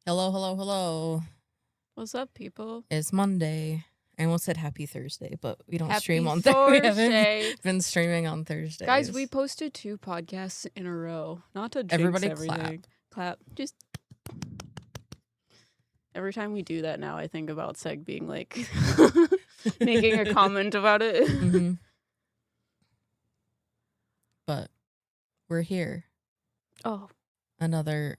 Hello, hello, hello. What's up, people? It's Monday. I almost said happy Thursday, but we don't Happy stream on Thursday. We Thursday. haven't been streaming on Thursdays. Guys, we posted 2 podcasts in a row. Not to jinx Everybody everything. Clap. Just every time we do that now, I think about Seg being like making a comment about it. Mm-hmm. But we're here. Oh. Another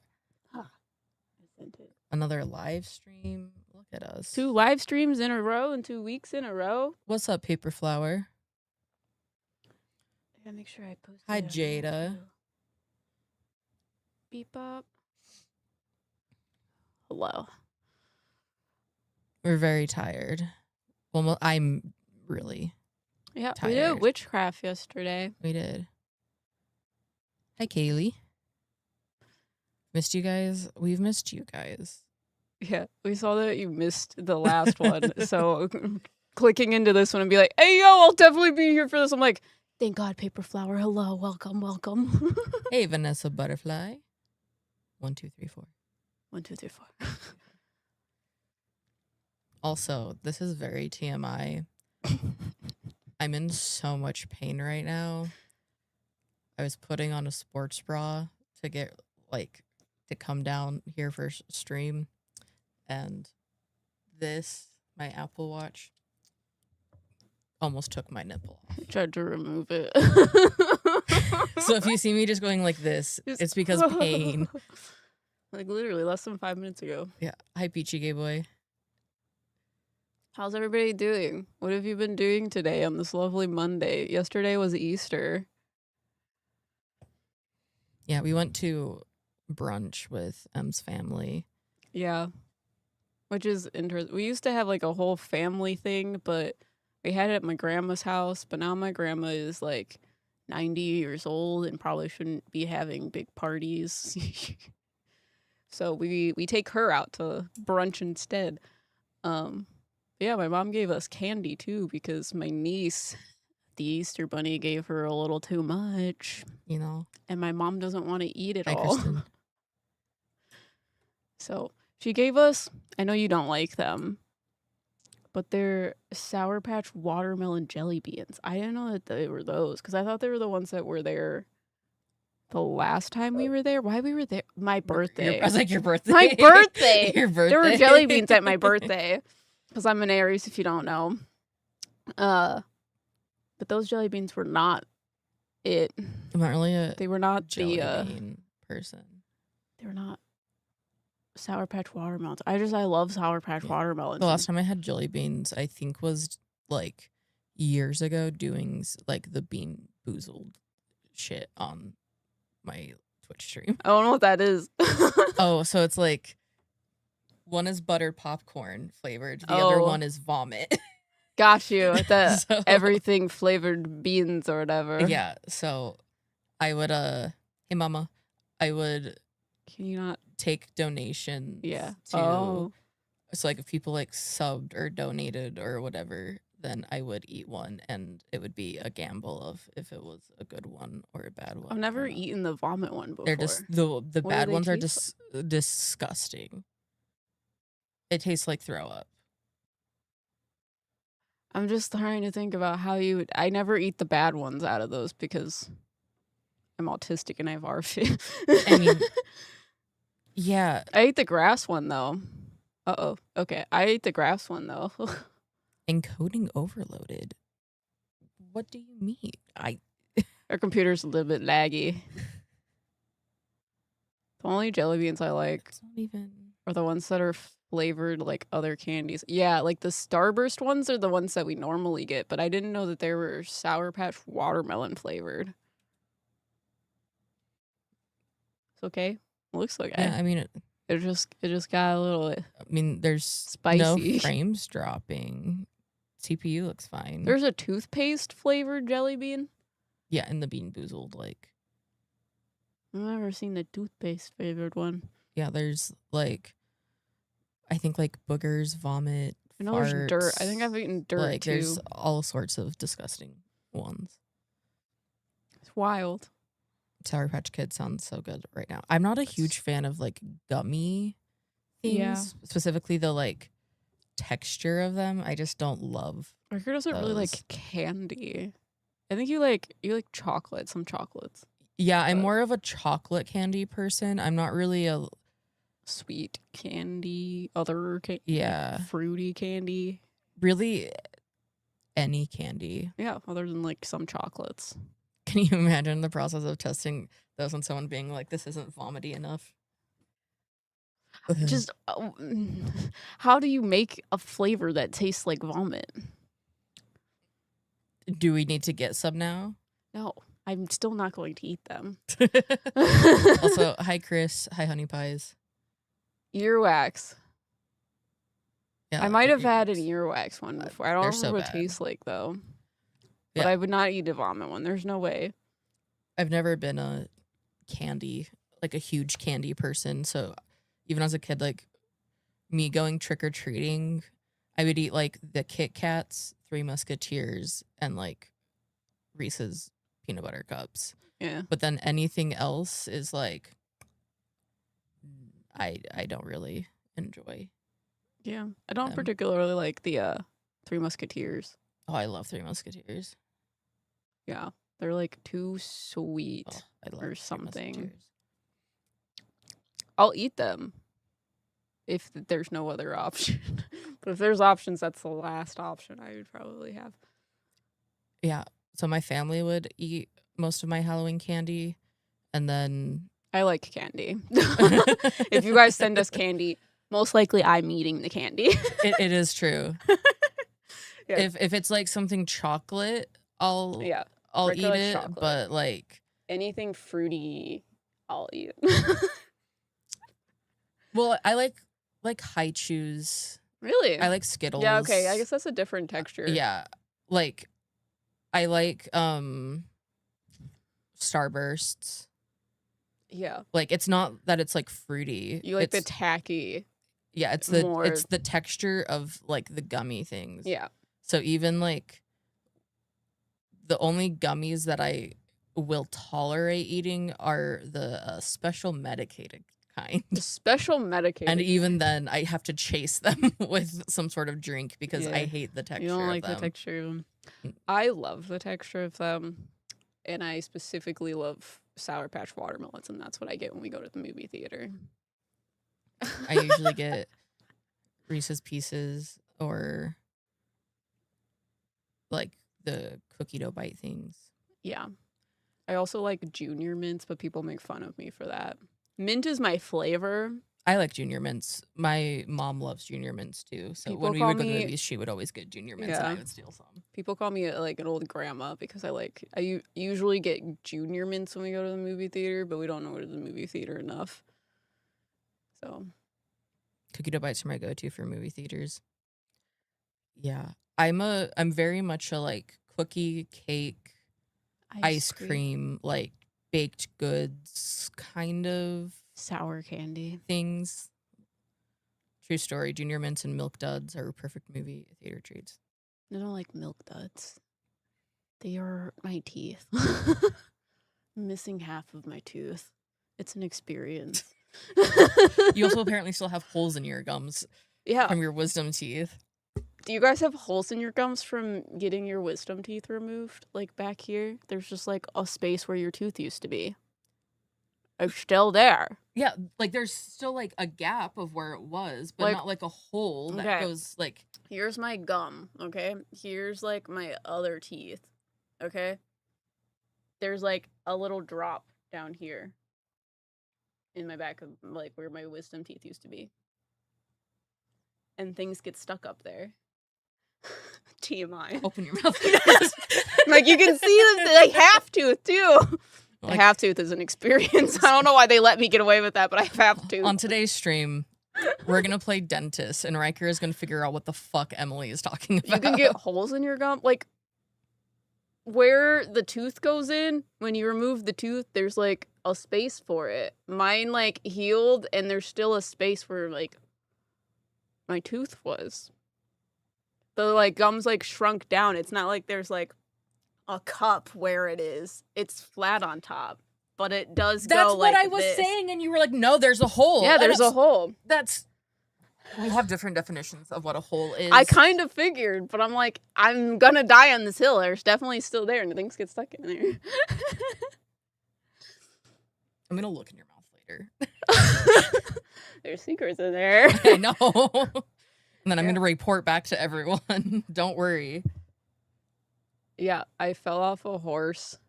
Isn't it? Another live stream. Look at us. 2 live streams in a row and 2 weeks in a row. What's up, Paper Flower? I gotta make sure I post. Hi, Jada. Beep up. Hello. We're very tired. Well, I'm really Yeah, tired. we did witchcraft yesterday. We did. Hi, Kaylee. Missed you guys. We've missed you guys. Yeah, we saw that you missed the last one. So clicking into this one and be like, hey, yo, I'll definitely be here for this. I'm like, thank God, Paper Flower. Hello, welcome, welcome. Hey, Vanessa Butterfly. 1, 2, 3, 4. 1, 2, 3, 4. Also, this is very TMI. I'm in so much pain right now. I was putting on a sports bra to get, to come down here for stream. And this, my Apple Watch, almost took my nipple off. I tried to remove it. So if you see me just going like this, it's because pain. Like literally less than 5 minutes ago. Yeah. Hi, Peachy Gay Boy. How's everybody doing? What have you been doing today on this lovely Monday? Yesterday was Easter. Yeah, we went to brunch with M's family. Yeah. Which is interesting. We used to have like a whole family thing, but we had it at my grandma's house. But now my grandma is like 90 years old and probably shouldn't be having big parties. So we take her out to brunch instead. Yeah, my mom gave us candy too because my niece, the Easter Bunny, gave her a little too much. You know. And my mom doesn't want to eat it Hi, all. Kristen. So she gave us, I know you don't like them, but they're Sour Patch watermelon jelly beans. I didn't know that they were those because I thought they were the ones that were there the last time we were there. Why we were there? My birthday. I was like, your birthday. My birthday. Your birthday. There were jelly beans at my birthday because I'm an Aries, if you don't know. But those jelly beans were not it. I'm not really a They were not jelly bean person. They were not Sour Patch watermelons. I love Sour Patch watermelons. The last time I had jelly beans, I think, was like years ago, doing like the Bean Boozled shit on my Twitch stream. I don't know what that is. Oh, so it's like one is buttered popcorn flavored, the other one is vomit. Got you. The So- everything flavored beans or whatever. Yeah, so I would hey mama, I would Can you not? take donations. Yeah. So like if people like subbed or donated or whatever, then I would eat one, and it would be a gamble of if it was a good one or a bad one. I've never eaten the vomit one before. They're just the What do bad they ones are taste just disgusting. It tastes like throw up. I'm just trying to think about how you would. I never eat the bad ones out of those because I'm autistic and I have RFID. I mean, yeah. I ate the grass one though. Okay. I ate the grass one though. Encoding overloaded. What do you mean? Our computer's a little bit laggy. The only jelly beans I like It's not even. are the ones that are flavored like other candies. Yeah, like the Starburst ones are the ones that we normally get, but I didn't know that they were Sour Patch watermelon flavored. It's okay. It looks okay. Yeah, I mean, It just got a little there's spicy. no frames dropping. CPU looks fine. There's a toothpaste flavored jelly bean. Yeah, in the Bean Boozled, like. I've never seen the toothpaste flavored one. Yeah, there's like, I think like boogers, vomit. I know farts, there's dirt. I think I've eaten dirt like, too. There's all sorts of disgusting ones. It's wild. Sour Patch Kids sounds so good right now. I'm not a huge fan of like gummy things, specifically the like texture of them, I just don't love. Riker doesn't really like candy. I think you like chocolate, some chocolates. Yeah, I'm more of a chocolate candy person. I'm not really a sweet candy, fruity candy. Really any candy. Yeah, other than like some chocolates. Can you imagine the process of testing those on someone being like, this isn't vomity enough? Just how do you make a flavor that tastes like vomit? Do we need to get some now? No, I'm still not going to eat them. Also, hi Chris, hi Honey Pies. Earwax. Yeah, I might have had an earwax one before. I don't remember so what it bad. tastes like though. But Yeah. I would not eat a vomit one. There's no way. I've never been a huge candy person. So even as a kid, like me going trick-or-treating, I would eat like the Kit Kats, Three Musketeers, and like Reese's peanut butter cups. Yeah. But then anything else is like I don't really enjoy. Yeah. I don't particularly like the Three Musketeers. Oh, I love Three Musketeers. Yeah. They're like too sweet or something. I'll eat them if there's no other option. But if there's options, that's the last option I would probably have. Yeah. So my family would eat most of my Halloween candy, and then I like candy. If you guys send us candy, most likely I'm eating the candy. It is true. Yeah. If it's like something chocolate, I'll eat it. Chocolate. But like anything fruity, I'll eat. Well, I like high chews. Really? I like Skittles. Yeah, okay. I guess that's a different texture. Yeah. Like I like Starbursts. Yeah. Like it's not that it's like fruity. You like the tacky. Yeah, it's the texture of like the gummy things. Yeah. So even like the only gummies that I will tolerate eating are the special medicated kind. The special medicated. And even then, I have to chase them with some sort of drink because I hate the texture. You don't like of them. the texture of them. I love the texture of them, and I specifically love Sour Patch watermelons, and that's what I get when we go to the movie theater. I usually get Reese's Pieces or like the cookie dough bite things. Yeah. I also like Junior Mints, but people make fun of me for that. Mint is my flavor. I like Junior Mints. My mom loves Junior Mints too. So when we would go to the movies, she would always get Junior Mints and I would steal some. People call me like an old grandma because I usually get Junior Mints when we go to the movie theater, but we don't go to the movie theater enough. So cookie dough bites are my go-to for movie theaters. Yeah. I'm very much a like cookie, cake, ice cream, like baked goods kind of sour candy things. True story. Junior Mints and Milk Duds are perfect movie theater treats. I don't like Milk Duds. They are my teeth. Missing half of my tooth. It's an experience. You also apparently still have holes in your gums. Yeah. From your wisdom teeth. Do you guys have holes in your gums from getting your wisdom teeth removed? Like back here? There's just like a space where your tooth used to be. It's still there. Yeah, like there's still like a gap of where it was, but not like a hole that goes like... Here's my gum, okay? Here's like my other teeth, okay? There's like a little drop down here in my back of like where my wisdom teeth used to be. And things get stuck up there. TMI. Open your mouth. Like you can see the like half tooth too. Like, the half tooth is an experience. I don't know why they let me get away with that, but I have half tooth. On today's stream, we're gonna play dentist, and Riker is gonna figure out what the fuck Emily is talking about. You can get holes in your gum, like where the tooth goes in. When you remove the tooth, there's like a space for it. Mine like healed, and there's still a space where like my tooth was. The like gums like shrunk down. It's not like there's like a cup where it is. It's flat on top, but it does go like That's what I was saying, and you were like, "No, there's a hole." Yeah, there's a hole. That's We have different definitions of what a hole is. I kind of figured, but I'm like, I'm gonna die on this hill. There's definitely still there, and things get stuck in there. I'm gonna look in your mouth later. There's secrets in there. I know. And then I'm gonna report back to everyone. Don't worry. Yeah, I fell off a horse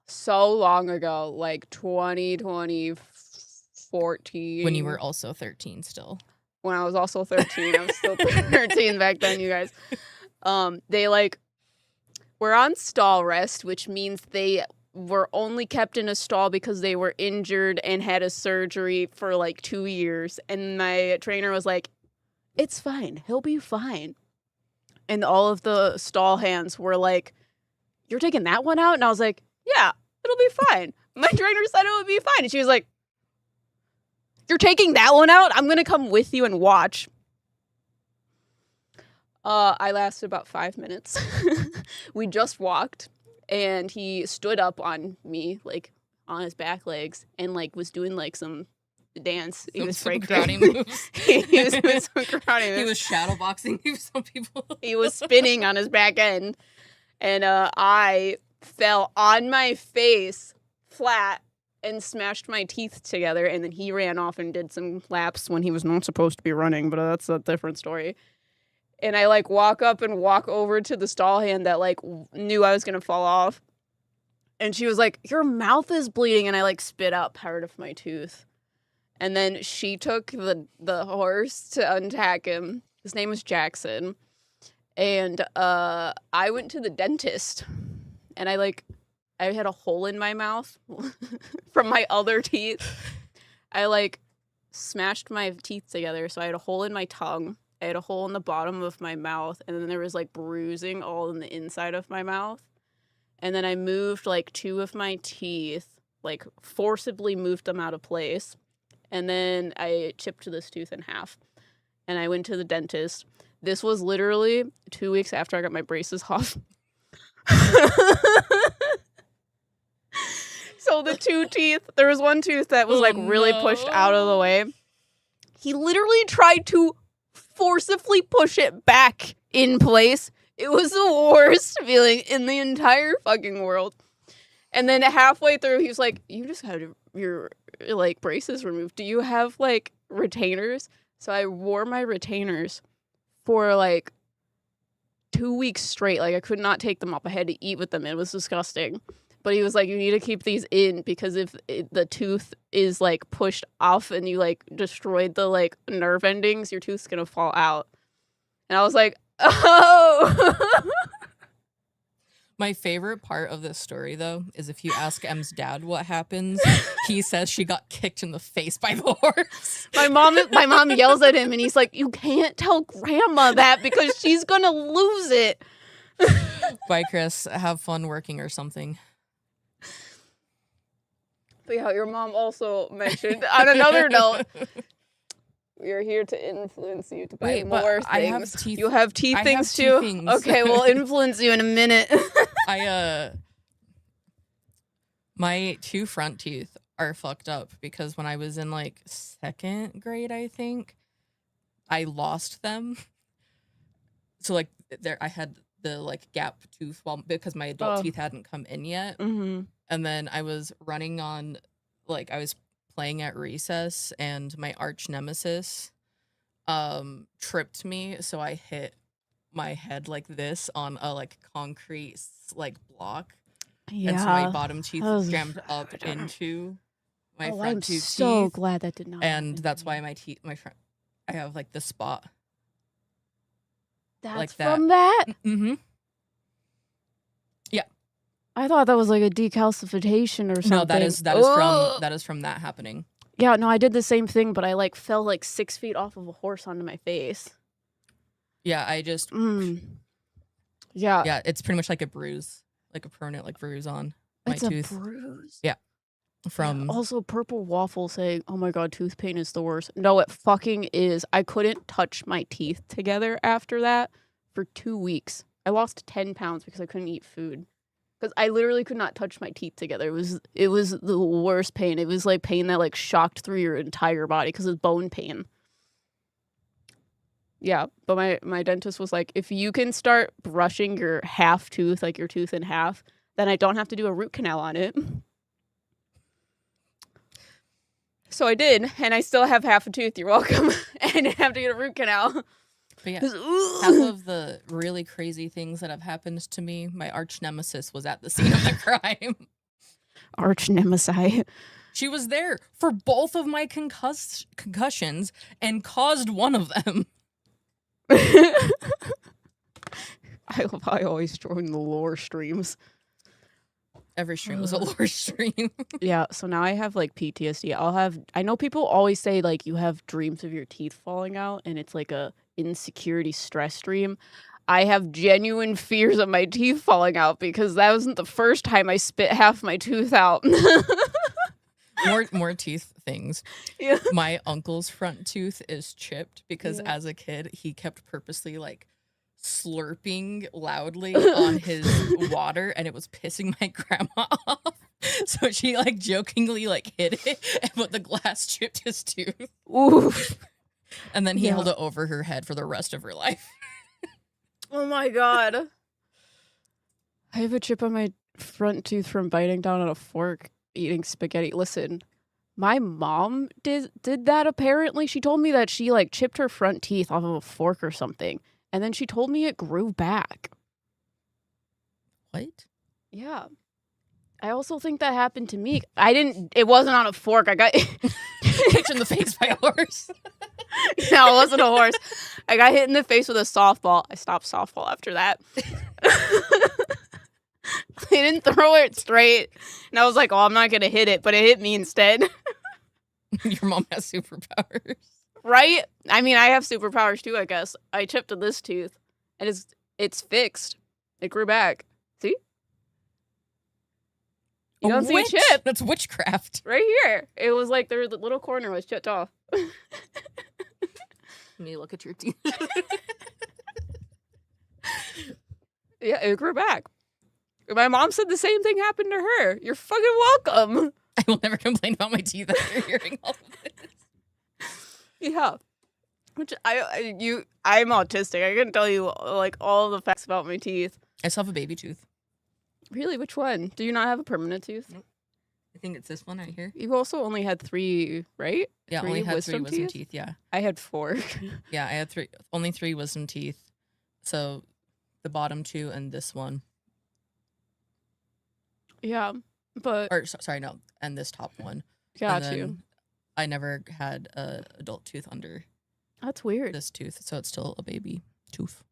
so long ago, like 2014. When you were also 13 still. When I was also 13. I was still 13 back then, you guys. They were on stall rest, which means they were only kept in a stall because they were injured and had a surgery for like 2 years. And my trainer was like, it's fine. He'll be fine. And all of the stall hands were like, you're taking that one out? And I was like, yeah, it'll be fine. My trainer said it would be fine. And she was like, you're taking that one out? I'm going to come with you and watch. I lasted about 5 minutes. We just walked, and he stood up on me, like, on his back legs, and, like, was doing, like, some dance. He was some breaking. karate moves. He was doing some karate moves. He was shadowboxing some people. He was spinning on his back end, and I fell on my face flat and smashed my teeth together, and then he ran off and did some laps when he was not supposed to be running, but that's a different story. And I, like, walk up and walk over to the stall hand that, like, knew I was going to fall off. And she was like, your mouth is bleeding. And I, like, spit out part of my tooth. And then she took the horse to untack him. His name was Jackson. And I went to the dentist. And I had a hole in my mouth from my other teeth. I, like, smashed my teeth together. So I had a hole in my tongue. I had a hole in the bottom of my mouth, and then there was, like, bruising all in the inside of my mouth. And then I moved, like, 2 of my teeth, like, forcibly moved them out of place. And then I chipped this tooth in half. And I went to the dentist. This was literally 2 weeks after I got my braces off. So the 2 teeth, there was one tooth that was, like, really pushed out of the way. He literally tried to forcibly push it back in place. It was the worst feeling in the entire fucking world. And then halfway through, he was like, you just had your, like, braces removed. Do you have, like, retainers? So I wore my retainers for, like, 2 weeks straight. Like, I could not take them off. I had to eat with them. It was disgusting. But he was like, you need to keep these in because if the tooth is, like, pushed off and you, like, destroyed the, like, nerve endings, your tooth's gonna fall out. And I was like, oh! My favorite part of this story, though, is if you ask M's dad what happens, he says she got kicked in the face by the horse. My mom yells at him, and he's like, you can't tell Grandma that because she's gonna lose it. Bye, Chris. Have fun working or something. But yeah, your mom also mentioned, on another note, we are here to influence you to buy more things. I have teeth. You have teeth I things have too? teeth things. Okay, we'll influence you in a minute. My 2 front teeth are fucked up because when I was in, like, 2nd grade, I think, I lost them. So, like, I had the, like, gap tooth because my adult teeth hadn't come in yet. Mm-hmm. And then I was running on, like, I was playing at recess, and my arch nemesis tripped me, so I hit my head like this on a, like, concrete, like, block. Yeah. And so my bottom teeth jammed up into my front 2 teeth. I'm so glad that did not And that's why my front, I have, like, the spot. That's like that. from that? Mm-hmm. Yeah. I thought that was like a decalcification or something. No, that is from that happening. Yeah, no, I did the same thing, but I, like, fell, like, 6 feet off of a horse onto my face. Yeah, I just Yeah. Yeah, it's pretty much like a bruise. Like a permanent, like, bruise on my tooth. It's a bruise. Yeah. From Also, Purple Waffle saying, oh my god, tooth pain is the worst. No, it fucking is. I couldn't touch my teeth together after that for 2 weeks. I lost 10 pounds because I couldn't eat food. because I literally could not touch my teeth together. It was the worst pain. It was like pain that like shocked through your entire body because it's bone pain. Yeah, but my dentist was like, if you can start brushing your half tooth, like your tooth in half, then I don't have to do a root canal on it. So I did, and I still have half a tooth. You're welcome. I didn't have to get a root canal. But yeah, half of the really crazy things that have happened to me, my arch nemesis was at the scene of the crime. Arch nemesis. She was there for both of my concussions and caused one of them. I always join the lore streams. Every stream was a lore stream. Yeah, so now I have like PTSD. I know people always say like you have dreams of your teeth falling out and it's like a insecurity stress dream. I have genuine fears of my teeth falling out because that wasn't the first time I spit half my tooth out. More teeth things. Yeah. My uncle's front tooth is chipped because as a kid he kept purposely like slurping loudly on his water and it was pissing my grandma off. So she like jokingly like hit it, but the glass chipped his tooth. Oof. And then he held it over her head for the rest of her life. Oh my god. I have a chip on my front tooth from biting down on a fork eating spaghetti. Listen, my mom did that apparently. She told me that she like chipped her front teeth off of a fork or something. And then she told me it grew back. What? Yeah. I also think that happened to me. It wasn't on a fork. I got kicked in the face by a horse. No, it wasn't a horse. I got hit in the face with a softball. I stopped softball after that. I didn't throw it straight. And I was like, oh, I'm not going to hit it. But it hit me instead. Your mom has superpowers. Right? I mean, I have superpowers too, I guess. I chipped this tooth, and it's fixed. It grew back. See? You don't see a chip. That's witchcraft. Right here. It was like the little corner was chipped off. Let me look at your teeth. Yeah, it grew back. My mom said the same thing happened to her. You're fucking welcome. I will never complain about my teeth after hearing all of this. Yeah. Which I'm autistic. I can tell you like all the facts about my teeth. I still have a baby tooth. Really? Which one? Do you not have a permanent tooth? Nope. I think it's this one right here. You also only had 3, right? Yeah, only had 3 wisdom teeth. Yeah. I had 4. Yeah, I had 3. Only 3 wisdom teeth. So the bottom 2 and this one. Yeah, but or sorry, no, and this top one. Got you. I never had a adult tooth under. That's weird. This tooth, so it's still a baby tooth.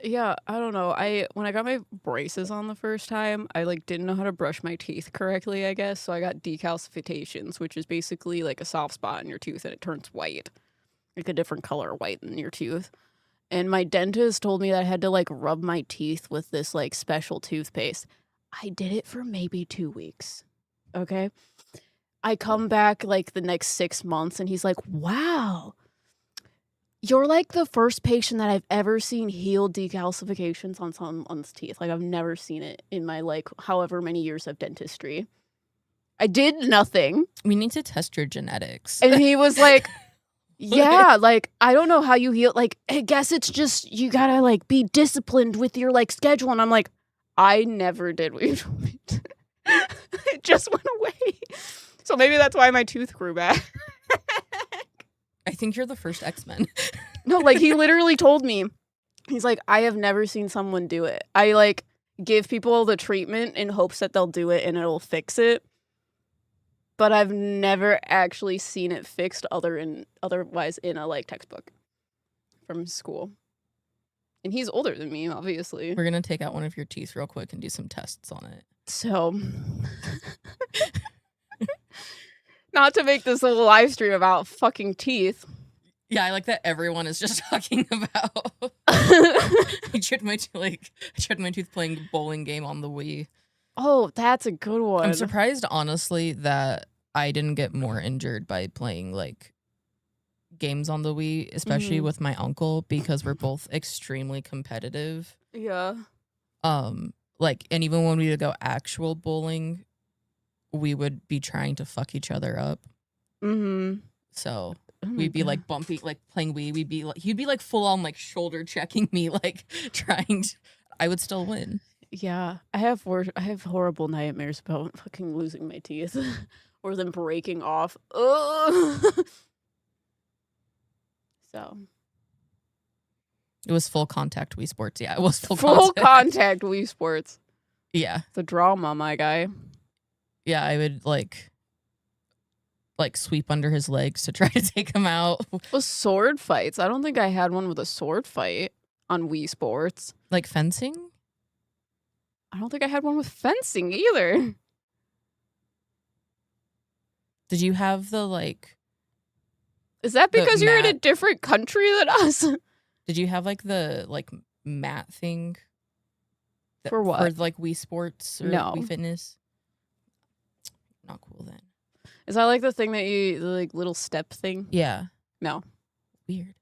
Yeah, I don't know. When I got my braces on the first time, I like didn't know how to brush my teeth correctly, I guess. So I got decalcifications, which is basically like a soft spot in your tooth and it turns white. Like a different color white in your tooth. And my dentist told me that I had to like rub my teeth with this like special toothpaste. I did it for maybe 2 weeks. Okay. I come back like the next 6 months and he's like, wow, you're like the first patient that I've ever seen heal decalcifications on someone's teeth. Like I've never seen it in my like however many years of dentistry. I did nothing. We need to test your genetics. And he was like, yeah, like, I don't know how you heal. Like, I guess it's just, you gotta like be disciplined with your like schedule. And I'm like, I never did what you told me to. It just went away. So maybe that's why my tooth grew back. I think you're the first X-Men. No, like he literally told me, he's like, I have never seen someone do it. I like give people the treatment in hopes that they'll do it and it'll fix it. But I've never actually seen it fixed otherwise in a like textbook from school. And he's older than me, obviously. We're going to take out one of your teeth real quick and do some tests on it. So, not to make this a live stream about fucking teeth. Yeah, I like that everyone is just talking about. I tried my tooth playing bowling game on the Wii. Oh, that's a good one. I'm surprised, honestly, that I didn't get more injured by playing like games on the Wii, especially with my uncle, because we're both extremely competitive. Yeah. like, and even when we would go actual bowling, we would be trying to fuck each other up. Mm-hmm. So Oh my we'd be God. like bumping, like playing Wii. We'd be like, he'd be like full on like shoulder checking me, like trying to, I would still win. Yeah, I have horrible nightmares about fucking losing my teeth or them breaking off. Ugh. So It was full contact Wii Sports. Yeah, it was full contact Wii Sports. Yeah. The drama, my guy. Yeah, I would like sweep under his legs to try to take him out. Well, sword fights. I don't think I had one with a sword fight on Wii Sports. Like fencing? I don't think I had one with fencing either. Did you have the like Is that The because you're in a mat. different country than us? did you have like the like mat thing? For what? For like Wii Sports or No. Wii Fitness? Not cool then. Is that like the thing that you, the like little step thing? Yeah. No, Weird.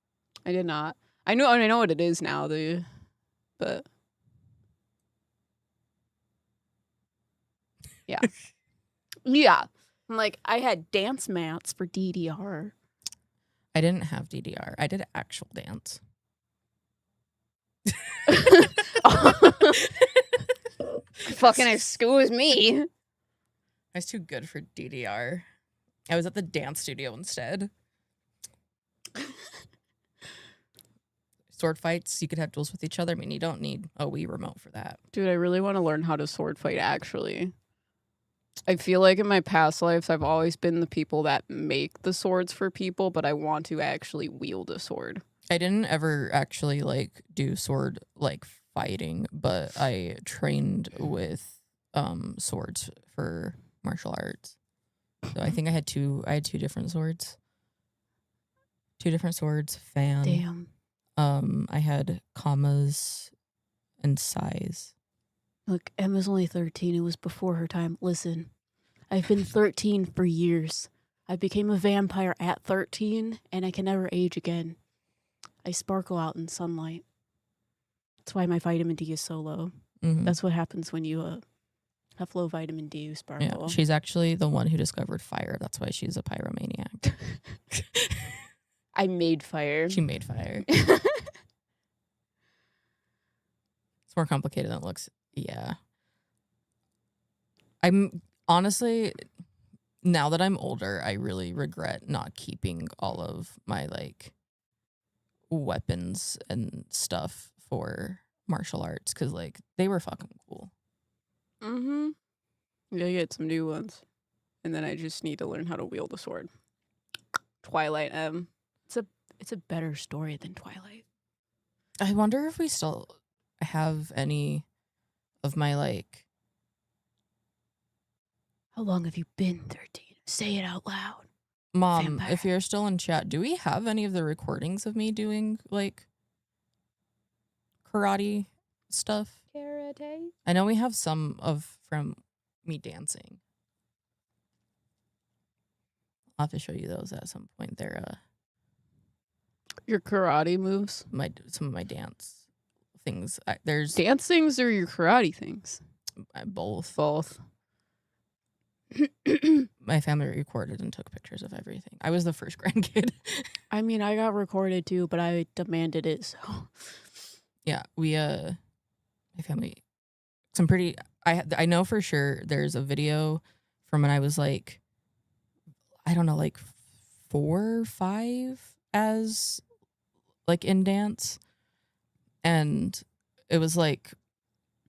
I did not. I know what it is now, but yeah. Yeah. I'm like, I had dance mats for DDR. I didn't have DDR. I did actual dance. Fucking excuse me. I was too good for DDR. I was at the dance studio instead. Sword fights, you could have duels with each other. I mean, you don't need a Wii remote for that. Dude, I really want to learn how to sword fight, actually. I feel like in my past lives, I've always been the people that make the swords for people, but I want to actually wield a sword. I didn't ever actually like do sword like fighting, but I trained with swords for martial arts. So I think I had two different swords. Two different swords, fan. Damn. I had commas and size. Look, Emma's only 13. It was before her time. Listen, I've been 13 for years. I became a vampire at 13, and I can never age again. I sparkle out in sunlight. That's why my vitamin D is so low. Mm-hmm. That's what happens when you have low vitamin D, you sparkle. Yeah, she's actually the one who discovered fire. That's why she's a pyromaniac. I made fire. She made fire. It's more complicated than it looks. Yeah. I'm honestly, now that I'm older, I really regret not keeping all of my like weapons and stuff for martial arts because like they were fucking cool. Mm-hmm. Yeah, get some new ones. And then I just need to learn how to wield a sword. Twilight M. It's a better story than Twilight. I wonder if we still have any of my like. How long have you been 13? Say it out loud. Mom, Vampire. if you're still in chat, do we have any of the recordings of me doing like karate stuff? Karate? I know we have some from me dancing. I'll have to show you those at some point. They're Your karate moves? some of my dance things. There's Dance things or your karate things? both. Both. My family recorded and took pictures of everything. I was the first grandkid. I mean, I got recorded too, but I demanded it, so. Yeah, we my family. Some pretty. I know for sure. There's a video from when I was like, I don't know, like 4 or 5 as like in dance, and it was like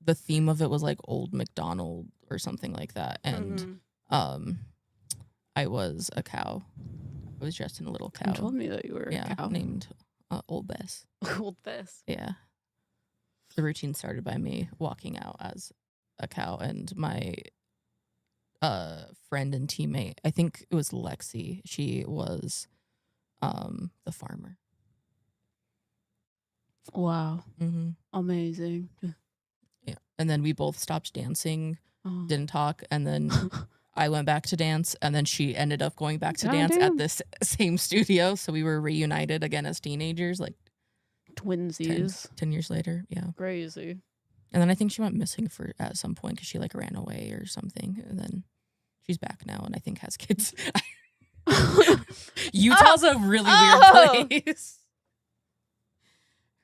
the theme of it was like Old MacDonald or something like that, and I was a cow. I was dressed in a little cow. You told me that you were a cow. Named Old Bess. Old Bess. Yeah. The routine started by me walking out as a cow, and my friend and teammate, I think it was Lexi, she was the farmer. Wow. Mm-hmm. Amazing. Yeah. And then we both stopped dancing, Oh. didn't talk, and then I went back to dance, and then she ended up going back to dance Goddamn. at this same studio, so we were reunited again as teenagers, like Twinsies. 10 years later. Yeah. Crazy. And then I think she went missing at some point because she like ran away or something. And then she's back now and I think has kids. Utah's a really weird place.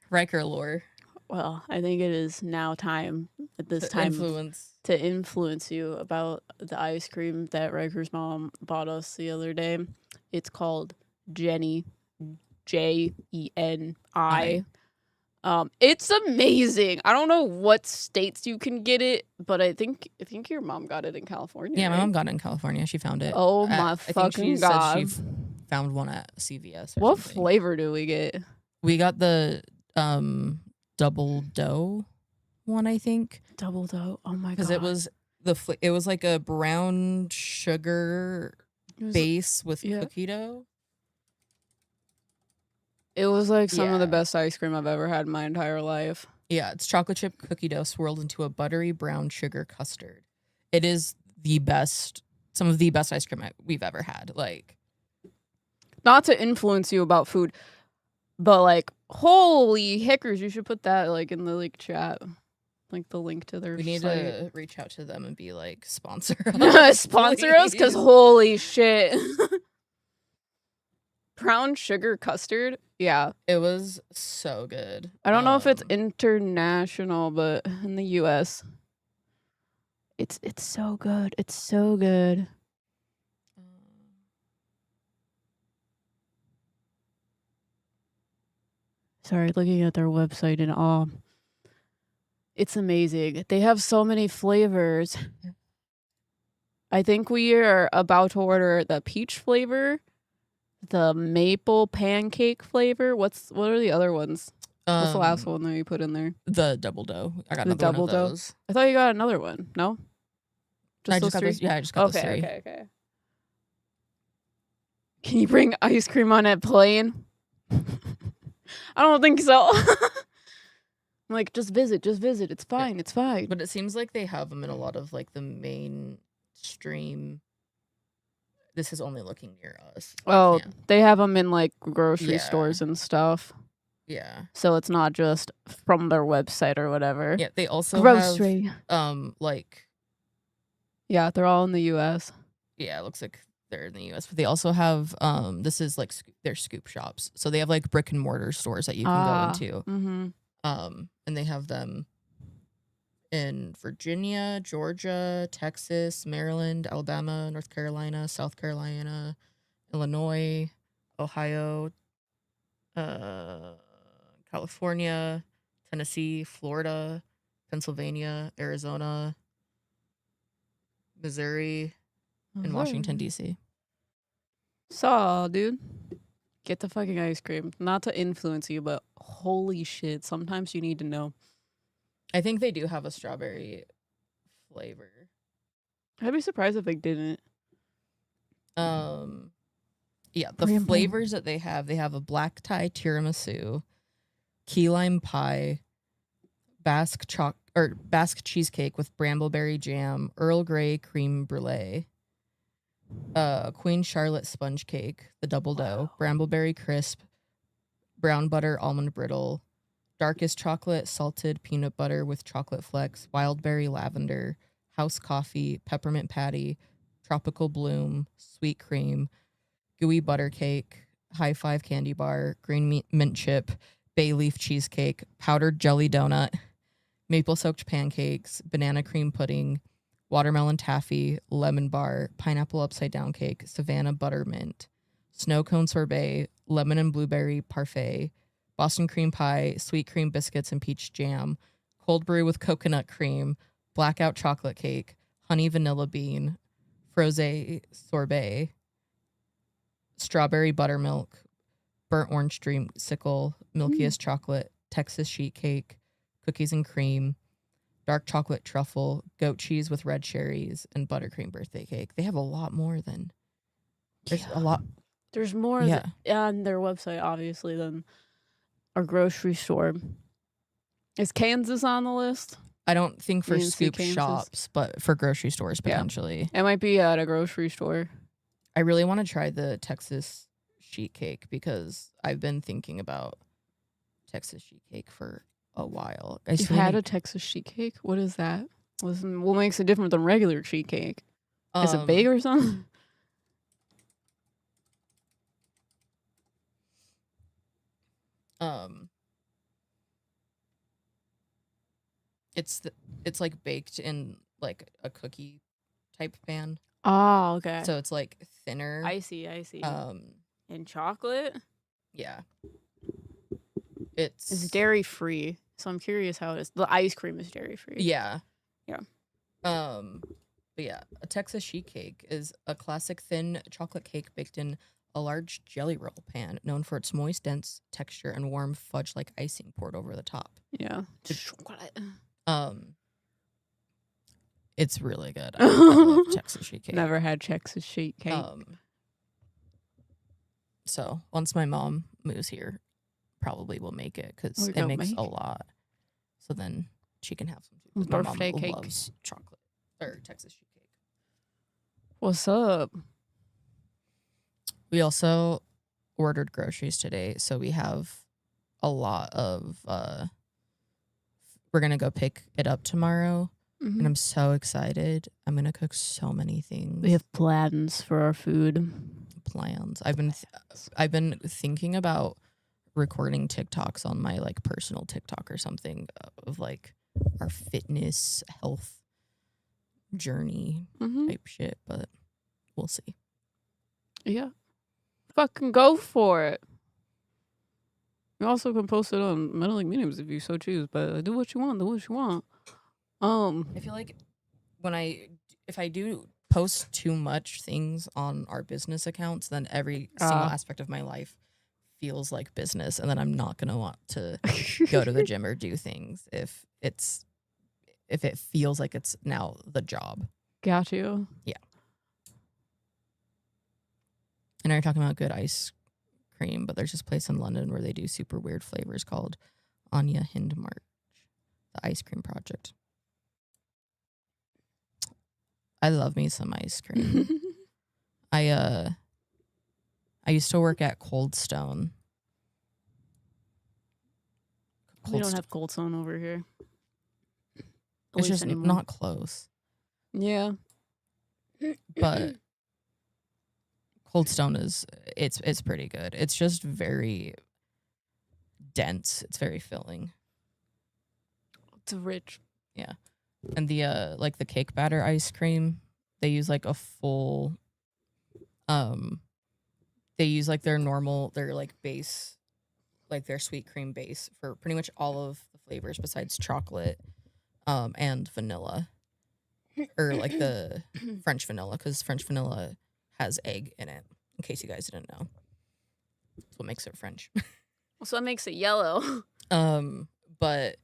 Riker lore. Well, I think it is now time at this time to influence you about the ice cream that Riker's mom bought us the other day. It's called Jenny, Jeni. It's amazing. I don't know what states you can get it, but I think your mom got it in California. Yeah, right? my mom got it in California. She found it. Oh my fucking god! Said she found one at CVS. What flavor do we get? We got the double dough one, I think. Double dough. Oh my god! Because it was it was like a brown sugar base with cookie dough. It was like some of the best ice cream I've ever had in my entire life. Yeah, it's chocolate chip cookie dough swirled into a buttery brown sugar custard. It is the best, some of the best ice cream we've ever had. Like, not to influence you about food, but like, holy hickers, you should put that like in the like chat, like the link to their. We need site. to reach out to them and be like, sponsor us, sponsor us, because holy shit. Brown sugar custard. Yeah. It was so good. I don't know if it's international, but in the US. It's so good. It's so good. Sorry, looking at their website in awe. It's amazing. They have so many flavors. I think we are about to order the peach flavor. The maple pancake flavor. What are the other ones? What's the last one that you put in there? The double dough. I got the double one of those. I thought you got another one. No? I just got those. Yeah, I just got those three. Okay. Can you bring ice cream on that plane? I don't think so. I'm like, just visit. It's fine. It's fine. But it seems like they have them in a lot of like the mainstream. This is only looking near us. Oh, they have them in like grocery stores and stuff. Yeah. So it's not just from their website or whatever. Yeah, they also grocery. Have, like. Yeah, they're all in the U.S. Yeah, it looks like they're in the U.S. But they also have this is like their scoop shops. So they have like brick and mortar stores that you can go into. Mm-hmm. And they have them in Virginia, Georgia, Texas, Maryland, Alabama, North Carolina, South Carolina, Illinois, Ohio, California, Tennessee, Florida, Pennsylvania, Arizona, Missouri, and Washington, D.C. So, dude, get the fucking ice cream. Not to influence you, but holy shit, sometimes you need to know. I think they do have a strawberry flavor. I'd be surprised if they didn't. Yeah, the flavors that they have a black tie tiramisu, key lime pie, Basque cheesecake with brambleberry jam, Earl Grey cream brulee, Queen Charlotte sponge cake, the double dough, brambleberry crisp, brown butter almond brittle, darkest chocolate salted peanut butter with chocolate flecks, wildberry lavender, house coffee, peppermint patty, tropical bloom, sweet cream, gooey butter cake, high five candy bar, green mint chip, bay leaf cheesecake, powdered jelly donut, maple soaked pancakes, banana cream pudding, watermelon taffy, lemon bar, pineapple upside down cake, Savannah buttermint, snow cone sorbet, lemon and blueberry parfait, Boston cream pie, sweet cream biscuits and peach jam, cold brew with coconut cream, blackout chocolate cake, honey vanilla bean, frosé sorbet, strawberry buttermilk, burnt orange dreamsicle, milkiest chocolate, Texas sheet cake, cookies and cream, dark chocolate truffle, goat cheese with red cherries, and buttercream birthday cake. They have a lot more than... There's a lot... There's more on their website, obviously, than our grocery store. Is Kansas on the list? I don't think for scoop shops, but for grocery stores, potentially. It might be at a grocery store. I really want to try the Texas sheet cake because I've been thinking about Texas sheet cake for a while. You've had a Texas sheet cake? What is that? What makes it different than regular sheet cake? Is it big or something? It's like baked in like a cookie type pan. Oh, okay. So it's like thinner. I see. And chocolate? Yeah. It's dairy free. So I'm curious how it is. The ice cream is dairy free. Yeah. Yeah. But yeah, a Texas sheet cake is a classic thin chocolate cake baked in a large jelly roll pan, known for its moist, dense texture and warm fudge-like icing poured over the top. Yeah. It's really good. I love Texas sheet cake. Never had Texas sheet cake. So once my mom moves here, probably will make it because it makes a lot. So then she can have some too. My mom loves chocolate or Texas sheet cake. What's up? We also ordered groceries today, so we have a lot of. We're gonna go pick it up tomorrow. And I'm so excited. I'm going to cook so many things. We have plans for our food. Plans. I've been thinking about recording TikToks on my like personal TikTok or something of like our fitness, health journey type shit, but we'll see. Yeah. Fucking go for it. You also can post it on Meddling Mediums if you so choose, but do what you want. I feel like if I do post too much things on our business accounts, then every single aspect of my life feels like business, and then I'm not gonna want to go to the gym or do things if it feels like it's now the job. Got you. Yeah. And I'm talking about good ice cream, but there's this place in London where they do super weird flavors called Anya Hindmarch, the ice cream project. I love me some ice cream. I used to work at Cold Stone. We don't have Cold Stone over here. It's just not close. Yeah. But Cold Stone it's pretty good. It's just very dense. It's very filling. It's rich. Yeah. And the like the cake batter ice cream, they use like a full they use like their like base, like their sweet cream base for pretty much all of the flavors besides chocolate and vanilla. Or like the French vanilla, because French vanilla has egg in it, in case you guys didn't know. That's what makes it French. So what makes it yellow? But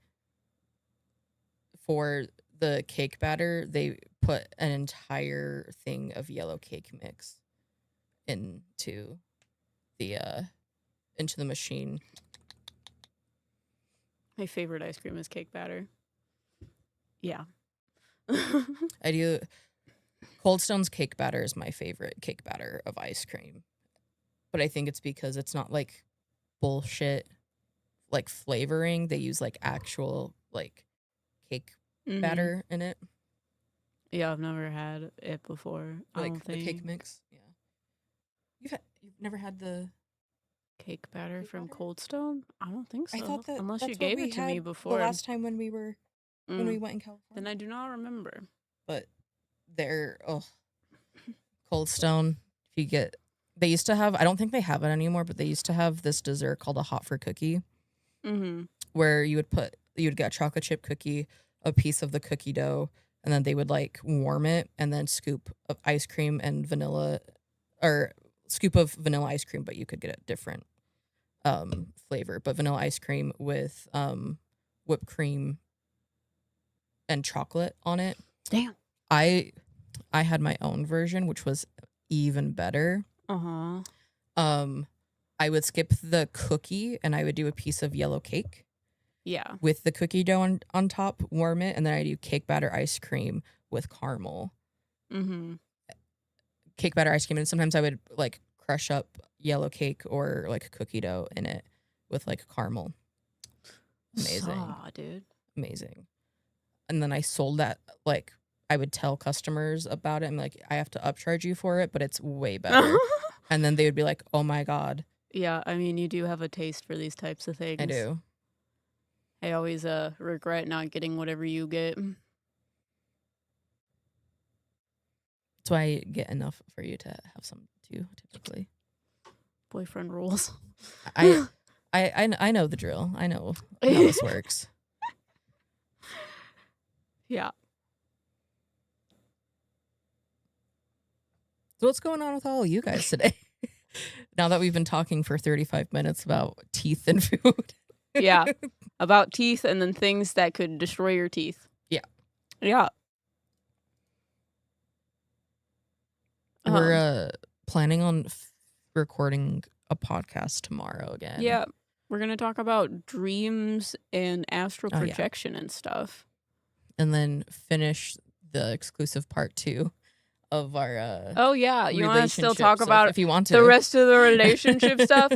for the cake batter, they put an entire thing of yellow cake mix into the machine. My favorite ice cream is cake batter. Yeah. I do. Cold Stone's cake batter is my favorite cake batter of ice cream. But I think it's because it's not like bullshit like flavoring. They use like actual like cake batter in it. Yeah, I've never had it before. Like I don't think. The cake mix. Yeah. You've never had the cake batter from Cold Stone? I don't think so. I thought that unless you gave it to me before. The last time when we were when we went in California. Then I do not remember. But they're Cold Stone. If you get, they used to have. I don't think they have it anymore, but they used to have this dessert called a hot for cookie, where you would get a chocolate chip cookie, a piece of the cookie dough, and then they would like warm it and then scoop of ice cream and vanilla, or scoop of vanilla ice cream, but you could get a different flavor, but vanilla ice cream with whipped cream and chocolate on it. Damn. I had my own version, which was even better. I would skip the cookie and I would do a piece of yellow cake. Yeah. With the cookie dough on top, warm it, and then I do cake batter ice cream with caramel. Cake batter ice cream, and sometimes I would like crush up yellow cake or like cookie dough in it with like caramel. Amazing. Dude. Amazing. And then I sold that, like, I would tell customers about it. I'm like, I have to upcharge you for it, but it's way better. And then they would be like, oh my God. Yeah, I mean, you do have a taste for these types of things. I do. I always regret not getting whatever you get. That's why I get enough for you to have some too, typically. Boyfriend rules. I know the drill. I know how this works. Yeah. So what's going on with all of you guys today? Now that we've been talking for 35 minutes about teeth and food. Yeah. About teeth and then things that could destroy your teeth. Yeah. Yeah. We're planning on recording a podcast tomorrow again. Yeah. We're going to talk about dreams and astral Oh, yeah. projection and stuff. And then finish the exclusive part 2 of our oh, yeah. You want to still talk stuff, about if you want to. the rest of the relationship stuff?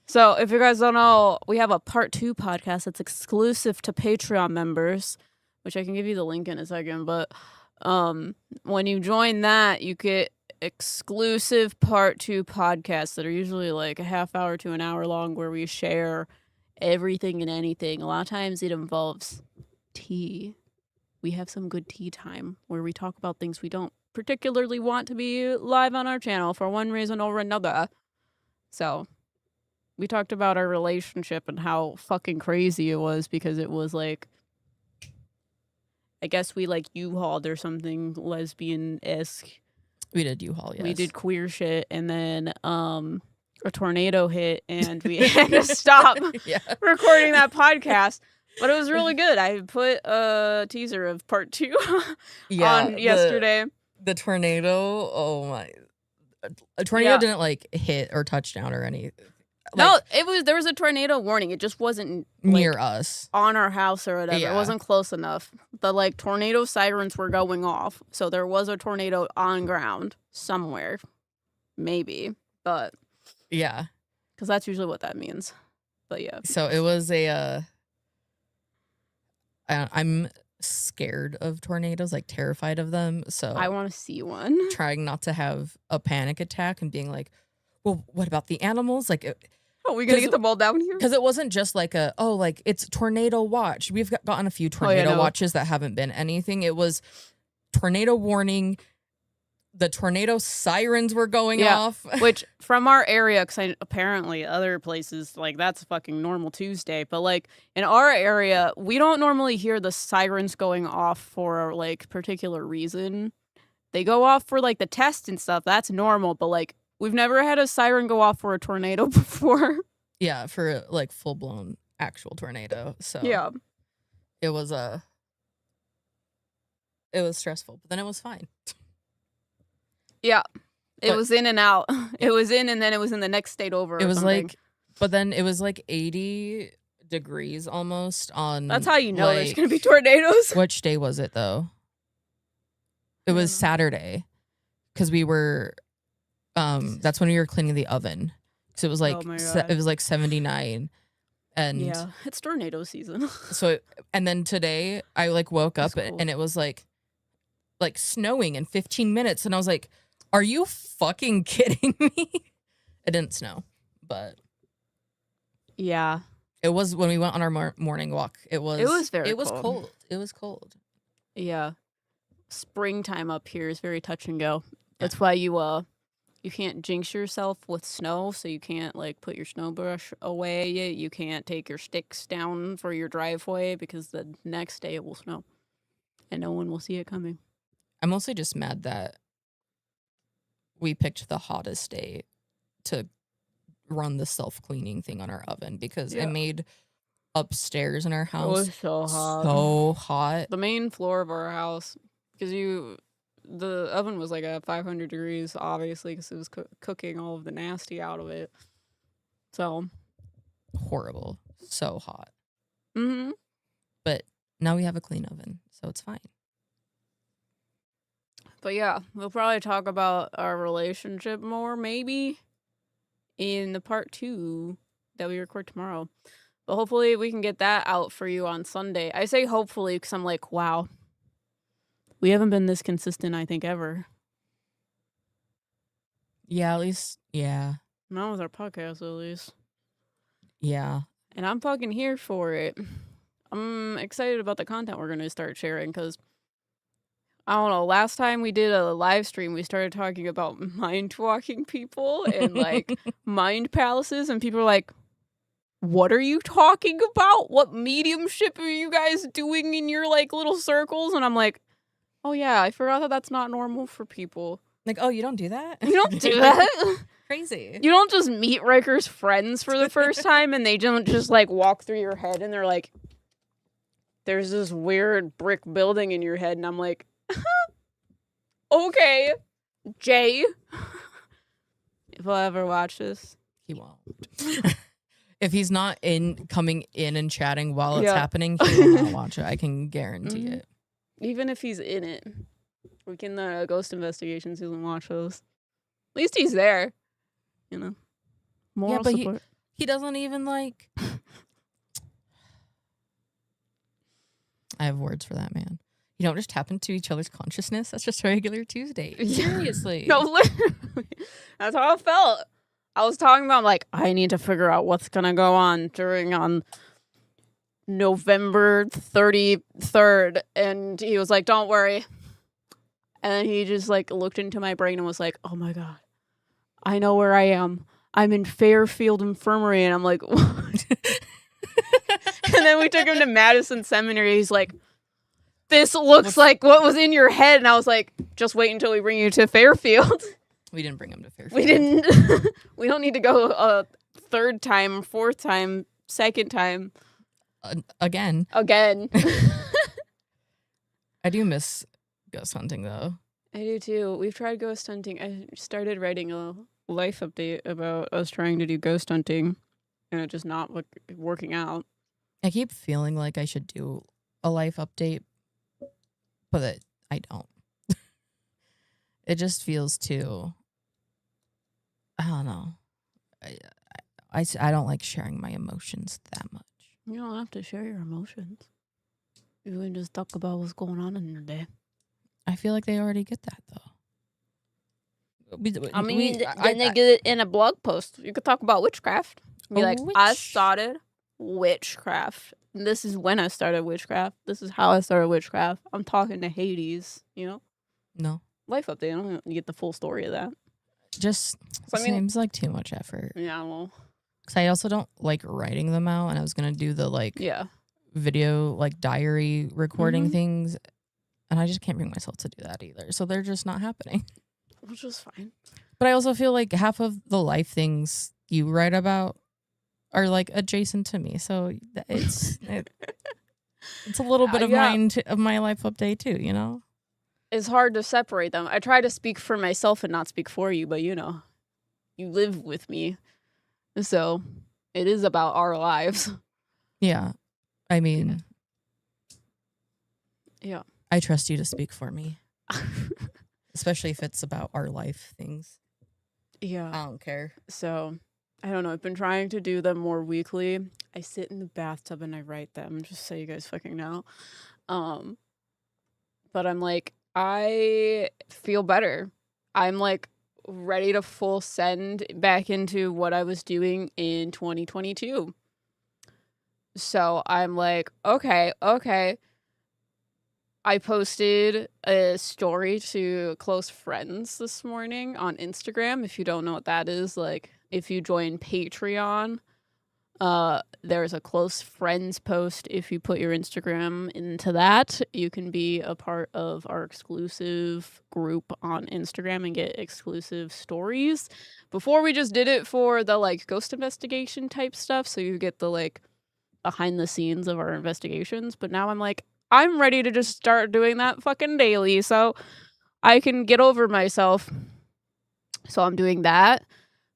So if you guys don't know, we have a part 2 podcast that's exclusive to Patreon members, which I can give you the link in a second. But when you join that, you get exclusive part 2 podcasts that are usually like a half hour to an hour long, where we share everything and anything. A lot of times it involves tea. We have some good tea time where we talk about things we don't particularly want to be live on our channel for one reason or another. So we talked about our relationship and how fucking crazy it was, because it was like, I guess we like U-hauled or something lesbian-esque. We did U-Haul, yes. We did queer shit, and then a tornado hit, and we had to stop recording that podcast. But it was really good. I put a teaser of part 2 on yesterday. The tornado, oh my. A tornado didn't like hit or touch down or anything. No, there was a tornado warning. It just wasn't near us, on our house or whatever. Yeah. It wasn't close enough. The like tornado sirens were going off, so there was a tornado on ground somewhere, maybe. But yeah, because that's usually what that means. But yeah, so it was I'm scared of tornadoes, like terrified of them. So I want to see one. Trying not to have a panic attack and being like, well, what about the animals? Like, are we gonna get them all down here? Because it wasn't just like like it's tornado watch. We've gotten a few tornado watches that haven't been anything. It was tornado warning. The tornado sirens were going off. Which from our area, because apparently other places, like that's fucking normal Tuesday. But like in our area, we don't normally hear the sirens going off for like particular reason. They go off for like the test and stuff. That's normal. But like we've never had a siren go off for a tornado before. Yeah, for like full blown actual tornado. So yeah, it was stressful, but then it was fine. Yeah, it was in and out. It was in, and then it was in the next state over. It was something. but then it was like 80 degrees almost on. That's how you know there's gonna be tornadoes. Which day was it though? It was Saturday, because we were. That's when we were cleaning the oven. So it was like it was like 79, and yeah, it's tornado season. So and then today I like woke up and it was like snowing in 15 minutes, and I was like, "Are you fucking kidding me?" It didn't snow, but yeah, it was when we went on our morning walk. It was cold. It was cold. Yeah, springtime up here is very touch and go. That's why you can't jinx yourself with snow, so you can't like put your snow brush away. You can't take your sticks down for your driveway, because the next day it will snow and no one will see it coming. I'm mostly just mad that we picked the hottest day to run the self-cleaning thing on our oven, because it made upstairs in our house so hot. So hot. The main floor of our house, because the oven was like at 500 degrees, obviously, because it was cooking all of the nasty out of it. So horrible. So hot. Mm-hmm. But now we have a clean oven, so it's fine. But yeah, we'll probably talk about our relationship more, maybe, in the part 2 that we record tomorrow. But hopefully we can get that out for you on Sunday. I say hopefully because I'm like, wow. We haven't been this consistent, I think, ever. Yeah, at least, yeah. Not with our podcast, at least. Yeah. And I'm fucking here for it. I'm excited about the content we're going to start sharing because, I don't know, last time we did a live stream, we started talking about mind-walking people and, like, mind palaces, and people were like, what are you talking about? What mediumship are you guys doing in your, like, little circles? And I'm like, oh, yeah, I forgot that that's not normal for people. Like, oh, you don't do that? You don't do that? Crazy. You don't just meet Riker's friends for the first time and they don't just, like, walk through your head and they're like, there's this weird brick building in your head. And I'm like, okay, Jay. If I'll ever watch this. He won't. If he's not coming in and chatting while it's happening, he will not watch it. I can guarantee it. Even if he's in it. We can, Ghost Investigations, he doesn't watch those. At least he's there. You know? Moral support. He doesn't even, like... I have words for that, man. You don't just tap into each other's consciousness. That's just a regular Tuesday. Seriously. No, literally. That's how I felt. I was talking about, like, I need to figure out what's going to go on on November 33rd. And he was like, don't worry. And then he just, like, looked into my brain and was like, oh, my God. I know where I am. I'm in Fairfield Infirmary. And I'm like, what? And then we took him to Madison Seminary. He's like, this looks like what was in your head. And I was like, just wait until we bring you to Fairfield. We didn't bring him to Fairfield. We didn't. We don't need to go a third time, fourth time, second time. Again. I do miss ghost hunting, though. I do, too. We've tried ghost hunting. I started writing a life update about us trying to do ghost hunting. And it just not working out. I keep feeling like I should do a life update, but I don't. It just feels too... I don't know. I don't like sharing my emotions that much. You don't have to share your emotions. You can just talk about what's going on in your day. I feel like they already get that, though. They get it in a blog post. You could talk about witchcraft. Be like, I started witchcraft. And this is when I started witchcraft. This is how I started witchcraft. I'm talking to Hades, you know? No. Life update. I don't get the full story of that. Just seems like too much effort. Yeah, well. Because I also don't like writing them out. And I was going to do the, like, video, like, diary recording things. And I just can't bring myself to do that either. So they're just not happening. Which is fine. But I also feel like half of the life things you write about are like adjacent to me, so it's a little bit of my life update too, you know. It's hard to separate them. I try to speak for myself and not speak for you, but you know, you live with me, so it is about our lives. Yeah, I mean, yeah, I trust you to speak for me, especially if it's about our life things. Yeah, I don't care. So. I don't know. I've been trying to do them more weekly. I sit in the bathtub and I write them, just so you guys fucking know. But I'm like, I feel better. I'm like ready to full send back into what I was doing in 2022. So I'm like, okay. I posted a story to close friends this morning on Instagram. If you don't know what that is, like, if you join Patreon, there's a close friends post. If you put your Instagram into that, you can be a part of our exclusive group on Instagram and get exclusive stories. Before we just did it for the, like, ghost investigation type stuff, so you get the, like, behind the scenes of our investigations. But now I'm like, I'm ready to just start doing that fucking daily so I can get over myself. So I'm doing that.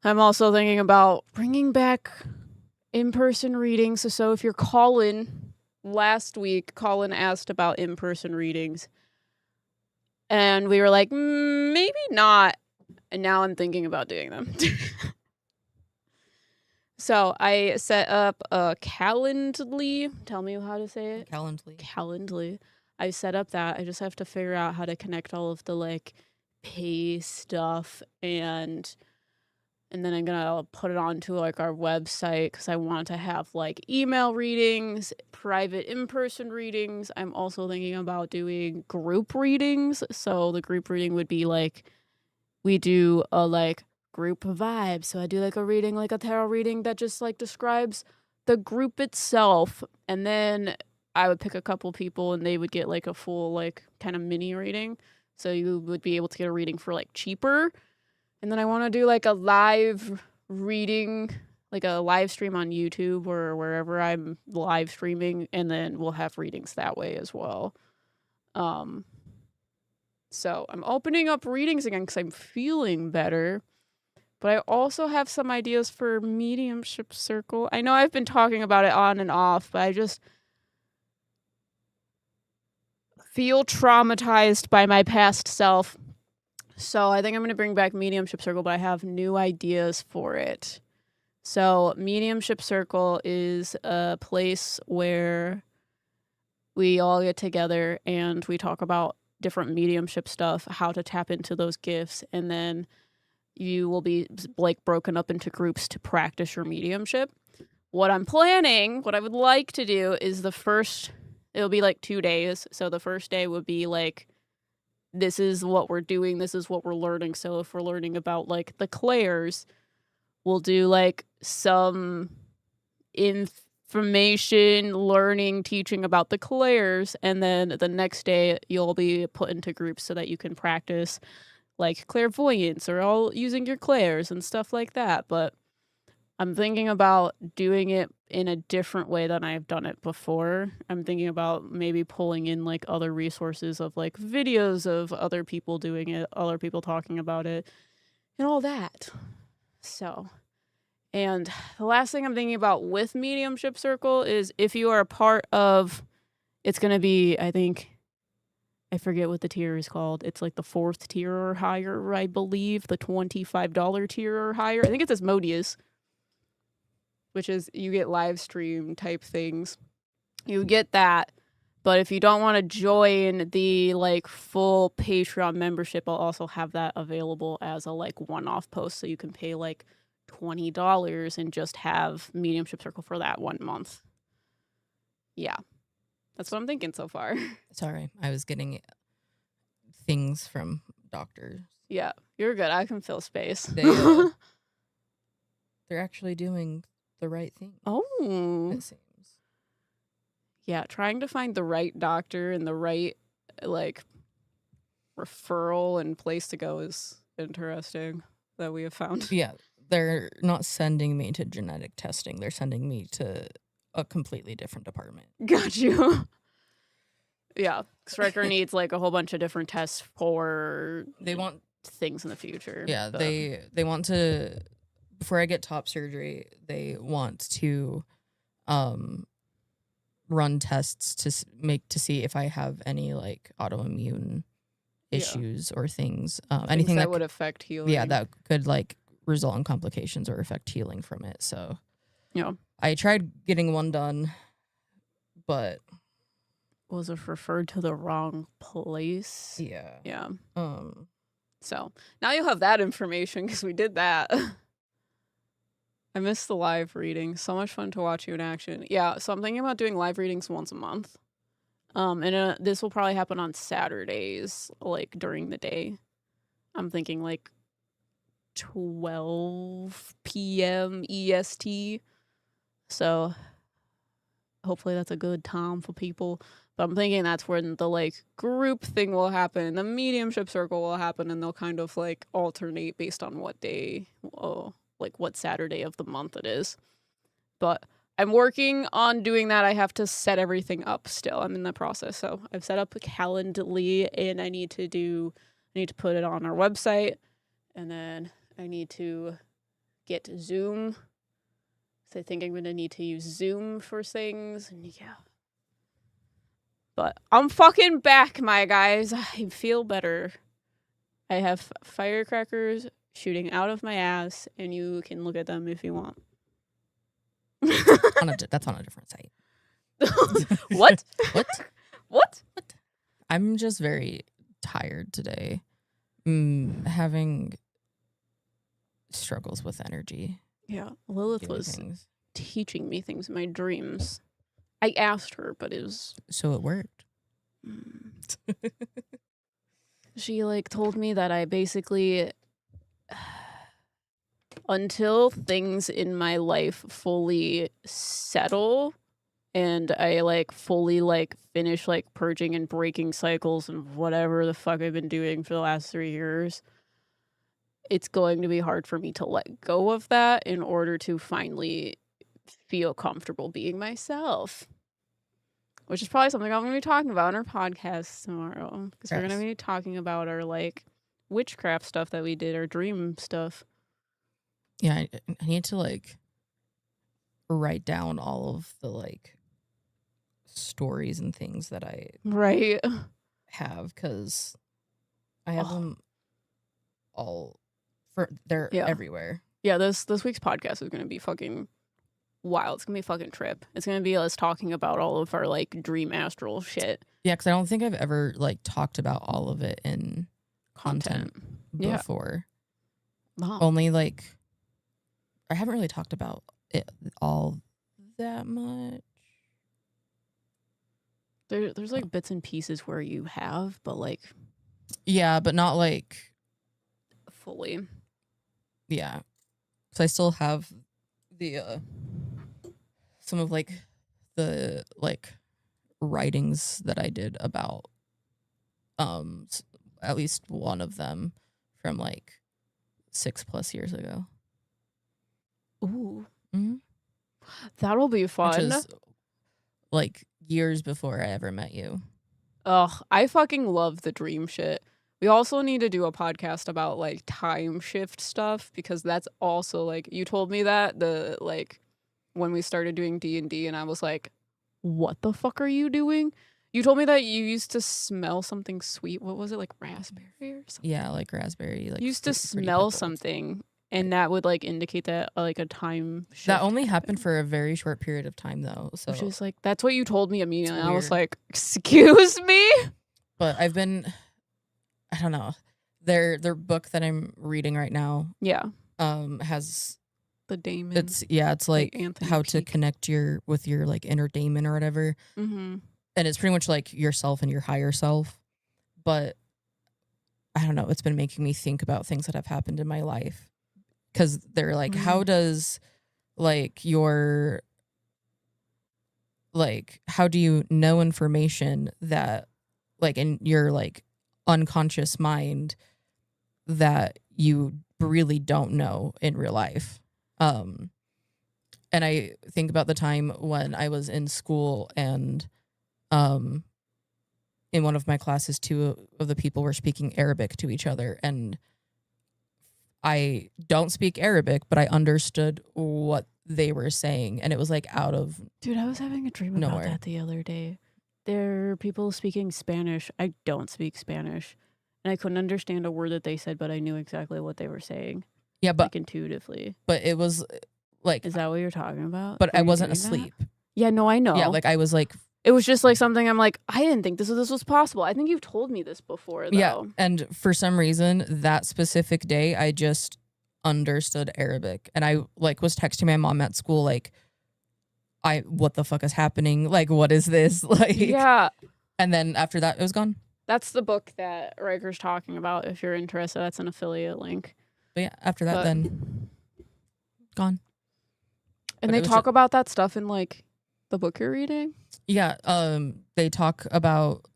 I'm also thinking about bringing back in-person readings. So if you're Colin, last week, Colin asked about in-person readings. And we were like, maybe not. And now I'm thinking about doing them. So I set up a Calendly. Tell me how to say it. Calendly. I set up that. I just have to figure out how to connect all of the like pay stuff and then I'm gonna put it onto like our website because I want to have like email readings, private in-person readings. I'm also thinking about doing group readings. So the group reading would be like we do a like group vibe. So I do like a reading, like a tarot reading that just like describes the group itself, and then I would pick a couple people and they would get like a full like kind of mini reading. So you would be able to get a reading for like cheaper. And then I want to do like a live reading, like a live stream on YouTube or wherever I'm live streaming, and then we'll have readings that way as well. So I'm opening up readings again because I'm feeling better. But I also have some ideas for mediumship circle. I know I've been talking about it on and off, but I just feel traumatized by my past self. So I think I'm going to bring back Mediumship Circle, but I have new ideas for it. So Mediumship Circle is a place where we all get together and we talk about different mediumship stuff, how to tap into those gifts, and then you will be like broken up into groups to practice your mediumship. What I'm planning, what I would like to do is it'll be like 2 days. So the first day would be like, this is what we're doing, this is what we're learning. So if we're learning about like the clairs, we'll do like some information, learning, teaching about the clairs, and then the next day you'll be put into groups so that you can practice like clairvoyance or all using your clairs and stuff like that. But I'm thinking about doing it in a different way than I've done it before. I'm thinking about maybe pulling in like other resources of like videos of other people doing it, other people talking about it, and all that. So, and the last thing I'm thinking about with Mediumship Circle is if you are a part of, it's going to be, I forget what the tier is called. It's like the 4th tier or higher, I believe, the $25 tier or higher. I think it's Asmodeus, which is you get live stream type things. You get that. But if you don't want to join the like full Patreon membership, I'll also have that available as a like one-off post. So you can pay like $20 and just have Mediumship Circle for that 1 month. Yeah. That's what I'm thinking so far. Sorry, I was getting things from doctors. Yeah, you're good. I can fill space. They're actually doing the right thing. Oh. It seems. Yeah, trying to find the right doctor and the right like referral and place to go is interesting that we have found. Yeah, they're not sending me to genetic testing. They're sending me to a completely different department. Got you. Yeah, Stryker needs like a whole bunch of different tests for They want things in the future. Yeah, but they want to, before I get top surgery, they want to run tests to see if I have any like autoimmune issues or things, anything that would affect healing. Yeah, that could like result in complications or affect healing from it. So yeah, I tried getting one done, but was it referred to the wrong place? Yeah. So now you'll have that information because we did that. I missed the live reading. So much fun to watch you in action. Yeah, so I'm thinking about doing live readings once a month. And this will probably happen on Saturdays, like during the day. I'm thinking like 12 p.m. EST. So hopefully that's a good time for people. But I'm thinking that's when the like group thing will happen, the mediumship circle will happen, and they'll kind of like alternate based on what day, like what Saturday of the month it is. But I'm working on doing that. I have to set everything up still. I'm in the process. So I've set up a Calendly, and I need to put it on our website, and then I need to get Zoom. So I think I'm going to need to use Zoom for things. And yeah. But I'm fucking back, my guys. I feel better. I have firecrackers shooting out of my ass, and you can look at them if you want. That's on a different site. What? What? What? I'm just very tired today. Having struggles with energy. Yeah, Lilith doing was things. teaching me things in my dreams. I asked her, but it was... So it worked. She like told me that I basically, until things in my life fully settle and I like fully like finish like purging and breaking cycles and whatever the fuck I've been doing for the last 3 years, it's going to be hard for me to let go of that in order to finally feel comfortable being myself. Which is probably something I'm going to be talking about in our podcast tomorrow. Because we're going to be talking about our, like, witchcraft stuff that we did, our dream stuff. Yeah, I need to, like, write down all of the, like, stories and things that I have. Because I have them all. They're everywhere. Yeah, this week's podcast is going to be fucking... wild. It's gonna be a fucking trip. It's gonna be us talking about all of our like dream astral shit. Yeah, because I don't think I've ever like talked about all of it in content before. Wow. Only like I haven't really talked about it all that much. There's like bits and pieces where you have, but like but not like fully. Yeah, because I still have the some of like the like writings that I did about at least one of them from like 6+ years ago. Ooh. Mm-hmm. That'll be fun. Which is like years before I ever met you. Ugh, I fucking love the dream shit. We also need to do a podcast about like time shift stuff because that's also like you told me that the like when we started doing D&D and I was like, what the fuck are you doing? You told me that you used to smell something sweet. What was it, like raspberry or something? Yeah, like raspberry. Like you used to smell something and that would like indicate that like a time shift. That only happened for a very short period of time though. So which is like, that's what you told me immediately. I was like, excuse me? But I've been, I don't know. Their book that I'm reading right now. Yeah. Has the daemon. It's like how to connect with your like inner daemon or whatever. Mm-hmm. And it's pretty much like yourself and your higher self. But I don't know, it's been making me think about things that have happened in my life. Because they're like, how does like your like how do you know information that like in your like unconscious mind that you really don't know in real life? And I think about the time when I was in school and in one of my classes, 2 of the people were speaking Arabic to each other. And I don't speak Arabic, but I understood what they were saying. And it was like out of Dude, I was having a dream about that the other day. There are people speaking Spanish. I don't speak Spanish. And I couldn't understand a word that they said, but I knew exactly what they were saying. Yeah, but like intuitively. But it was like, is that what you're talking about? But I wasn't asleep. That? Yeah, no, I know. Yeah, like I was like, it was just like something I'm like, I didn't think this was possible. I think you've told me this before, though. Yeah, and for some reason, that specific day, I just understood Arabic, and I like was texting my mom at school like, what the fuck is happening? Like, what is this? Like, yeah. And then after that, it was gone. That's the book that Riker's talking about. If you're interested, that's an affiliate link. But yeah, after that, then gone. And they talk about that stuff in like the book you're reading. Yeah, they talk about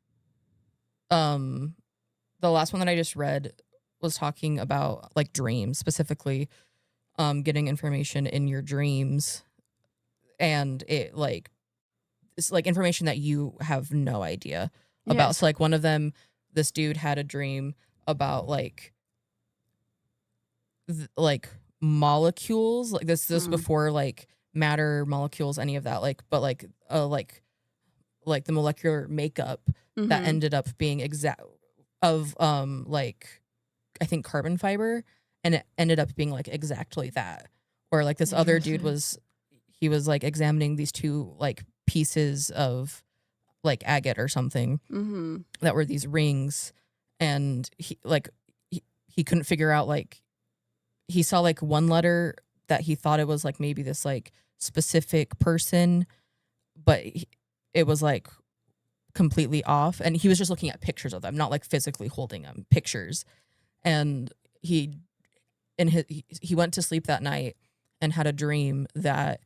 the last one that I just read was talking about like dreams, specifically getting information in your dreams, and it like it's like information that you have no idea about. Yes. So like one of them, this dude had a dream about like like molecules, like this before like matter, molecules, any of that, like but like the molecular makeup that ended up being exact of like I think carbon fiber, and it ended up being like exactly that. Or like this other dude he was like examining these two like pieces of like agate or something Mm-hmm. that were these rings, and he couldn't figure out, like, he saw like one letter that he thought it was like maybe this like specific person, but it was like completely off, and he was just looking at pictures of them, not like physically holding them, pictures. And he went to sleep that night and had a dream that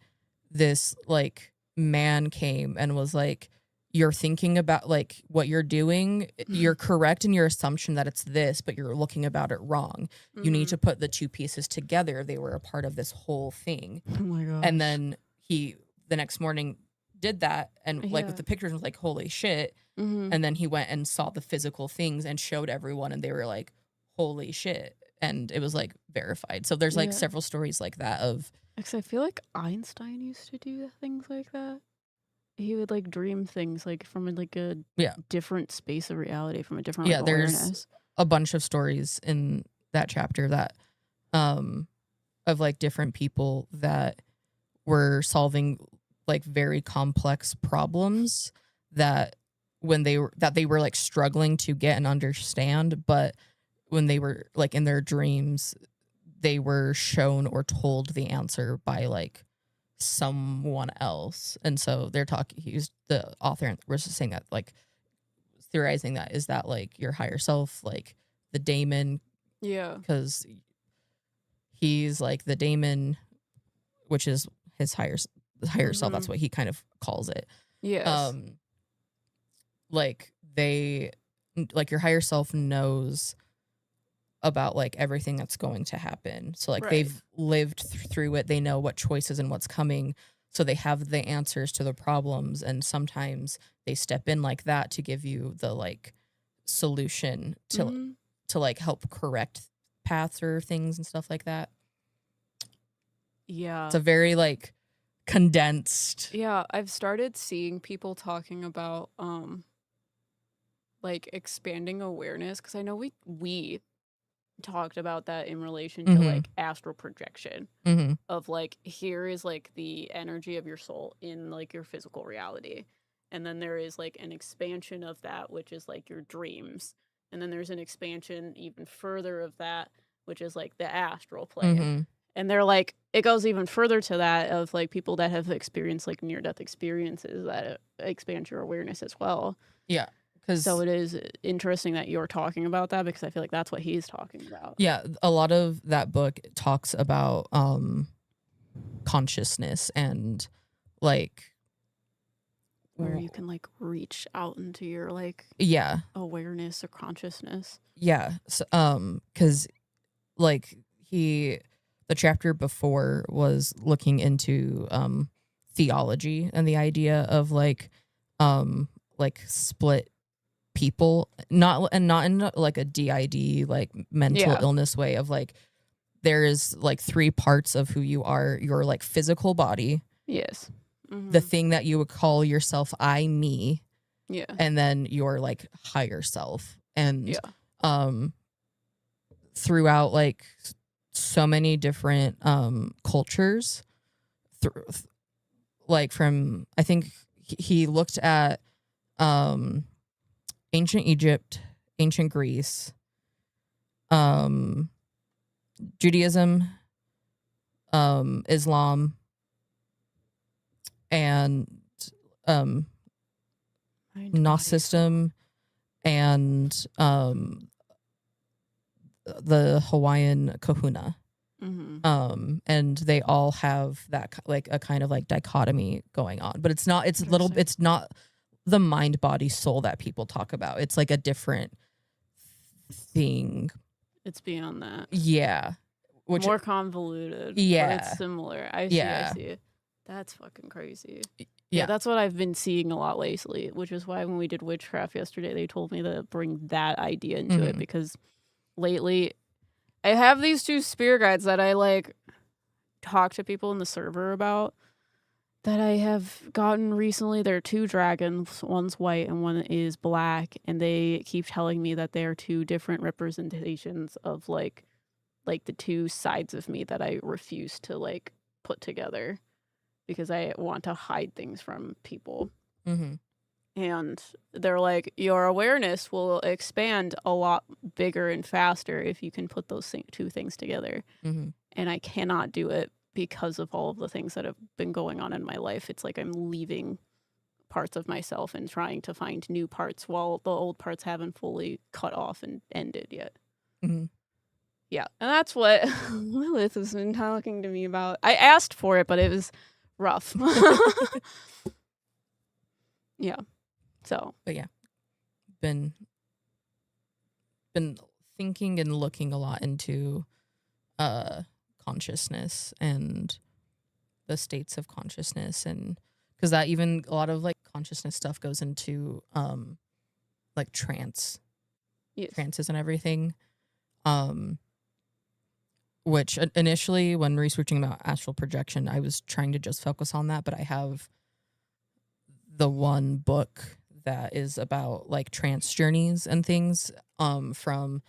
this like man came and was like, you're thinking about like what you're doing, you're correct in your assumption that it's this, but you're looking about it wrong. You need to put the two pieces together. They were a part of this whole thing. Oh my gosh. And then he the next morning did that, and like Yeah. with the pictures was like, holy shit. And then he went and saw the physical things and showed everyone, and they were like, holy shit. And it was like verified. So there's like Yeah. several stories like that of, Because I feel like Einstein used to do things like that. He would like dream things like from like a different space of reality, from a different like, there's awareness. a bunch of stories in that chapter that of like different people that were solving like very complex problems that they were like struggling to get and understand, but when they were like in their dreams, they were shown or told the answer by like someone else. And so they're talking, the author was just saying that, like, theorizing that is that like your higher self, like the daemon, because he's like the daemon, which is his higher self. That's what he kind of calls it. Like your higher self knows about like everything that's going to happen. So like they've lived through it. They know what choices and what's coming. So they have the answers to the problems. And sometimes they step in like that to give you the like solution to like help correct paths or things and stuff like that. Yeah. It's a very like condensed. Yeah, I've started seeing people talking about like expanding awareness, because I know we talked about that in relation to like astral projection of like, here is like the energy of your soul in like your physical reality, and then there is like an expansion of that, which is like your dreams, and then there's an expansion even further of that, which is like the astral plane. And they're like, it goes even further to that of like people that have experienced like near-death experiences that expand your awareness as well. So it is interesting that you're talking about that, because I feel like that's what he's talking about. Yeah, a lot of that book talks about consciousness and like where you can like reach out into your like awareness or consciousness. So, because like the chapter before was looking into theology and the idea of like split people, not in like a DID like mental illness way of like, there is like three parts of who you are: your like physical body, the thing that you would call yourself I, me, and then your like higher self. And throughout like so many different cultures, like from, I think he looked at ancient Egypt, ancient Greece, Judaism, Islam, and Gnosticism, and the Hawaiian kahuna. And they all have that like a kind of like dichotomy going on, but it's not the mind, body, soul that people talk about. It's like a different thing. It's beyond that. Which, more convoluted. But it's similar. I see. That's fucking crazy. Yeah, that's what I've been seeing a lot lately, which is why when we did witchcraft yesterday, they told me to bring that idea into it, because lately I have these two spirit guides that I like talk to people in the server about, that I have gotten recently. They're two dragons, one's white and one is black, and they keep telling me that they're two different representations of like the two sides of me that I refuse to like put together. because I want to hide things from people. Mm-hmm. And they're like, your awareness will expand a lot bigger and faster if you can put those two things together. Mm-hmm. And I cannot do it because of all of the things that have been going on in my life. It's like I'm leaving parts of myself and trying to find new parts while the old parts haven't fully cut off and ended yet. Mm-hmm. Yeah, and that's what Lilith has been talking to me about. I asked for it, but it was rough. Yeah. So, but yeah, been thinking and looking a lot into consciousness and the states of consciousness, and because that even a lot of like consciousness stuff goes into like trances and everything, which initially when researching about astral projection I was trying to just focus on that, but I have the one book that is about like trance journeys and things from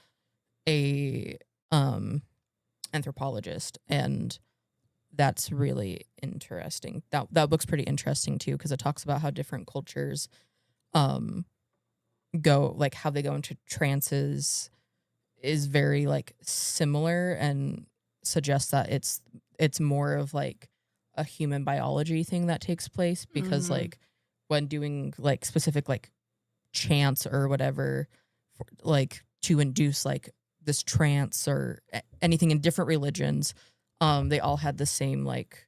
a anthropologist, and that's really interesting. That book's pretty interesting too, because it talks about how different cultures go, like how they go into trances is very like similar, and suggests that it's more of like a human biology thing that takes place, because like when doing like specific like chants or whatever, like to induce like this trance or anything in different religions, they all had the same like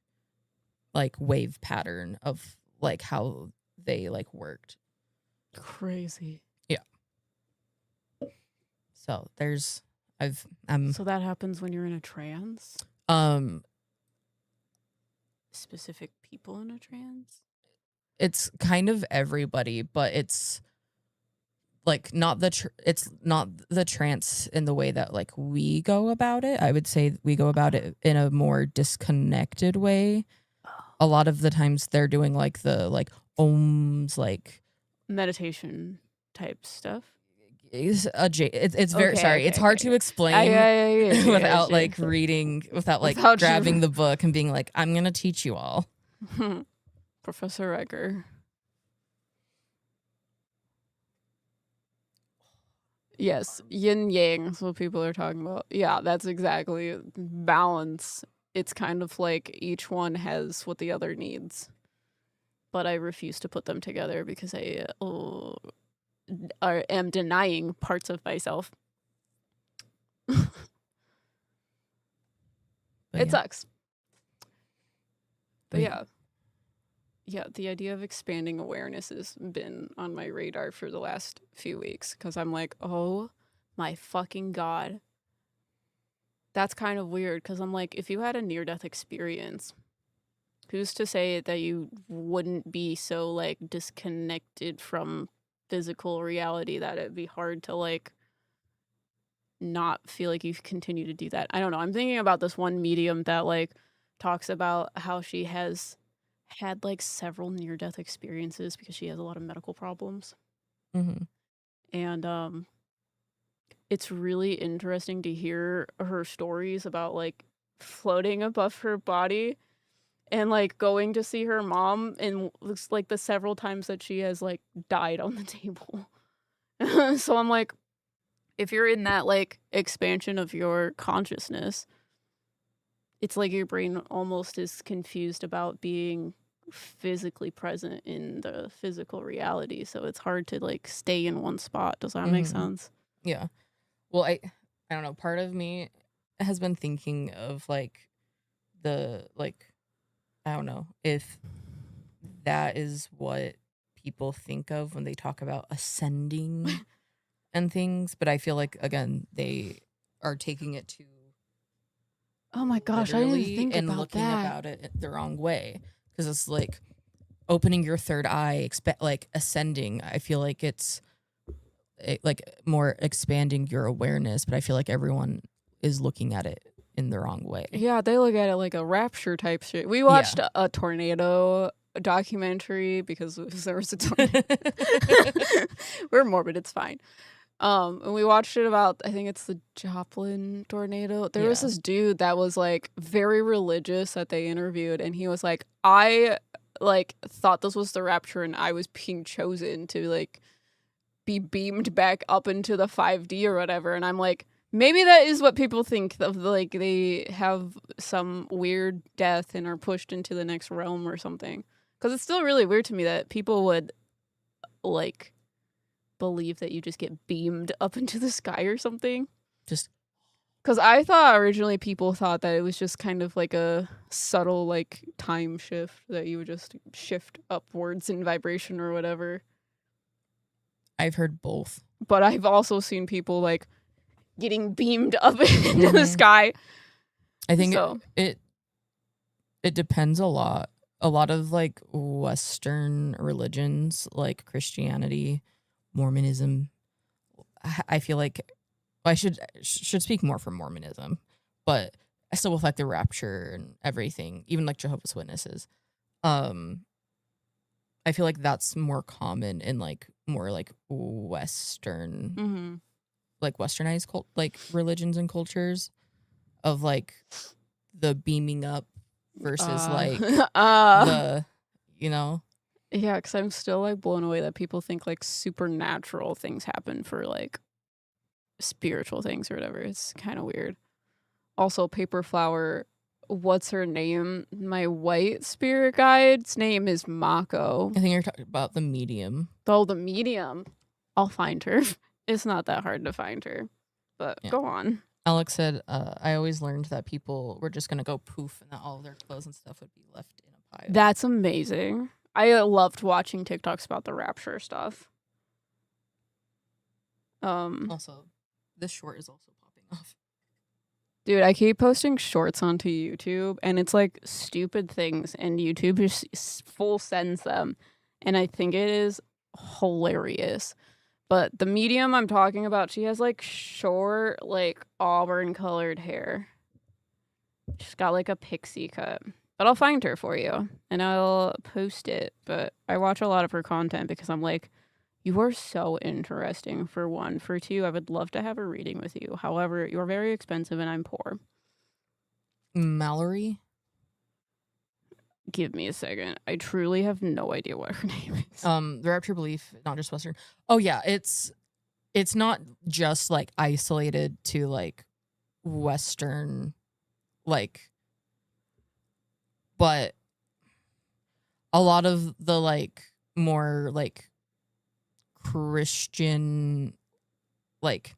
wave pattern of like how they like worked. Crazy. Yeah. So there's so that happens when you're in a trance? Specific people in a trance? It's kind of everybody, but it's like not it's not the trance in the way that like we go about it. I would say we go about it in a more disconnected way. A lot of the times they're doing like the like ohms, like meditation type stuff. It's very sorry. It's hard to explain without like reading, without like grabbing the book and being like, I'm gonna teach you all. Professor Egger. Yes, yin yang is what people are talking about. Yeah, that's exactly balance. It's kind of like each one has what the other needs. But I refuse to put them together because I am denying parts of myself. It sucks. But yeah, the idea of expanding awareness has been on my radar for the last few weeks, because I'm like, oh my fucking God. That's kind of weird, because I'm like, if you had a near-death experience, who's to say that you wouldn't be so like disconnected from physical reality that it'd be hard to like not feel like you continue to do that? I don't know. I'm thinking about this one medium that like talks about how she has had like several near-death experiences because she has a lot of medical problems. And it's really interesting to hear her stories about like floating above her body and like going to see her mom, and looks like the several times that she has like died on the table. So I'm like, if you're in that like expansion of your consciousness, it's like your brain almost is confused about being physically present in the physical reality, so it's hard to like stay in one spot. Does that make sense? Yeah. Well, I don't know, part of me has been thinking of like the like, I don't know if that is what people think of when they talk about ascending and things, but I feel like again they are taking it to oh my gosh, I didn't think and about looking that. about it the wrong way, because it's like opening your third eye, like ascending. I feel like it's like more expanding your awareness, but I feel like everyone is looking at it in the wrong way. Yeah, they look at it like a rapture type shit. We watched a tornado documentary because there was a tornado. We're morbid, it's fine. And we watched it about, I think it's the Joplin tornado. There was Yeah. this dude that was like very religious that they interviewed, and he was like, I like thought this was the rapture and I was being chosen to like be beamed back up into the 5D or whatever. And I'm like, maybe that is what people think of, like they have some weird death and are pushed into the next realm or something. Because it's still really weird to me that people would like believe that you just get beamed up into the sky or something. Just because I thought originally people thought that it was just kind of like a subtle like time shift that you would just shift upwards in vibration or whatever. I've heard both. But I've also seen people like getting beamed up into the sky. I think so. it depends a lot. A lot of like Western religions like Christianity, Mormonism, I feel like I should speak more for Mormonism, but I still with like the rapture and everything, even like Jehovah's Witnesses. I feel like that's more common in like more like Western, like Westernized like religions and cultures of like the beaming up versus like the, you know. Yeah, because I'm still like blown away that people think like supernatural things happen for like spiritual things or whatever. It's kind of weird. Also, Paper Flower, what's her name? My white spirit guide's name is Mako. I think you're talking about the medium. Oh, the medium. I'll find her. It's not that hard to find her. But yeah. Go on. Alex said, I always learned that people were just going to go poof and that all of their clothes and stuff would be left in a pile. That's amazing. I loved watching TikToks about the rapture stuff. Also, this short is also popping off. Dude, I keep posting shorts onto YouTube, and it's like stupid things, and YouTube just full sends them, and I think it is hilarious. But the medium I'm talking about, she has like short, like auburn colored hair. She's got like a pixie cut. But I'll find her for you, and I'll post it. But I watch a lot of her content because I'm like, you are so interesting, for one. For two, I would love to have a reading with you. However, you're very expensive and I'm poor. Mallory? Give me a second. I truly have no idea what her name is. The Rapture Belief, not just Western. Oh, yeah. It's not just, like, isolated to, like, Western, like, but a lot of the, like, more, like, Christian, like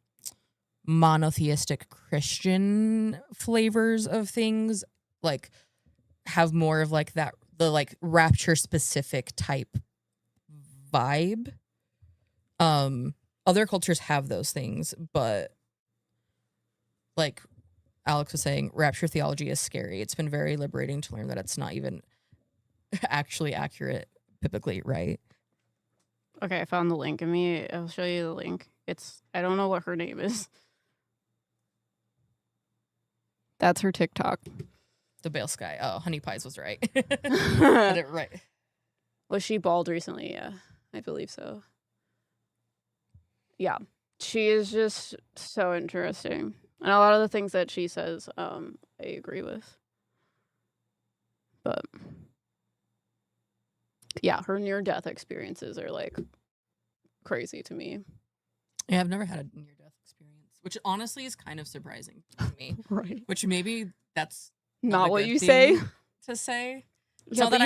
monotheistic Christian flavors of things like have more of like that, the like rapture specific type vibe. Other cultures have those things, but like Alex was saying, rapture theology is scary. It's been very liberating to learn that it's not even actually accurate biblically, right? Okay, I found the link. I'll show you the link. I don't know what her name is. That's her TikTok. The Bale Sky. Oh, Honey Pies was right. Got it right. Was she bald recently? Yeah, I believe so. Yeah, she is just so interesting. And a lot of the things that she says, I agree with. But yeah, her near-death experiences are like crazy to me. Yeah, I've never had a near-death experience, which honestly is kind of surprising to me. Right. Which maybe that's not what you say to say. Yeah, but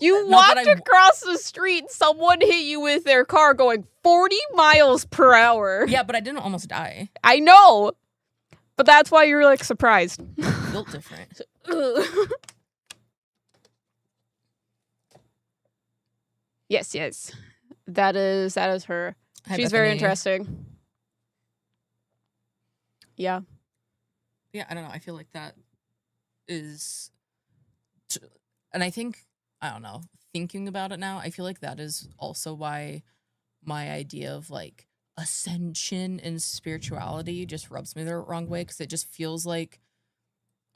you walked across the street and someone hit you with their car going 40 miles per hour. Yeah, but I didn't almost die. I know. But that's why you're like surprised. Built different. Yes. That is her. Hi, She's Bethany. very interesting. Yeah. Yeah, I don't know. I feel like that is... And I think, I don't know, thinking about it now, I feel like that is also why my idea of like ascension and spirituality just rubs me the wrong way, because it just feels like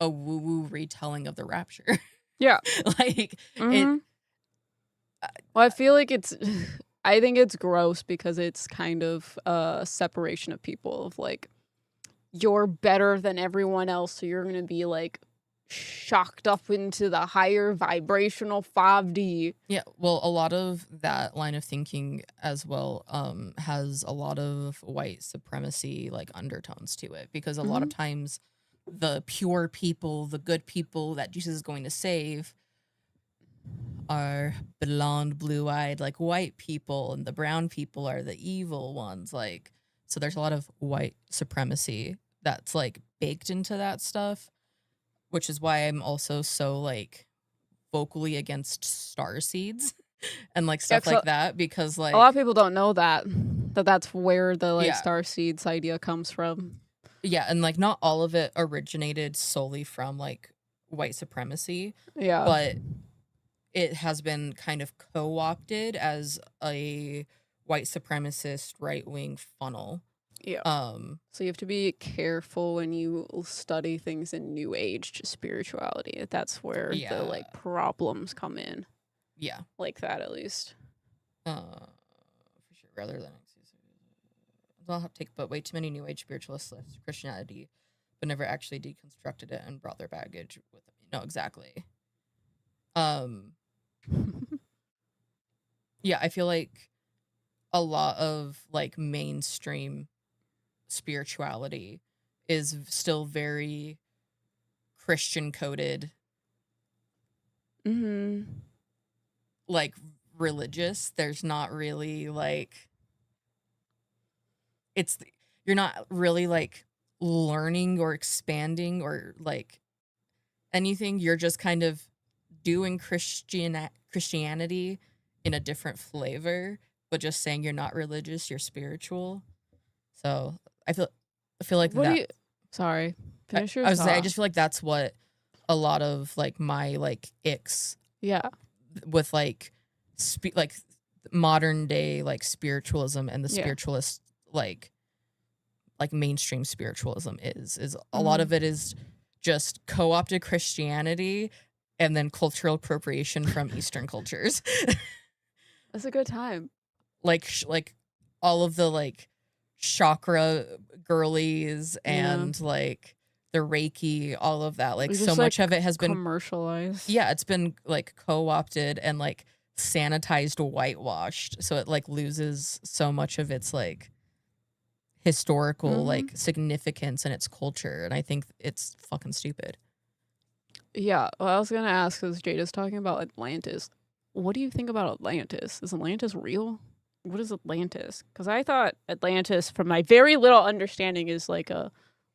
a woo-woo retelling of the rapture. Yeah. Like, well, I feel like it's I think it's gross because it's kind of a separation of people of like, you're better than everyone else, so you're going to be like shocked up into the higher vibrational 5D. Yeah, well, a lot of that line of thinking as well has a lot of white supremacy like undertones to it, because a lot of times the pure people, the good people that Jesus is going to save are blonde, blue-eyed like white people, and the brown people are the evil ones. Like, so there's a lot of white supremacy that's like baked into that stuff, which is why I'm also so like vocally against star seeds and like stuff like that, because like a lot of people don't know that that's where the like Yeah. star seeds idea comes from. Yeah, and like not all of it originated solely from like white supremacy, Yeah. but it has been kind of co-opted as a white supremacist right-wing funnel. Yeah. So you have to be careful when you study things in New Age spirituality. That's where the like problems come in. Yeah. Like that, at least. For sure. Rather than I'll have to take but way too many New Age spiritualists left Christianity, but never actually deconstructed it and brought their baggage with them. No, exactly. Yeah, I feel like a lot of like mainstream spirituality is still very Christian coded, like religious. There's not really like you're not really like learning or expanding or like anything. You're just kind of doing Christianity in a different flavor, but just saying you're not religious, you're spiritual. So I feel like sorry, finish your I thought. I just feel like that's what a lot of like my like icks with like like modern day like spiritualism and the spiritualist like mainstream spiritualism is a lot of it is just co-opted Christianity and then cultural appropriation from Eastern cultures. That's a good time. Like all of the like chakra girlies and like the Reiki, all of that. Like so much of it has been commercialized. Yeah, it's been like co-opted and like sanitized, whitewashed, so it like loses so much of its like historical like significance and its culture, and I think it's fucking stupid. Yeah, well, I was gonna ask, because Jada's talking about Atlantis. What do you think about Atlantis? Is Atlantis real? What is Atlantis? Because I thought Atlantis, from my very little understanding, is like a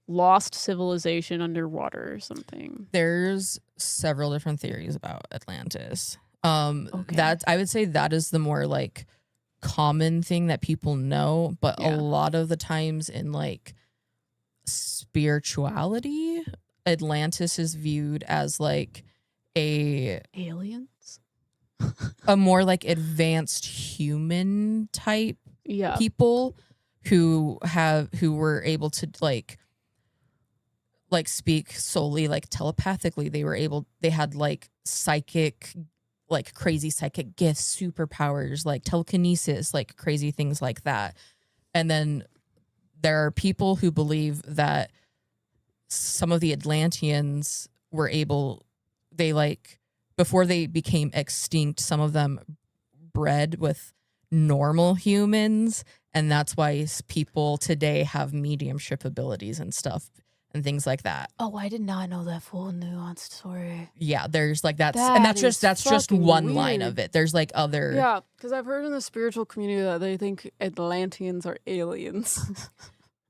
lost civilization underwater or something. There's several different theories about Atlantis. That I would say that is the more like common thing that people know, but a lot of the times in like spirituality, Atlantis is viewed as like aliens, a more like advanced human type people who were able to like speak solely like telepathically. They had like psychic, like crazy psychic gifts, superpowers, like telekinesis, like crazy things like that. And then there are people who believe that some of the Atlanteans were before they became extinct, some of them bred with normal humans, and that's why people today have mediumship abilities and stuff and things like that. Oh, I did not know that full nuanced story. Yeah, there's like that's just one weird line of it. There's like other because I've heard in the spiritual community that they think Atlanteans are aliens.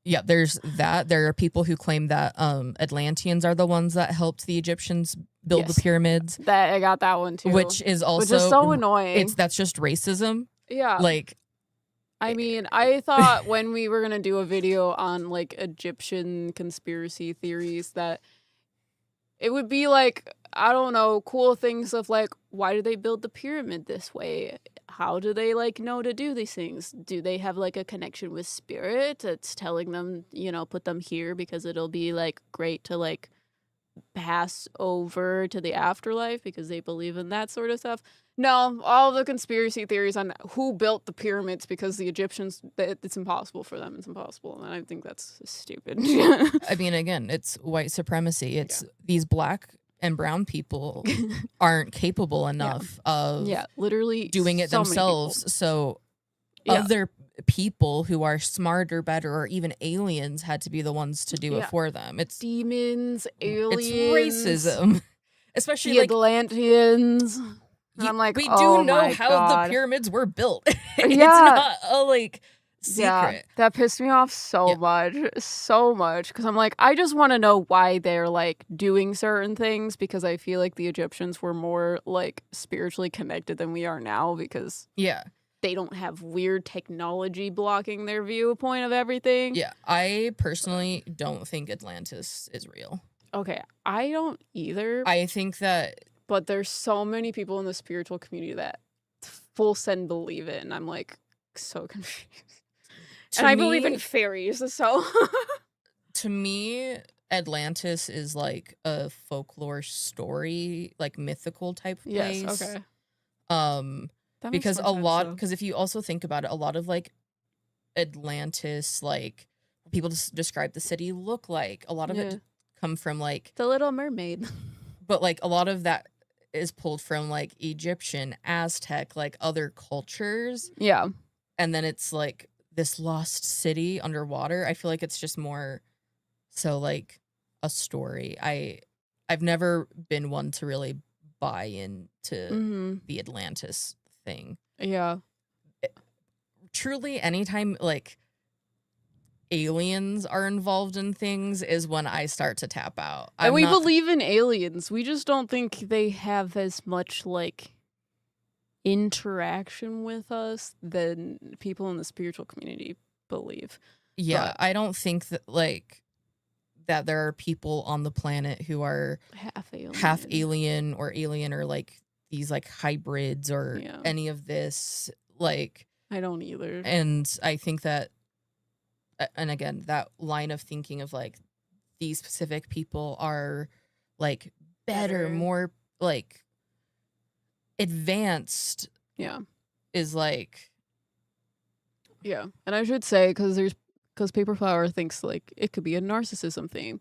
Yeah, there's that. There are people who claim that Atlanteans are the ones that helped the Egyptians build the pyramids. That I got that one too, which is also so annoying. That's just racism. Yeah, like I mean, I thought when we were gonna do a video on like Egyptian conspiracy theories that it would be like, I don't know, cool things of like, why do they build the pyramid this way? How do they like know to do these things? Do they have like a connection with spirit that's telling them, put them here because it'll be like great to like pass over to the afterlife because they believe in that sort of stuff. No, all the conspiracy theories on who built the pyramids because the Egyptians, it's impossible for them. It's impossible. And I think that's stupid. I mean, again, it's white supremacy. It's these black and brown people aren't capable enough of literally doing it themselves. So other people who are smarter, better, or even aliens had to be the ones to do it for them. It's demons, aliens. It's racism. Especially the like Atlanteans. And I'm like, we do know how the pyramids were built. It's not a secret. Yeah, that pissed me off so much because I'm like, I just want to know why they're like doing certain things, because I feel like the Egyptians were more like spiritually connected than we are now, because they don't have weird technology blocking their viewpoint of everything. Yeah, I personally don't think Atlantis is real. Okay, I don't either. I think that... But there's so many people in the spiritual community that full send believe it, and I'm like so confused. And I believe in fairies, so... To me, Atlantis is like a folklore story, like mythical type place. Yes, okay. Because because if you also think about it, a lot of like Atlantis, like people describe the city look like, a lot of it come from like The Little Mermaid. But like a lot of that is pulled from like Egyptian, Aztec, like other cultures. Yeah. And then it's like this lost city underwater. I feel like it's just more so like a story. I've never been one to really buy into the Atlantis thing. Yeah. Truly, anytime like aliens are involved in things is when I start to tap out. And we believe in aliens. We just don't think they have as much like interaction with us than people in the spiritual community believe. Yeah, but I don't think that like that there are people on the planet who are half alien or like these like hybrids or any of this. Like I don't either. And I think that, and again, that line of thinking of like these specific people are like better. More like advanced is like and I should say, because Paper Flower thinks like it could be a narcissism thing.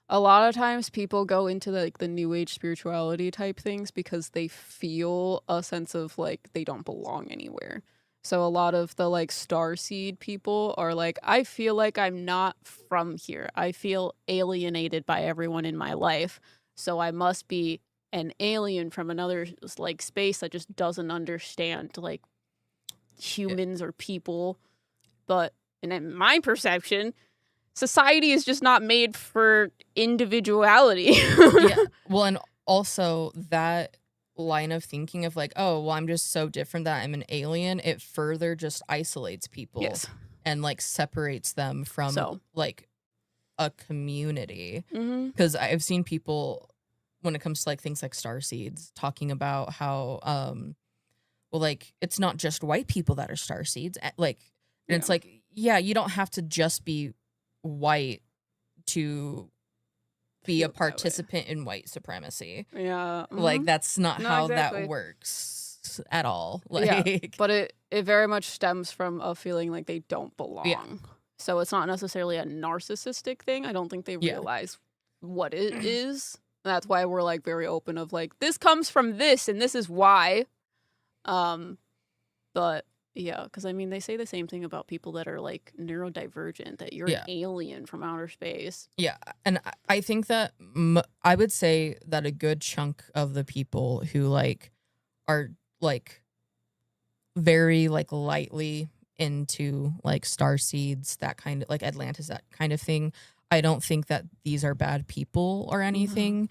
A lot of times people go into like the new age spirituality type things because they feel a sense of like they don't belong anywhere. So a lot of the like starseed people are like, I feel like I'm not from here. I feel alienated by everyone in my life. So I must be an alien from another like space that just doesn't understand like humans or people. But in my perception, society is just not made for individuality. Well, and also that line of thinking of like, oh, well, I'm just so different that I'm an alien, it further just isolates people and like separates them from like a community. Because I've seen people, when it comes to like things like starseeds, talking about how well, like it's not just white people that are starseeds, like, and it's like, yeah, you don't have to just be white to be a participant in white supremacy. Like that's not how that works at all. Like but it very much stems from a feeling like they don't belong. So it's not necessarily a narcissistic thing. I don't think they realize what it is. And that's why we're like very open of like, this comes from this and this is why. But yeah, because I mean, they say the same thing about people that are like neurodivergent, that you're an alien from outer space. Yeah, and I think that I would say that a good chunk of the people who like are like very like lightly into like starseeds, that kind of like Atlantis, that kind of thing, I don't think that these are bad people or anything,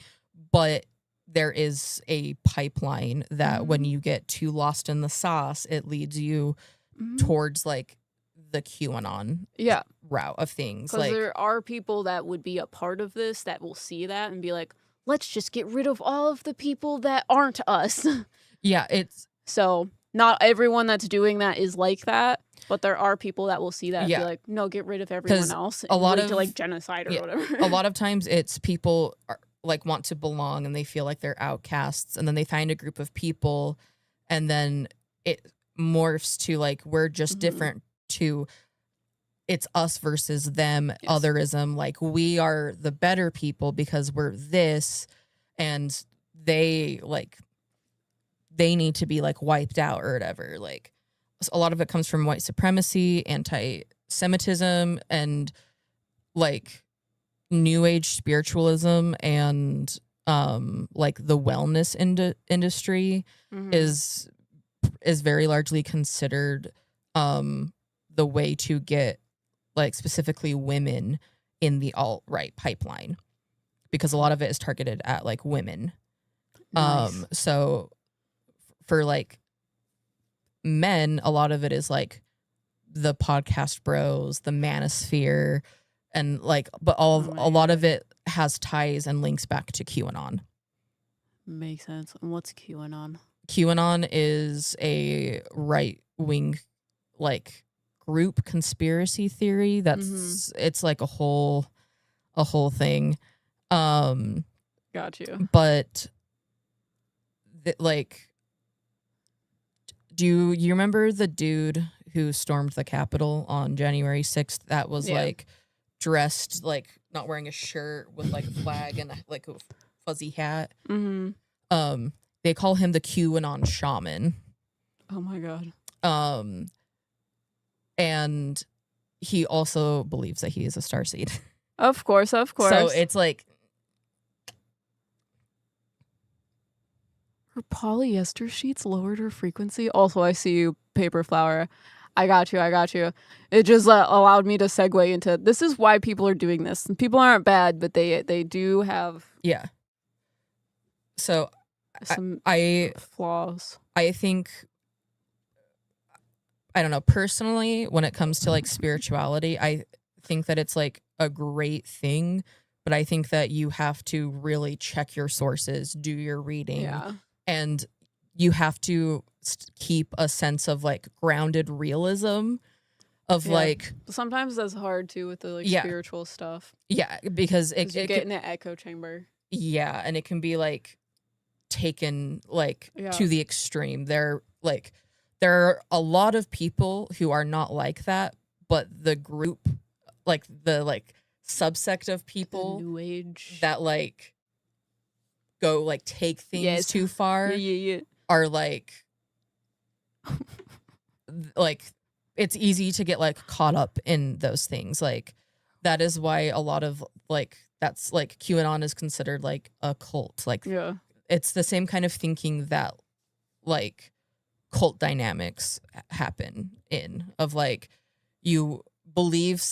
but there is a pipeline that when you get too lost in the sauce, it leads you towards like the QAnon route of things. Because there are people that would be a part of this that will see that and be like, let's just get rid of all of the people that aren't us. It's so not everyone that's doing that is like that, but there are people that will see that and be like, no, get rid of everyone else. A lot of to like genocide or whatever. A lot of times it's people like want to belong and they feel like they're outcasts, and then they find a group of people, and then it morphs to like we're just different, to it's us versus them, otherism, like we are the better people because we're this, and they need to be like wiped out or whatever. Like a lot of it comes from white supremacy, anti-Semitism, and like new age spiritualism, and like the wellness industry is very largely considered the way to get like specifically women in the alt-right pipeline, because a lot of it is targeted at like women. Nice. So for like men, a lot of it is like the podcast bros, the manosphere, and like, but a lot of it has ties and links back to QAnon. Makes sense. And what's QAnon? QAnon is a right-wing like group conspiracy theory that's it's like a whole thing. Got you. But like, do you remember the dude who stormed the Capitol on January 6th that was like dressed like not wearing a shirt with like a flag and like a fuzzy hat? They call him the QAnon shaman. Oh my god. And he also believes that he is a starseed. Of course. So it's like her polyester sheets lowered her frequency. Also, I see you, paper flower. I got you. It just allowed me to segue into this is why people are doing this. People aren't bad, but they do have So some flaws. I think, I don't know, personally, when it comes to like spirituality, I think that it's like a great thing, but I think that you have to really check your sources, do your reading, and you have to keep a sense of like grounded realism of like. Sometimes that's hard too with the like spiritual stuff. Yeah, because it get in an echo chamber. Yeah, and it can be like taken like to the extreme. There are a lot of people who are not like that, but the group, like the like subsect of people, the new age, that like go like take things too far, are like like it's easy to get like caught up in those things. Like that is why a lot of like that's like QAnon is considered like a cult. Like it's the same kind of thinking that like cult dynamics happen in, of like you believe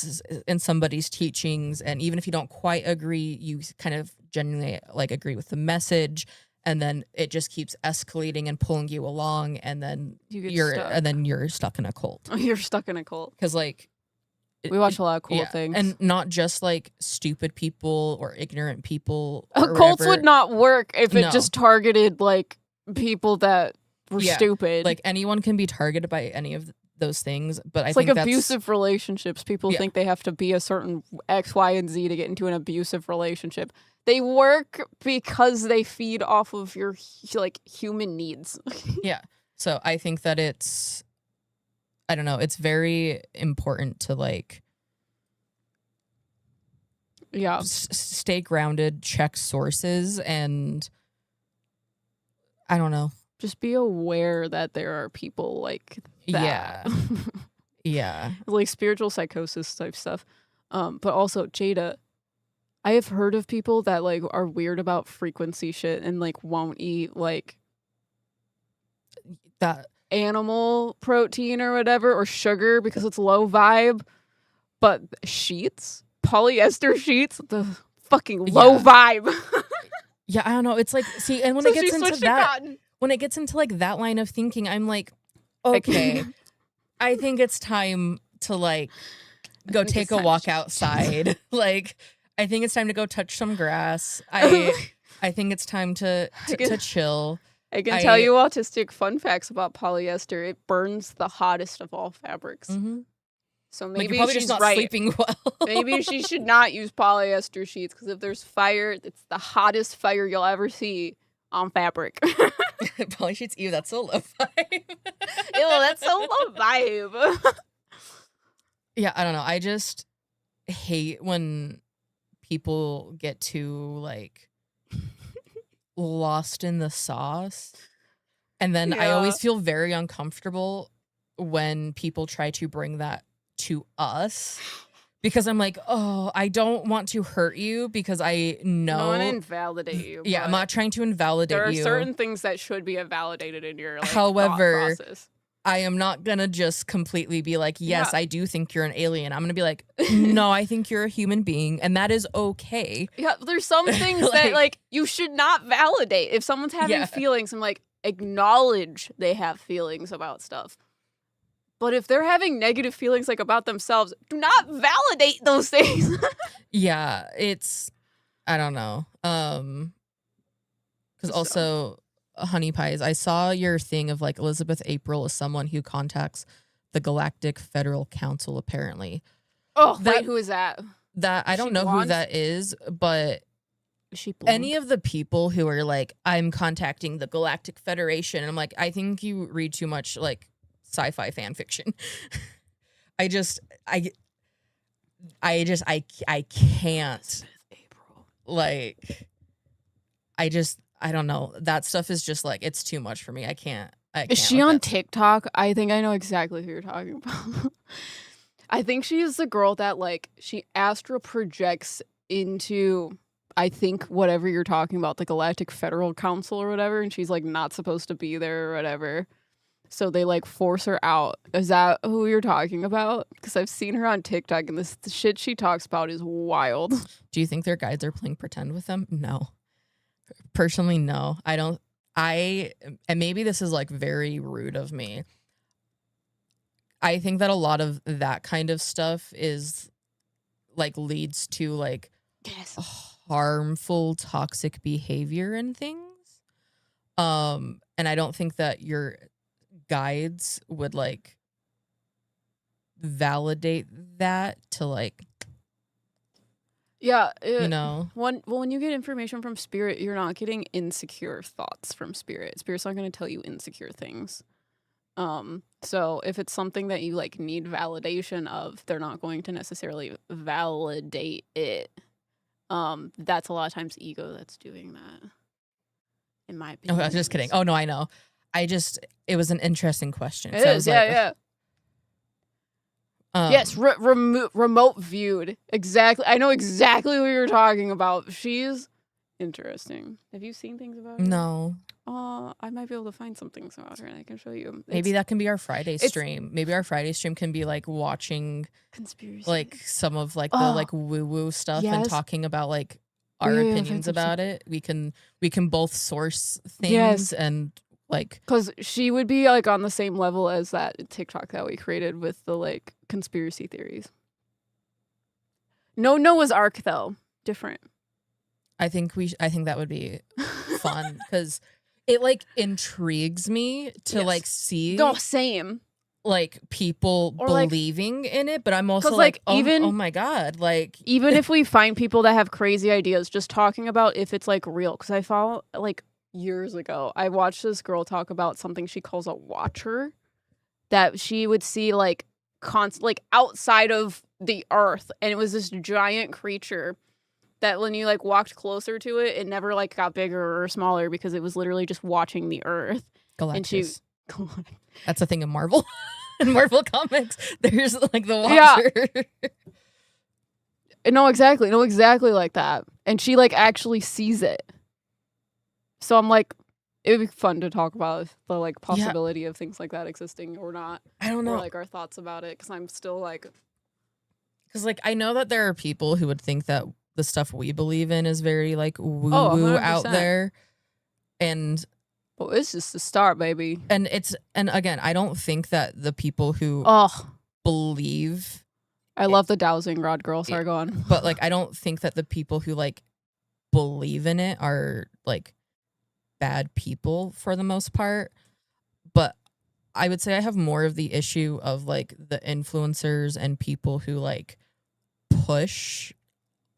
in somebody's teachings, and even if you don't quite agree, you kind of genuinely like agree with the message, and then it just keeps escalating and pulling you along, and then you're stuck in a cult. You're stuck in a cult because like we watch a lot of cool things, and not just like stupid people or ignorant people. Cults would not work if it just targeted like people that were stupid. Like anyone can be targeted by any of those things, but it's like abusive relationships. People think they have to be a certain X, Y, and Z to get into an abusive relationship. They work because they feed off of your like human needs. So I think that it's, I don't know, it's very important to like stay grounded, check sources, and I don't know. Just be aware that there are people like that. Like spiritual psychosis type stuff. But also, Jada, I have heard of people that like are weird about frequency shit and like won't eat like that animal protein or whatever, or sugar because it's low vibe. But sheets, polyester sheets, the fucking low vibe. I don't know. It's like, see, and when it gets into that, when it gets into like that line of thinking, I'm like, okay, I think it's time to like go take a walk outside. Like, I think it's time to go touch some grass. I think it's time to chill. I can tell you autistic fun facts about polyester. It burns the hottest of all fabrics. So Like, maybe you're probably she's just not right. sleeping well. Maybe she should not use polyester sheets because if there's fire, it's the hottest fire you'll ever see on fabric. Poly sheets, ew, that's so low vibe. Ew, that's so low vibe. Yeah, I don't know. I just hate when people get too, like, lost in the sauce. And then I Yeah. always feel very uncomfortable when people try to bring that to us. Because I'm like, oh, I don't want to hurt you because I know. I want to invalidate you. Yeah, I'm but not trying to invalidate there are you. certain things that should be invalidated in your However, thought process. I am not going to just completely be like, yes, Yeah. I do think you're an alien. I'm going to be like, no, I think you're a human being, and that is okay. Yeah, there's some things that like you should not validate. If someone's having feelings, I'm like, acknowledge they have feelings about stuff. But if they're having negative feelings like about themselves, do not validate those things. Yeah, it's, I don't know. Because also, honey pies, I saw your thing of like Elizabeth April is someone who contacts the Galactic Federal Council, apparently. Oh, wait, who is that? That I don't know who that is, but is she blonde? Any of the people who are like, I'm contacting the Galactic Federation, and I'm like, I think you read too much like sci-fi fan fiction. I can't. April. Like, I don't know. That stuff is just like, it's too much for me. I can't. Is she on TikTok? I think I know exactly who you're talking about. I think she is the girl that like she astral projects into, I think, whatever you're talking about, the Galactic Federal Council or whatever, and she's like not supposed to be there or whatever. So they like force her out. Is that who you're talking about? Because I've seen her on TikTok and the shit she talks about is wild. Do you think their guides are playing pretend with them? No. Personally, no. I don't. And maybe this is like very rude of me. I think that a lot of that kind of stuff is like leads to like harmful, toxic behavior and things. And I don't think that your guides would like validate that to like, you know, when you get information from spirit, you're not getting insecure thoughts from spirit. Spirit's not going to tell you insecure things. So if it's something that you like need validation of, they're not going to necessarily validate it. That's a lot of times ego that's doing that, in my opinion. Oh, I was just kidding. Oh no, I know. It was an interesting question. It is, yeah. Yes, remote viewed. Exactly. I know exactly what you're talking about. She's interesting. Have you seen things about her? No. I might be able to find some things about her and I can show you. Maybe that can be our Friday stream. Maybe our Friday stream can be like watching conspiracy, like some of like the like woo woo stuff and talking about like our opinions about it. We can both source things and like, because she would be like on the same level as that TikTok that we created with the like conspiracy theories. No Noah's Ark though, different. I think that would be fun because it like intrigues me to like see. No, same. Like people or believing in it, but I'm also like oh, even, oh my god, like even if we find people that have crazy ideas, just talking about if it's like real. Because I follow like years ago, I watched this girl talk about something she calls a watcher, that she would see like like outside of the earth, and it was this giant creature that when you like walked closer to it, it never like got bigger or smaller because it was literally just watching the earth. Galactus. And that's a thing in Marvel. In Marvel comics, there's like the Watcher. Yeah. No, exactly like that. And she like actually sees it. So I'm like, it would be fun to talk about the like possibility of things like that existing or not. I don't know. Or like our thoughts about it, because I'm still like, because like I know that there are people who would think that the stuff we believe in is very like woo-woo out there. And well, it's just the start, baby. And again, I don't think that the people who believe, I love the dowsing rod girl. Sorry, go on. But like, I don't think that the people who like believe in it are like bad people for the most part. But I would say I have more of the issue of like the influencers and people who like push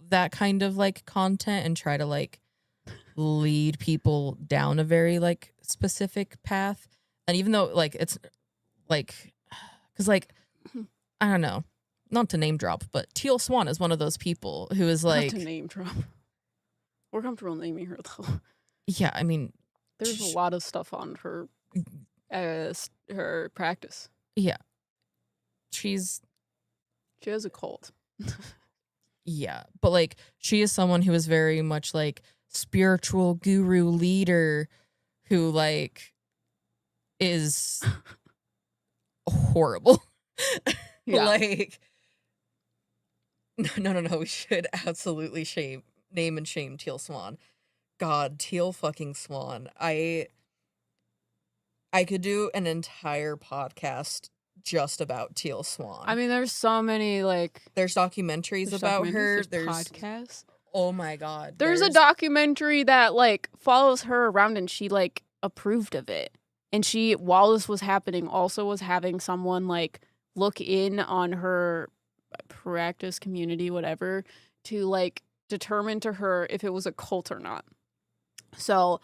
that kind of like content and try to like lead people down a very like specific path. And even though like it's like, because like, I don't know, not to name drop, but Teal Swan is one of those people who is like, not to name drop. We're comfortable naming her though. Yeah, I mean, there's a lot of stuff on her her practice. Yeah, she has a cult. Yeah, but like she is someone who is very much like spiritual guru leader who like is horrible. Yeah. Like no, we should absolutely name and shame Teal Swan. God, Teal fucking Swan. I could do an entire podcast just about Teal Swan. I mean, there's so many like there's documentaries about her. There's podcasts. Oh my god. There's a documentary that like follows her around and she like approved of it. And she, while this was happening, also was having someone like look in on her practice community, whatever, to like determine to her if it was a cult or not. So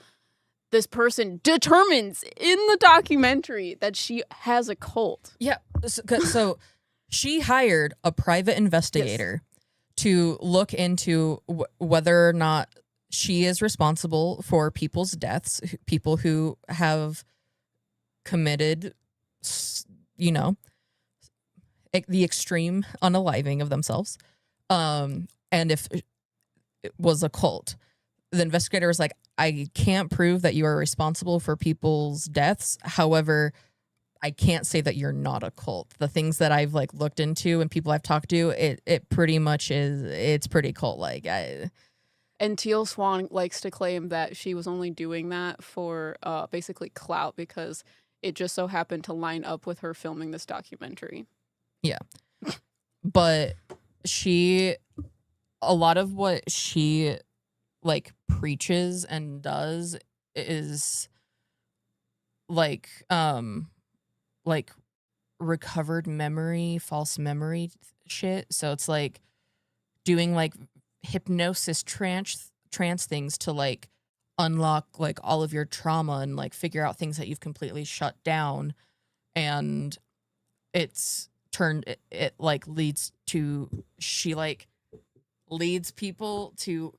this person determines in the documentary that she has a cult. Yeah. So she hired a private investigator to look into whether or not she is responsible for people's deaths, people who have committed, you know, the extreme unaliving of themselves. And if it was a cult, the investigator was like, I can't prove that you are responsible for people's deaths. However, I can't say that you're not a cult. The things that I've like looked into and people I've talked to, it pretty much is, it's pretty cult-like. And Teal Swan likes to claim that she was only doing that for basically clout because it just so happened to line up with her filming this documentary. Yeah. But a lot of what she like preaches and does is like recovered memory, false memory shit. So it's like doing like hypnosis trance things to like unlock like all of your trauma and like figure out things that you've completely shut down. And it's turned it like leads to, she like leads people to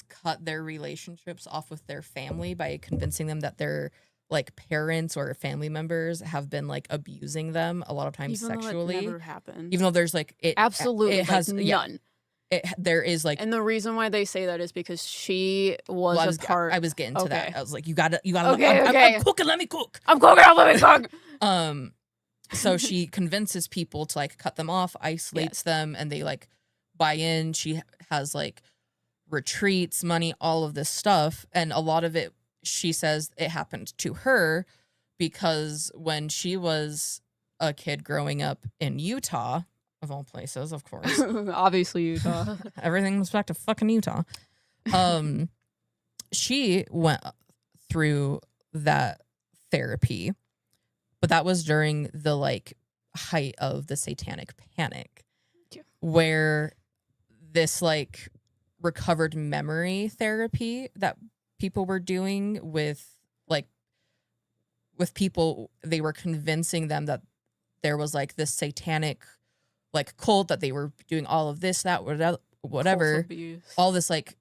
cut their relationships off with their family by convincing them that their like parents or family members have been like abusing them a lot of times even sexually. Though it never happened. Even though there's like absolutely it has none. There is like, and the reason why they say that is because she was a part. I was getting to that. I was like, you gotta. Okay, I'm cooking. Let me cook. I'm cooking. Let me cook. So she convinces people to like cut them off, isolates them, and they like buy in. She has like retreats, money, all of this stuff, and a lot of it, she says it happened to her because when she was a kid growing up in Utah, of all places, of course. Obviously Utah. Everything was back to fucking Utah. She went through that therapy, but that was during the like height of the satanic panic, where this like recovered memory therapy that people were doing with people, they were convincing them that there was like this satanic like cult, that they were doing all of this, that, whatever, all this like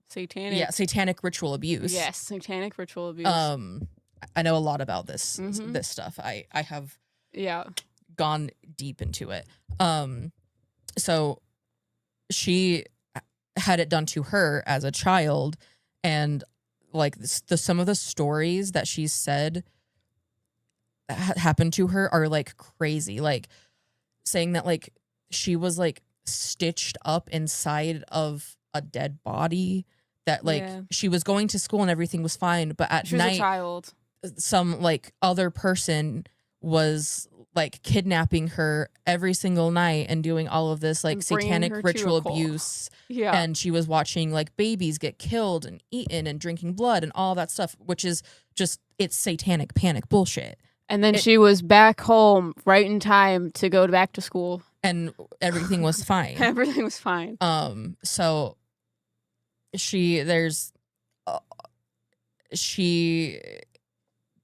satanic ritual abuse. Yes, satanic ritual abuse. I know a lot about this stuff. I have gone deep into it. So she had it done to her as a child, and like some of the stories that she said happened to her are like crazy, like saying that like she was like stitched up inside of a dead body, that like she was going to school and everything was fine, but at she night was a child, some like other person was like kidnapping her every single night and doing all of this like satanic ritual abuse. Yeah. And she was watching like babies get killed and eaten and drinking blood and all that stuff, which is just, it's satanic panic bullshit. And then she was back home right in time to go back to school. And everything was fine. Everything was fine. So she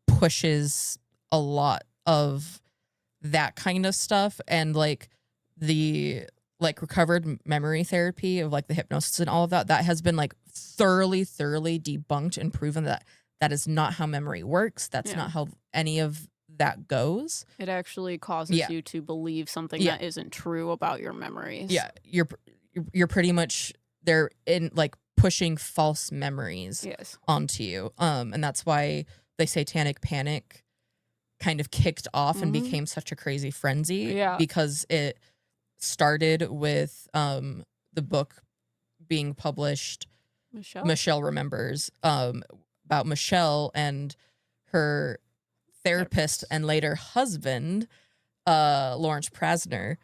pushes a lot of that kind of stuff, and like the recovered memory therapy of like the hypnosis and all of that has been like thoroughly debunked and proven that that is not how memory works. That's not how any of that goes. It actually causes you to believe something that isn't true about your memories. Yeah, you're pretty much they're in like pushing false memories onto you. And that's why the satanic panic kind of kicked off and became such a crazy frenzy, because it started with the book being published, Michelle Remembers, about Michelle and her therapist and later husband, Lawrence Prasner.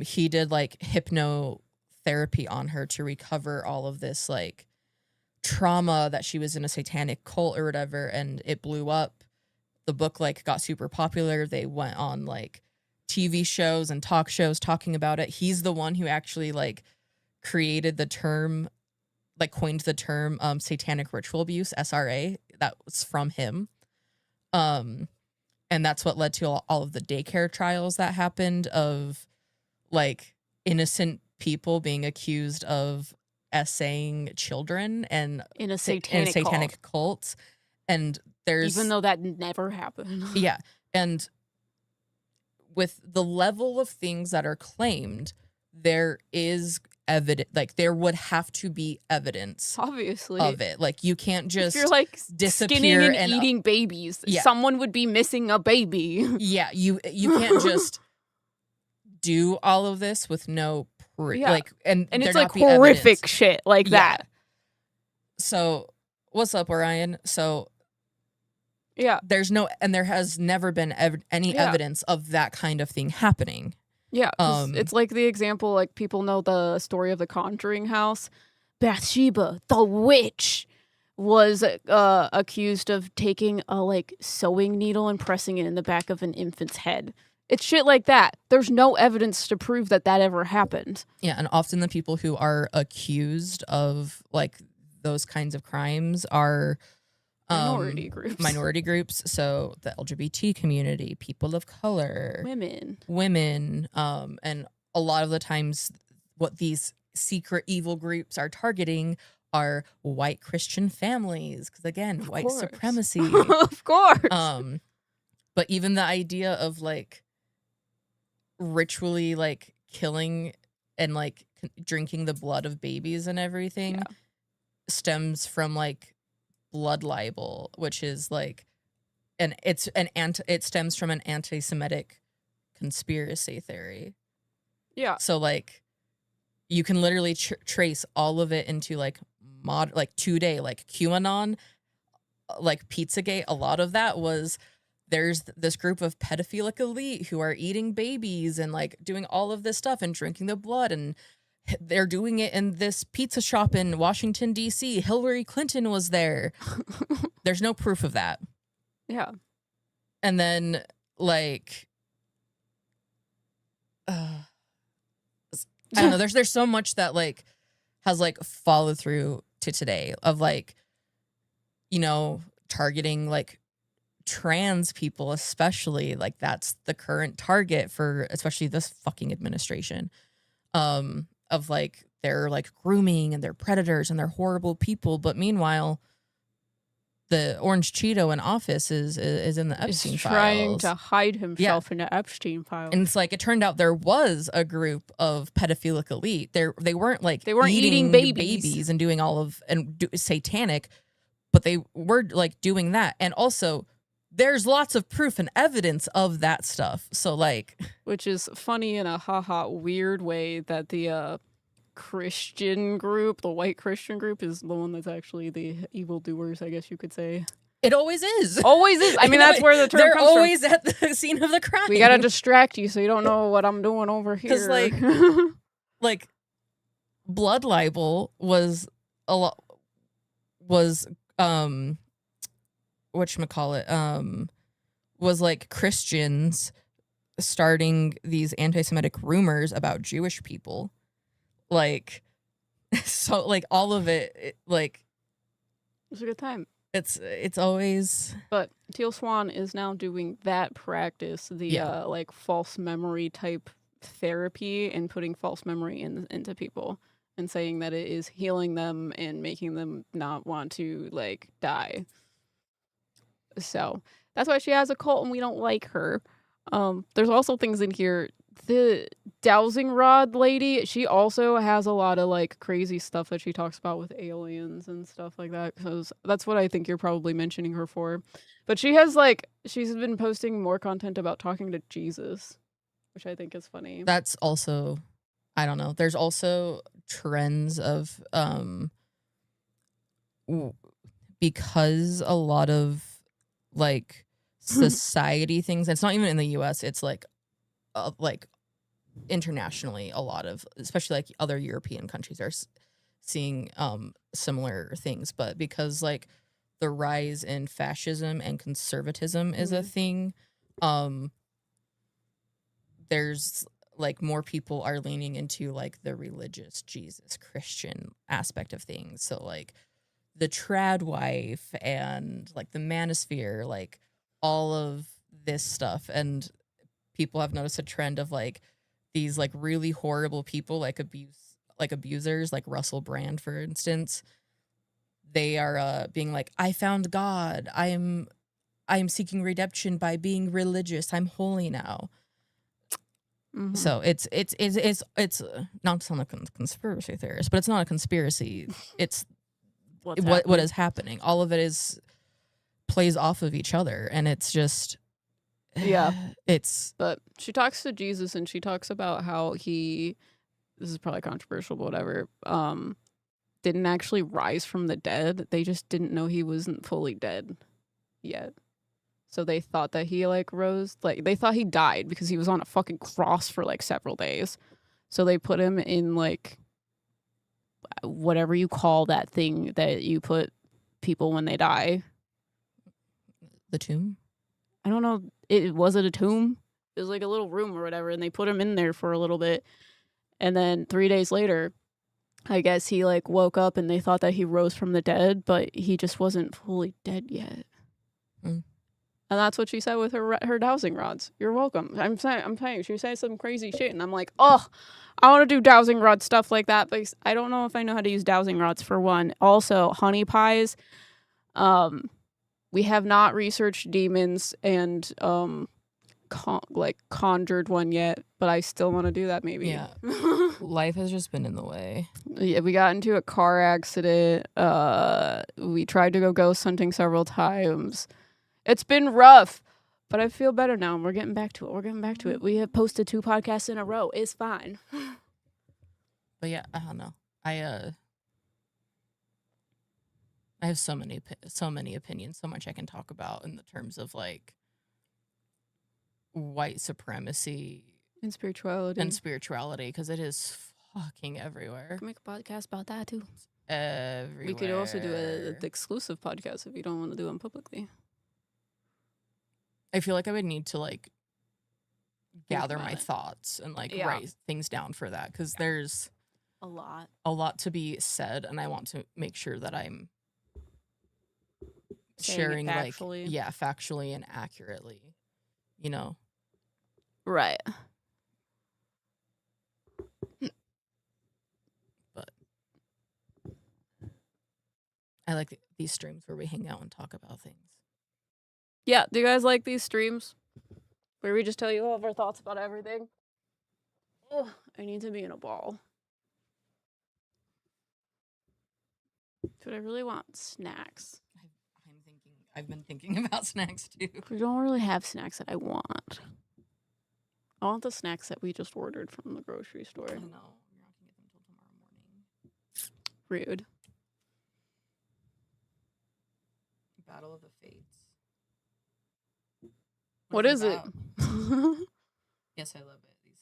He did like hypnotherapy on her to recover all of this like trauma that she was in a satanic cult or whatever, and it blew up. The book like got super popular. They went on like TV shows and talk shows talking about it. He's the one who actually like created the term, like coined the term satanic ritual abuse, SRA. That was from him. And that's what led to all of the daycare trials that happened of like innocent people being accused of essaying children and in a satanic cult. And there's, even though that never happened. Yeah. And with the level of things that are claimed, there is evidence, like there would have to be evidence, obviously, of it. Like you can't just if you're like disappear skinning and eating babies. Someone would be missing a baby. Yeah, you can't just do all of this with no proof. Like and it's like horrific evidence. Shit like that. So what's up, Orion? So there's no, and there has never been any evidence of that kind of thing happening. Yeah, it's like the example, like people know the story of the Conjuring house. Bathsheba, the witch, was accused of taking a like sewing needle and pressing it in the back of an infant's head. It's shit like that. There's no evidence to prove that ever happened. Yeah, and often the people who are accused of like those kinds of crimes are minority groups. So the LGBT community, people of color, women, and a lot of the times what these secret evil groups are targeting are white Christian families, because again, white supremacy. Of course. But even the idea of like ritually like killing and like drinking the blood of babies and everything stems from like blood libel, which is like it stems from an anti-Semitic conspiracy theory. Yeah. So like you can literally trace all of it into like today, like QAnon, like Pizzagate. A lot of that was there's this group of pedophilic elite who are eating babies and like doing all of this stuff and drinking the blood, and they're doing it in this pizza shop in Washington, D.C. Hillary Clinton was there. There's no proof of that. Yeah. And then, like, I don't know. There's so much that, like, has, like, followed through to today of, like, you know, targeting, like, trans people especially. Like, that's the current target for especially this fucking administration. Of like they're like grooming and they're predators and they're horrible people, but meanwhile the orange Cheeto in office is in the Epstein files. Trying to hide himself in the Epstein files. And it's like it turned out there was a group of pedophilic elite. They weren't eating babies and doing all of satanic, but they were like doing that. And also there's lots of proof and evidence of that stuff. So like, which is funny in a weird way that the Christian group, the white Christian group, is the one that's actually the evildoers, I guess you could say. It always is. Always is. I mean, that's where the term comes from. They're always at the scene of the crime. We gotta distract you so you don't know what I'm doing over here. Because like blood libel was a lot. Was whatchamacallit, was like Christians starting these anti-Semitic rumors about Jewish people. Like, so like all of it like It's a good time. it's always But Teal Swan is now doing that practice, the like false memory type therapy, and putting false memory into people and saying that it is healing them and making them not want to like die. So that's why she has a cult and we don't like her. There's also things in here. The dowsing rod lady, she also has a lot of like crazy stuff that she talks about with aliens and stuff like that, because that's what I think you're probably mentioning her for. But she has like, she's been posting more content about talking to Jesus, which I think is funny. that's also, I don't know. There's also trends of because a lot of like society things, it's not even in the US, it's like internationally, a lot of, especially like other European countries are seeing similar things, but because like the rise in fascism and conservatism is a thing, there's like more people are leaning into like the religious Jesus Christian aspect of things. So like the trad wife and like the manosphere, like all of this stuff. And people have noticed a trend of like these like really horrible people, like abusers, like Russell Brand, for instance. They are being like, I found God. I am seeking redemption by being religious. I'm holy now. So it's not to sound like a conspiracy theorist, but it's not a conspiracy. It's what is happening. All of it plays off of each other, and it's just But she talks to Jesus and she talks about how he, this is probably controversial, but whatever, didn't actually rise from the dead. They just didn't know he wasn't fully dead yet. So they thought that he like rose, like they thought he died because he was on a fucking cross for like several days. So they put him in like whatever you call that thing that you put people when they die. The tomb? I don't know. Was it a tomb? It was like a little room or whatever, and they put him in there for a little bit. And then 3 days later, I guess he like woke up and they thought that he rose from the dead, but he just wasn't fully dead yet. And that's what she said with her dowsing rods. You're welcome. I'm saying she said some crazy shit, and I'm like, oh, I want to do dowsing rod stuff like that, but I don't know if I know how to use dowsing rods for one. Also, honey pies. We have not researched demons and conjured one yet, but I still want to do that maybe. Yeah. Life has just been in the way. Yeah, we got into a car accident. We tried to go ghost hunting several times. It's been rough, but I feel better now, and we're getting back to it. We have posted 2 podcasts in a row. It's fine. But yeah, I don't know. I have so many opinions, so much I can talk about in the terms of like white supremacy and spirituality, because it is fucking everywhere. We can make a podcast about that too. Everywhere. We could also do an exclusive podcast if you don't want to do them publicly. I feel like I would need to like gather my thoughts and like write things down for that, because there's a lot to be said, and I want to make sure that I'm sharing factually. Like factually and accurately, you know. Right. But I like these streams where we hang out and talk about things. Yeah, do you guys like these streams where we just tell you all of our thoughts about everything? Oh, I need to be in a ball. But I really want snacks. I've been thinking about snacks too. We don't really have snacks that I want. I want the snacks that we just ordered from the grocery store. I know. You're not gonna get them until tomorrow morning. Rude. Battle of the Fates. What is it? Yes, I love it. I love these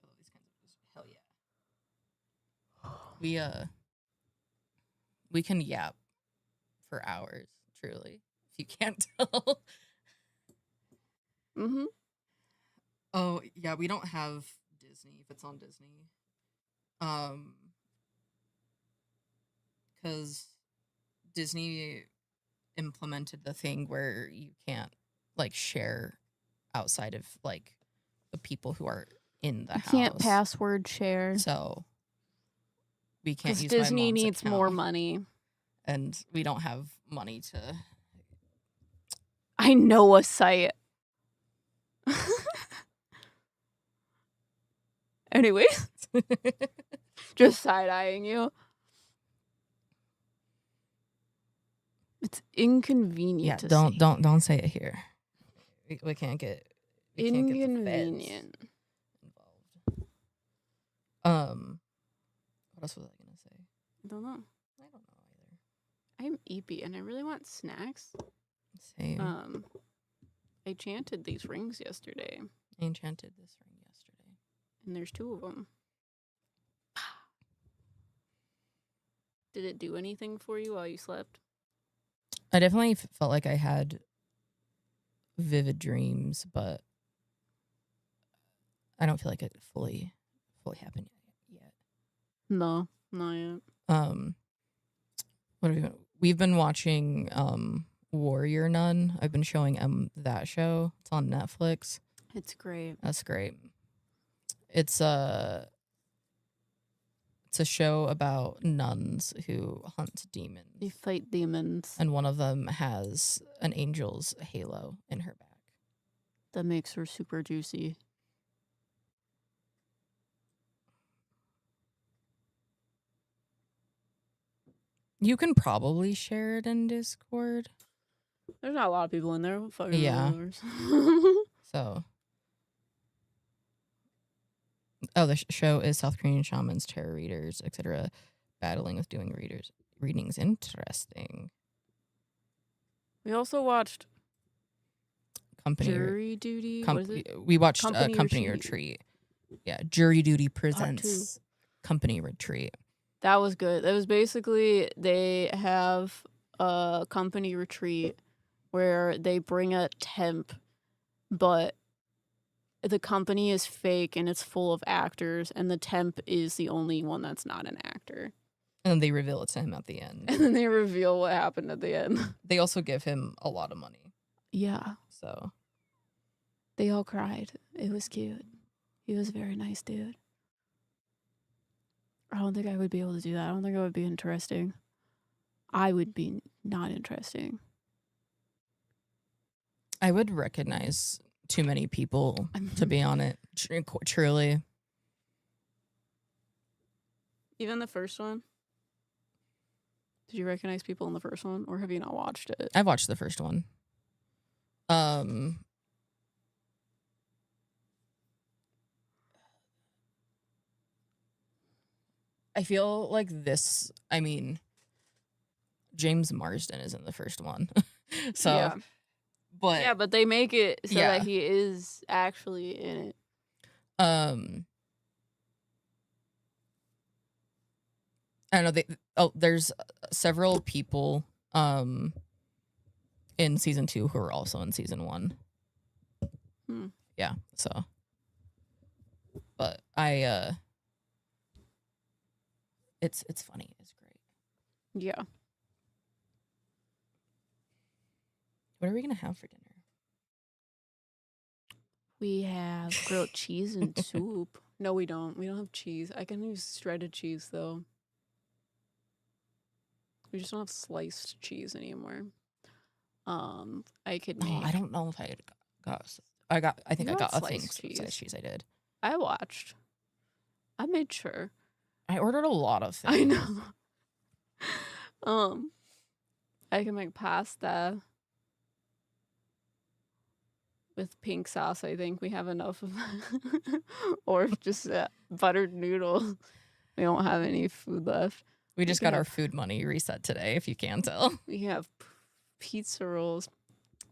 kinds of hell yeah. We can yap for hours, truly. If you can't tell. Mm-hmm. Oh, yeah, we don't have Disney if it's on Disney. Because Disney implemented the thing where you can't like share outside of like the people who are in the You house. can't password share. So we can't Because use Disney my mom's needs account, more money. and we don't have money to. I know a site. Anyway, just side-eyeing you. It's inconvenient Yeah, to don't say. don't say it here. We can't get Inconvenient. the feds involved. What else was I gonna say? I don't know. I don't know either. I'm eepy and I really want snacks. Same. I chanted these rings yesterday. I enchanted this ring yesterday. And there's 2 of them. Did it do anything for you while you slept? I definitely felt like I had vivid dreams, but I don't feel like it fully happened yet. No, not yet. What have we been? We've been watching Warrior Nun. I've been showing that show. It's on Netflix. It's great. That's great. It's a show about nuns who hunt demons. They fight demons. And one of them has an angel's halo in her back. That makes her super juicy. You can probably share it in Discord. There's not a lot of people in there. Fucking Yeah. So. Oh, the show is South Korean shamans, tarot readers, etc., battling with doing readings. Interesting. We also watched Company Jury Duty. What is it? We watched Company Retreat. Yeah, Jury Duty presents Company Retreat. That was good. That was basically they have a company retreat where they bring a temp, but the company is fake and it's full of actors, and the temp is the only one that's not an actor. And then they reveal it to him at the end. And then they reveal what happened at the end. They also give him a lot of money. Yeah. So. They all cried. It was cute. He was a very nice dude. I don't think I would be able to do that. I don't think it would be interesting. I would be not interesting. I would recognize too many people to be on it. Truly. Even the first one? Did you recognize people in the first one, or have you not watched it? I've watched the first one. I feel like this, James Marsden is in the first one. So, yeah. But they make it so that he is actually in it. I don't know. There's several people in season 2 who are also in season 1. Yeah. So, but it's funny. It's great. Yeah. What are we gonna have for dinner? We have grilled cheese and soup. No, we don't. We don't have cheese. I can use shredded cheese though. We just don't have sliced cheese anymore. I could make. Oh, I don't know if I got. I think I got a thing sliced sliced cheese. I did. I watched. I made sure. I ordered a lot of things. I know. I can make pasta with pink sauce. I think we have enough of that. Or just buttered noodles. We don't have any food left. We just got our food money reset today, if you can tell. We have pizza rolls.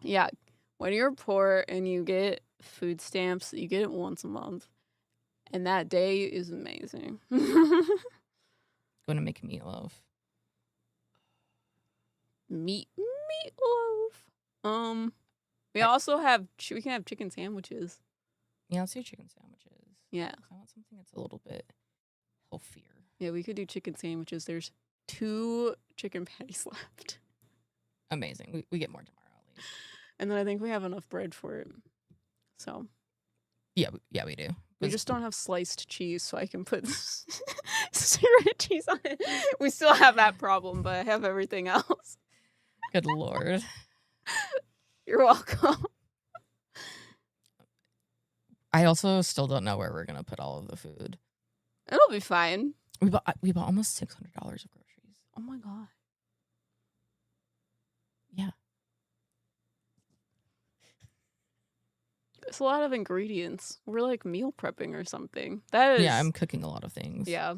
Yeah, when you're poor and you get food stamps, you get it once a month. And that day is amazing. Going to make meatloaf. Meatloaf. We We also have we can have chicken sandwiches. Yeah, let's do chicken sandwiches. Yeah. I want something that's a little bit healthier. Yeah, we could do chicken sandwiches. There's 2 chicken patties left. Amazing. We get more tomorrow at least. And then I think we have enough bread for it. So. Yeah, we do. We just don't have sliced cheese, so I can put shredded cheese on it. We still have that problem, but I have everything else. Good Lord. You're welcome. I also still don't know where we're gonna put all of the food. It'll be fine. We bought almost $600 of groceries. Oh my god. Yeah. It's a lot of ingredients. We're like meal prepping or something. That is. Yeah, I'm cooking a lot of things. Yeah.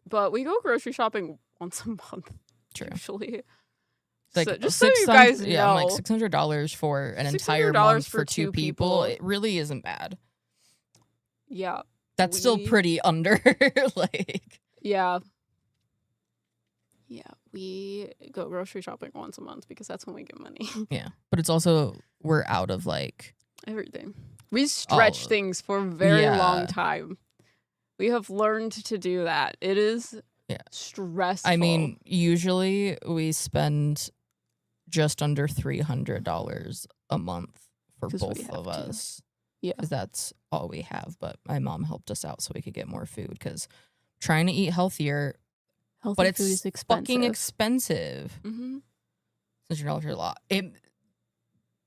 But we go grocery shopping once a month. True. Usually. Like so, just so you guys know. Yeah, I'm like $600 for an entire month for 2 people. It really isn't bad. Yeah. That's still pretty under. Like. Yeah. Yeah. We go grocery shopping once a month because that's when we get money. Yeah. But it's also, we're out of like. Everything. We stretch things for a very long time. We have learned to do that. It is stressful. I mean, usually we spend just under $300 a month for both of us. Yeah. Because that's all we have. But my mom helped us out so we could get more food because trying to eat healthier. But it's food is expensive. Fucking expensive. Mm-hmm. $600 a lot.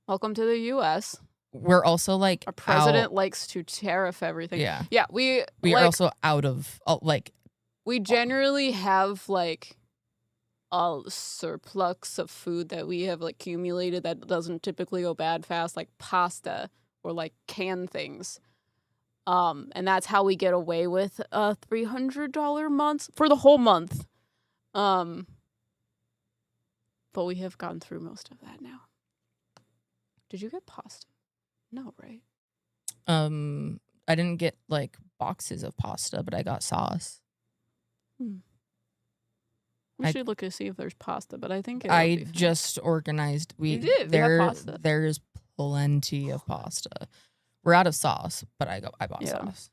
Welcome to the U.S. We're also like our president likes to tariff everything. Yeah. Yeah. We are also out of like. We generally have like a surplus of food that we have like accumulated that doesn't typically go bad fast, like pasta or like canned things. And that's how we get away with a $300 month for the whole month. But we have gone through most of that now. Did you get pasta? No, right? I didn't get like boxes of pasta, but I got sauce. We should look to see if there's pasta, but I think I just organized. You did. We have pasta. There's plenty of pasta. We're out of sauce, but I bought sauce.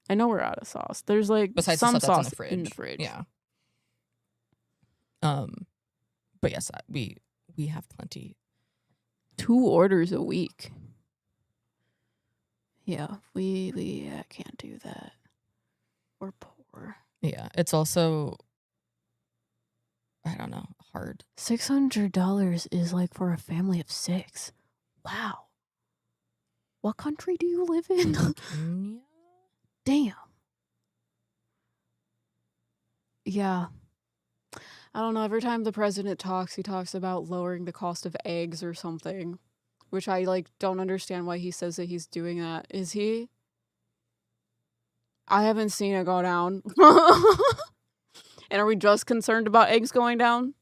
I know we're out of sauce. There's like besides some the stuff sauce that's in the fridge. Yeah. But yes, we have plenty. 2 orders a week. Yeah, we can't do that. We're poor. Yeah, it's also, I don't know, hard. $600 is like for a family of 6. Wow. What country do you live in? Kenya? Damn. Yeah. I don't know. Every time the president talks, he talks about lowering the cost of eggs or something, which I like don't understand why he says that he's doing that. Is he? I haven't seen it go down. And are we just concerned about eggs going down?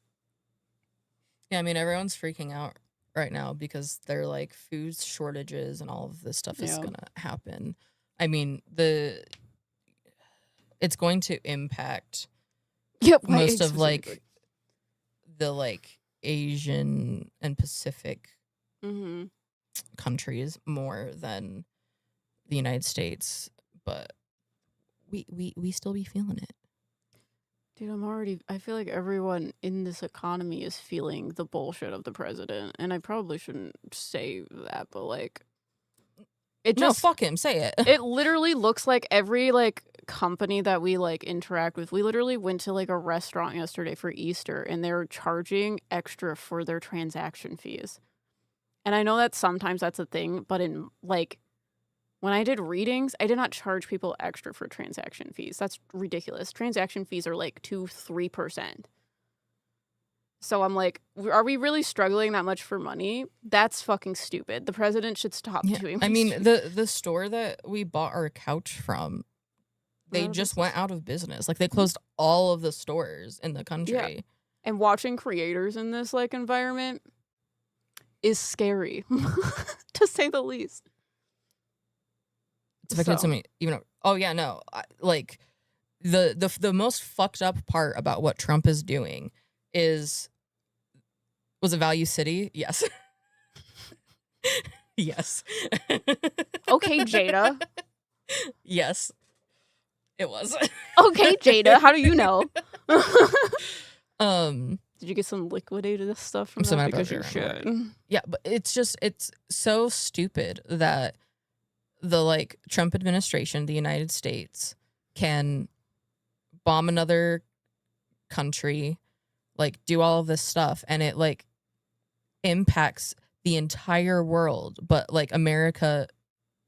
Yeah, I mean, everyone's freaking out right now because they're like food shortages and all of this stuff is going to happen. I mean, it's going to impact most of like the like Asian and Pacific countries more than the United States, but we still be feeling it. Dude, I feel like everyone in this economy is feeling the bullshit of the president. And I probably shouldn't say that, but like, No, fuck him, say it. It literally looks like every like company that we like interact with. We literally went to like a restaurant yesterday for Easter and they were charging extra for their transaction fees. And I know that sometimes that's a thing, but in like, when I did readings, I did not charge people extra for transaction fees. That's ridiculous. Transaction fees are like 2-3%. So I'm like, are we really struggling that much for money? That's fucking stupid. The president should stop doing that. I mean, the store that we bought our couch from, they just went out of business. Like, they closed all of the stores in the country. Yeah. And watching creators in this like environment is scary, to say the least. It's affected so many, even. Oh yeah, no. Like the most fucked up part about what Trump is doing was a value city. Yes. Yes. Okay, Jada. Yes, it was. Okay, Jada. How do you know? um Did you get some liquidated stuff from Some that? Because you ibuprofen. should. Yeah, but it's so stupid that the like Trump administration, the United States, can bomb another country, like do all of this stuff, and it like impacts the entire world, but like America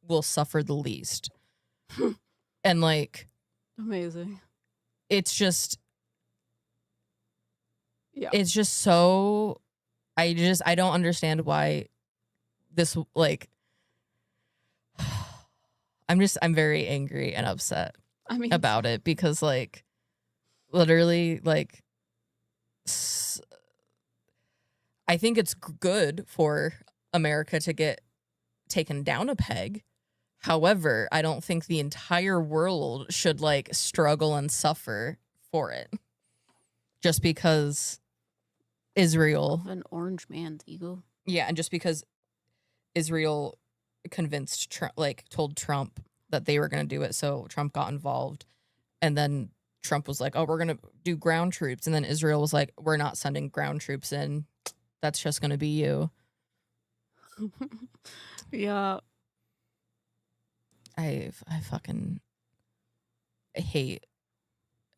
will suffer the least. And like Amazing. it's just Yeah. it's just so I don't understand why this like I'm very angry and upset I mean, about it because like literally like I think it's good for America to get taken down a peg. However, I don't think the entire world should like struggle and suffer for it just because Israel. an orange man's ego. Yeah, and just because Israel convinced Trump, like told Trump that they were going to do it, so Trump got involved, and then Trump was like, "Oh, we're going to do ground troops," and then Israel was like, "We're not sending ground troops in. That's just going to be you." Yeah. I fucking hate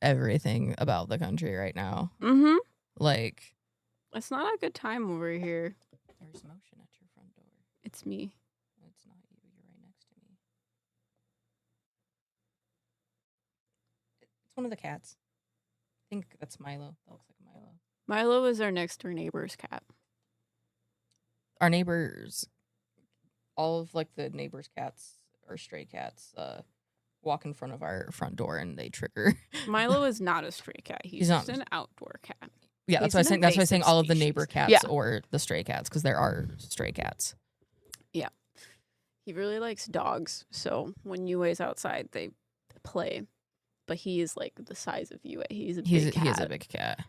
everything about the country right now. Mm-hmm. Like, It's not a good time over here. there's motion at your front door. It's me. It's not you. You're right next to me. It's one of the cats. I think that's Milo. That looks like Milo. Milo is our next door neighbor's cat. Our neighbors, all of like the neighbors' cats or stray cats, walk in front of our front door and they trigger. Milo is not a stray cat. He's not- just an outdoor cat. Yeah, that's He's why I an saying. That's why I'm saying all of the invasive neighbor species. cats Yeah. or the stray cats because there are stray cats. He really likes dogs, so when you guys outside, they play. But he is like the size of you. He is a big cat. He is a big cat.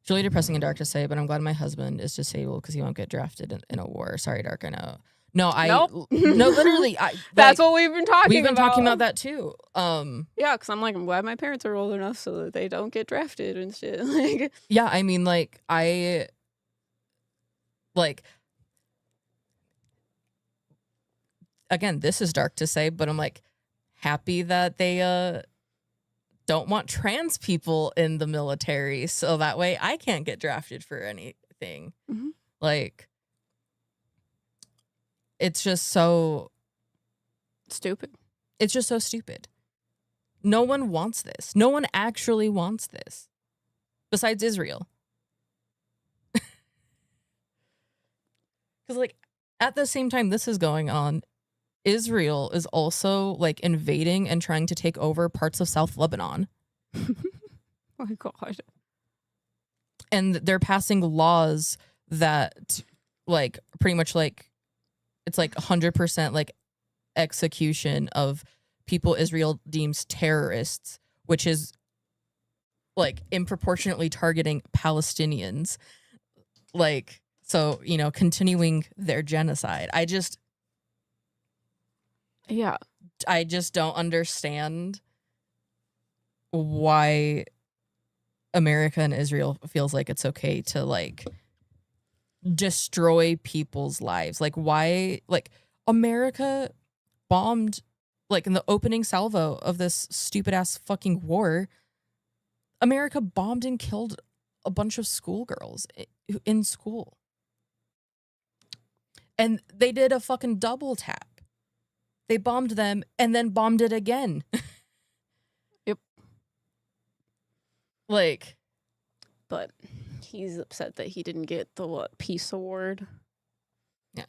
It's really depressing and dark to say, but I'm glad my husband is disabled because he won't get drafted in a war. Sorry, Dark. I know. No, Nope. no, literally. That's what we've been talking about. We've been talking about that too. Yeah, because I'm glad my parents are old enough so that they don't get drafted and shit. Like, yeah, I mean, like, again, this is dark to say, but I'm like happy that they don't want trans people in the military, so that way I can't get drafted for anything. Mhm. Like, it's just so stupid. It's just so stupid. No one wants this. No one actually wants this, besides Israel. Because, like, at the same time this is going on, Israel is also, like, invading and trying to take over parts of South Lebanon. Oh my god. And they're passing laws that, like, pretty much, like, it's, like, 100%, like, execution of people Israel deems terrorists, which is, like, disproportionately targeting Palestinians. Like, so, you know, continuing their genocide. I just don't understand why America and Israel feels like it's okay to, like, destroy people's lives. Like, why? Like, America bombed, like, in the opening salvo of this stupid ass fucking war, America bombed and killed a bunch of schoolgirls in school. And they did a fucking double tap. They bombed them and then bombed it again. Yep. Like, but he's upset that he didn't get the peace award. yeah.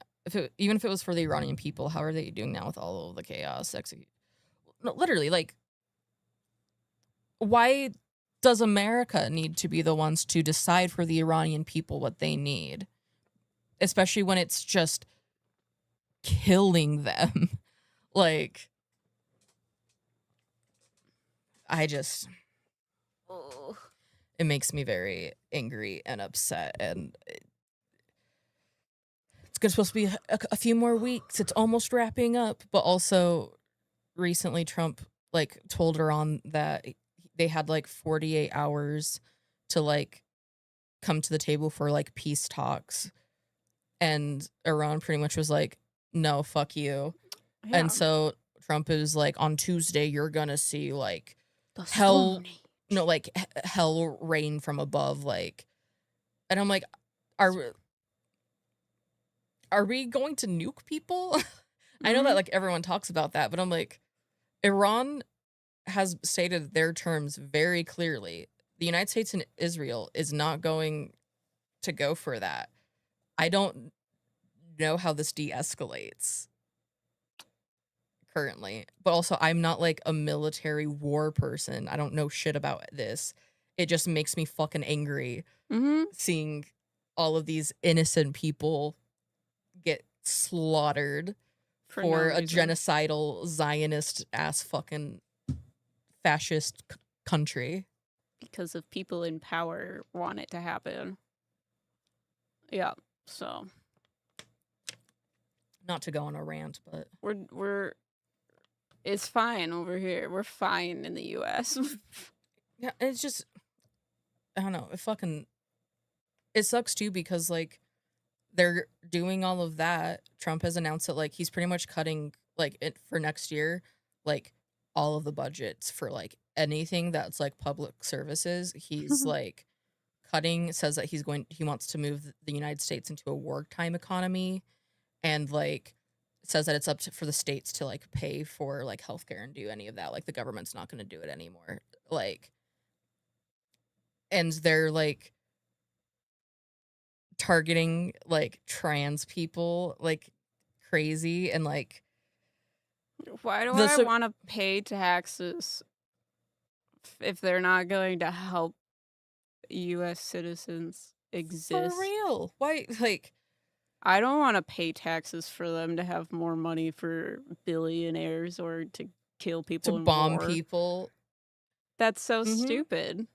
Even if it was for the Iranian people, how are they doing now with all of the chaos? No, literally, like, why does America need to be the ones to decide for the Iranian people what they need? Especially when it's just killing them. Like, it makes me very angry and upset, and it's supposed to be a few more weeks. It's almost wrapping up. But also, recently Trump like told Iran that they had like 48 hours to like come to the table for like peace talks, and Iran pretty much was like, no, fuck you. Yeah. And so Trump is like, on Tuesday you're gonna see like The hell, Stone Age. no, like hell rain from above, like. And I'm like, are we going to nuke people? I know that like everyone talks about that, but I'm like, Iran has stated their terms very clearly. The United States and Israel is not going to go for that. I don't know how this de-escalates currently, but also I'm not like a military war person. I don't know shit about this. It just makes me fucking angry seeing all of these innocent people get slaughtered For no for a reason. genocidal Zionist ass fucking fascist country. Because of people in power want it to happen. Yeah. So Not to go on a rant, but we're it's fine over here. We're fine in the US. yeah, it's just, I don't know. It sucks too because like they're doing all of that. Trump has announced that like he's pretty much cutting like it for next year, like all of the budgets for like anything that's like public services. He's like cutting, says that he wants to move the United States into a wartime economy, and like says that it's up for the states to like pay for like healthcare and do any of that. Like the government's not going to do it anymore. Like, and they're like targeting like trans people like crazy, and like Why do the I want to pay taxes if they're not going to help US citizens exist? for real, why, like, I don't want to pay taxes for them to have more money for billionaires or to kill to people in bomb war. people? That's so Mhm. stupid.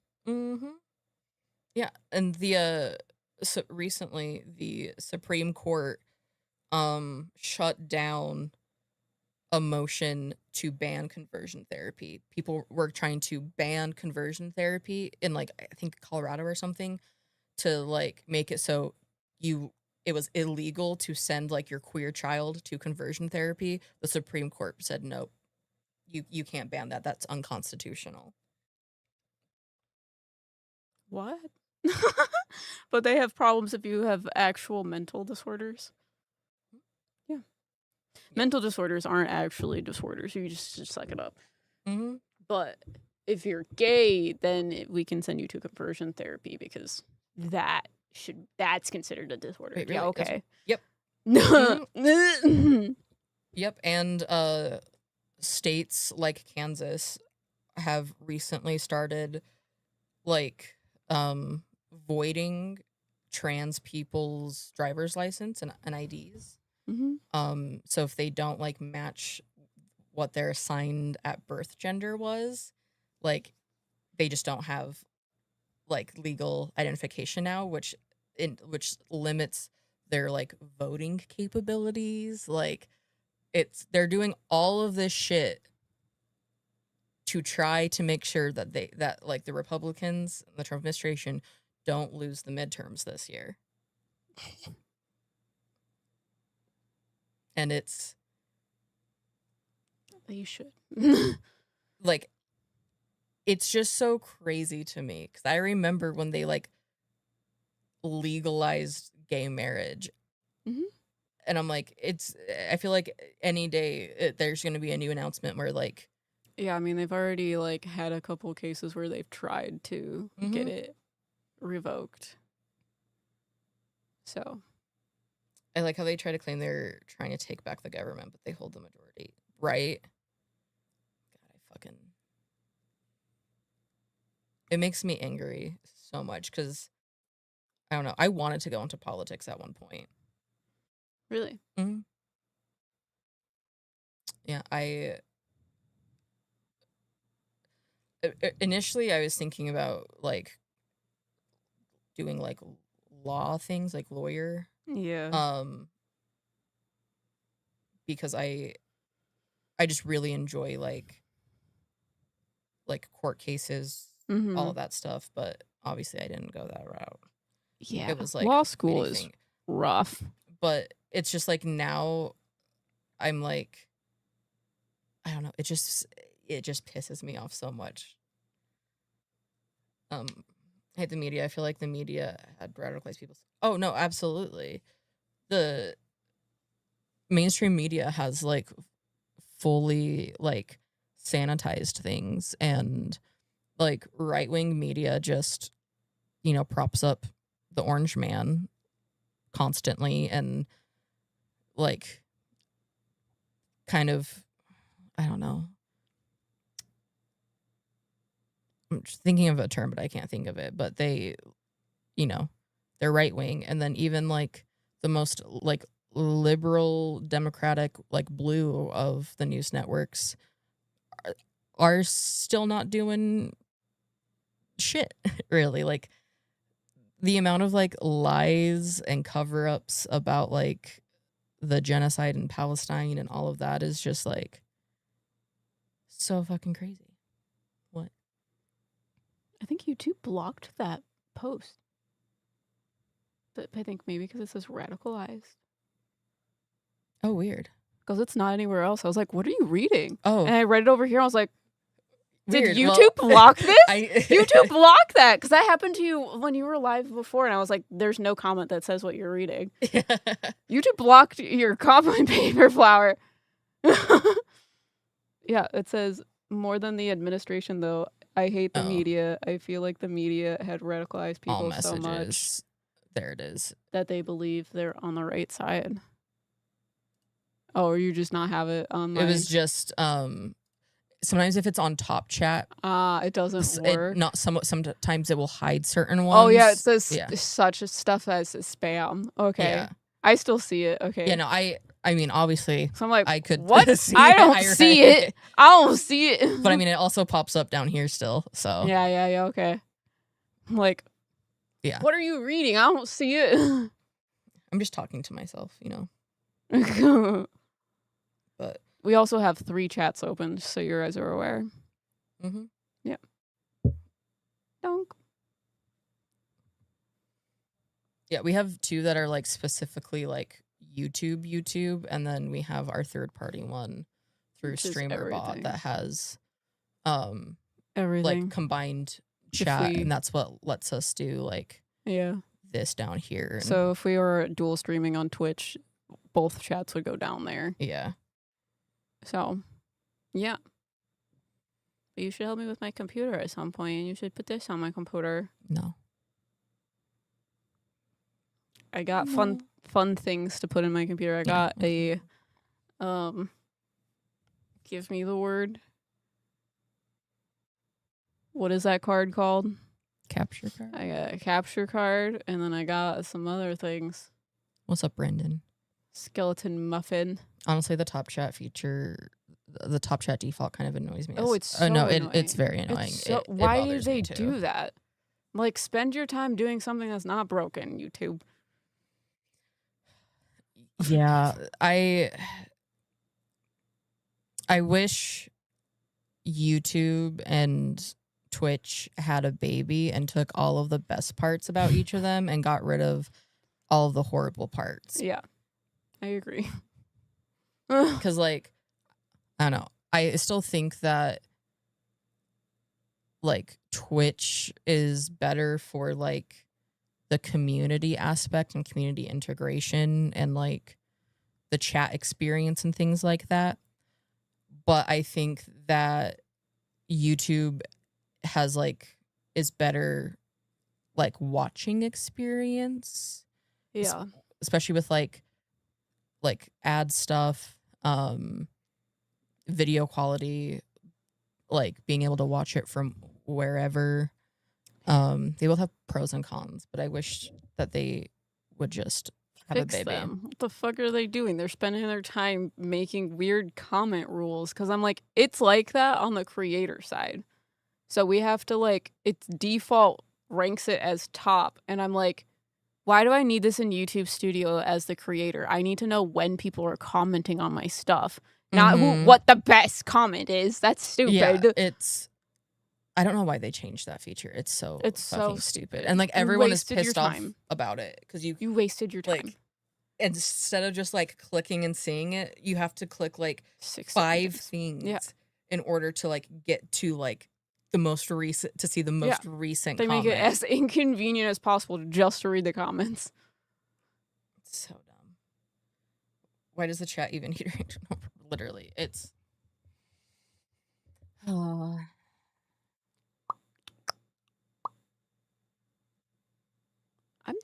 Yeah, and the so recently the Supreme Court shut down a motion to ban conversion therapy. People were trying to ban conversion therapy in like I think Colorado or something, to like make it so it was illegal to send like your queer child to conversion therapy. The Supreme Court said nope. You can't ban that. That's unconstitutional. What? But they have problems if you have actual mental disorders. Yeah. Mental disorders aren't actually disorders. You just suck it up. Mm-hmm. But if you're gay, then we can send you to conversion therapy because that's considered a disorder. Wait, Yeah, really? okay. Yep. Mhm. Yep. And states like Kansas have recently started like voiding trans people's driver's license and IDs. So if they don't like match what their assigned at birth gender was, like they just don't have like legal identification now, which limits their like voting capabilities. Like they're doing all of this shit to try to make sure that like the Republicans, the Trump administration, don't lose the midterms this year. And it's They should. like it's just so crazy to me because I remember when they like legalized gay marriage. And I'm like, I feel like any day there's going to be a new announcement where like, Yeah, I mean they've already like had a couple cases where they've tried to get it revoked. So I like how they try to claim they're trying to take back the government, but they hold the majority, right? God, it makes me angry so much because I don't know. I wanted to go into politics at one point. really, Yeah, initially I was thinking about like doing like law things, like lawyer. yeah. because I just really enjoy like court cases, all of that stuff, but obviously I didn't go that route. Yeah. It was like law school is anything. rough. But it's just like now I'm like, I don't know, it just pisses me off so much. I hate the media. I feel like the media had radicalized people. Oh no, absolutely. The mainstream media has like fully like sanitized things, and like right-wing media just, you know, props up the orange man constantly, and like kind of, I don't know, I'm just thinking of a term but I can't think of it, but they, you know, they're right-wing, and then even like the most like liberal democratic like blue of the news networks are still not doing shit really. Like the amount of like lies and cover-ups about like the genocide in Palestine and all of that is just like so fucking crazy. What? I think YouTube blocked that post. But I think maybe because it says radicalized. Oh, weird. Because it's not anywhere else. I was like, what are you reading? Oh, And I read it over here. I was like, did weird. YouTube Well, block this? YouTube YouTube blocked that. Because that happened to you when you were live before. And I was like, there's no comment that says what you're reading. YouTube blocked your comment, Paper Flower. Yeah, it says, more than the administration, though. I hate the media. I feel like the media had radicalized people all so messages. much There it is. that they believe they're on the right side. Oh, or you just not have it online? It was just sometimes if it's on Top Chat, it doesn't work. Sometimes it will hide certain ones. Oh yeah, it says such stuff as spam. Okay, Yeah. I still see it. Okay. Yeah, no, I mean, obviously, So I'm like, I could what? see I it. don't see it. I don't see it. But I mean, it also pops up down here still. So yeah. Okay. I'm like, yeah. What are you reading? I don't see it. I'm just talking to myself, you know. But we also have 3 chats open, so you guys are aware. Mm-hmm. Yeah. Donk. Yeah, we have 2 that are like specifically like YouTube, and then we have our third-party one through StreamerBot that has everything, like combined chat, and that's what lets us do like this down here. And so if we were dual streaming on Twitch, both chats would go down there. Yeah. So, yeah. But you should help me with my computer at some point, and you should put this on my computer. No. I got fun things to put in my computer. I got a give me the word. What is that card called? Capture card. I got a capture card, and then I got some other things. What's up, Brendan? Skeleton muffin. Honestly, the Top Chat feature, the Top Chat default kind of annoys me. Oh, it's so annoying. It's very annoying. Why do they do that? Like, spend your time doing something that's not broken, YouTube. Yeah, I wish YouTube and Twitch had a baby and took all of the best parts about each of them and got rid of all of the horrible parts. Yeah, I agree. Because, like, I don't know. I still think that, like, Twitch is better for, like, the community aspect and community integration and, like, the chat experience and things like that. But I think that YouTube has, like, is better, like, watching experience. Yeah. Especially with, like ad stuff, video quality, like, being able to watch it from wherever. They both have pros and cons, but I wish that they would just have fix a baby. them. What the fuck are they doing? They're spending their time making weird comment rules, because I'm like, it's like that on the creator side. So we have to, like, its default ranks it as top, and I'm like, Why do I need this in YouTube Studio as the creator? I need to know when people are commenting on my stuff, not what the best comment is. That's stupid. Yeah, I don't know why they changed that feature. It's so fucking stupid. And like everyone is pissed off about it because you wasted your time. Like, instead of just like clicking and seeing it, you have to click like 5 things in order to like get to like the most recent to see the most recent They comment. make it as inconvenient as possible just to read the comments. It's so dumb. Why does the chat even need to know? Literally, it's I'm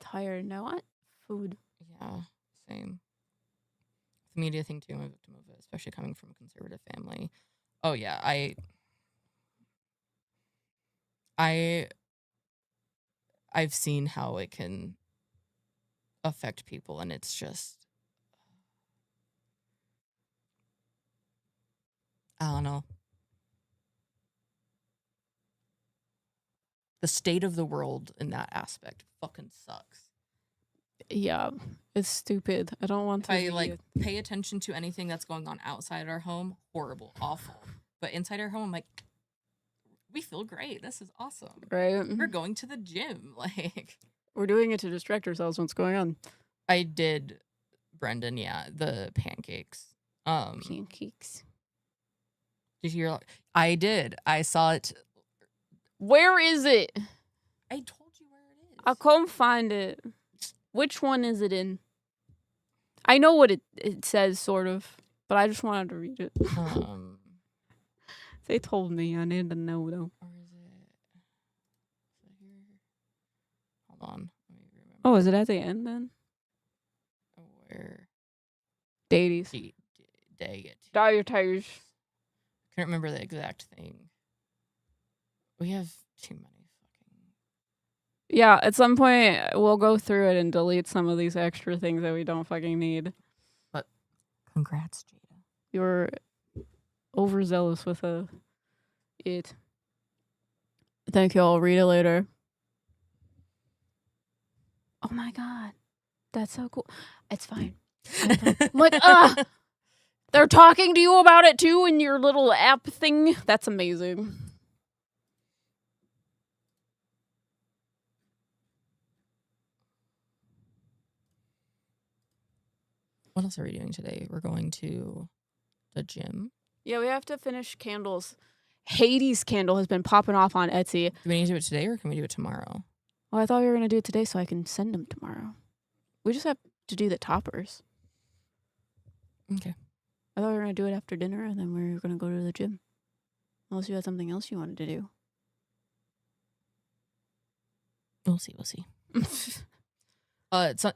tired and I want food. Yeah, same. The media thing too, especially coming from a conservative family. Oh yeah, I've seen how it can affect people, and it's just I don't know. The state of the world in that aspect fucking sucks. Yeah, it's stupid. I don't want to. If I like pay attention to anything that's going on outside our home, horrible, awful. But inside our home, I'm like, we feel great. This is awesome. Right? We're going to the gym. Like, we're doing it to distract ourselves. What's going on? I did, Brendan. Yeah, the pancakes. Pancakes. Did you hear? I did. I saw it. Where is it? I told you where it is. I'll come find it. Which one is it in? I know what it says, sort of, but I just wanted to read it. They told me. I need to know, though. Or is it here? Hold on. Let me remember. Oh, is it at the end, then? Where? Dailies. Dye your tires. I can't remember the exact thing. We have too many fucking... Yeah, at some point, we'll go through it and delete some of these extra things that we don't fucking need. But congrats, Jada. You're overzealous with it. Thank you. I'll read it later. Oh my god. That's so cool. It's fine. I'm like, they're talking to you about it too in your little app thing? That's amazing. What else are we doing today? We're going to the gym. Yeah, we have to finish candles. Hades candle has been popping off on Etsy. Do we need to do it today or can we do it tomorrow? Well, I thought we were going to do it today so I can send them tomorrow. We just have to do the toppers. Okay. I thought we were going to do it after dinner and then we were going to go to the gym. Unless you had something else you wanted to do. We'll see.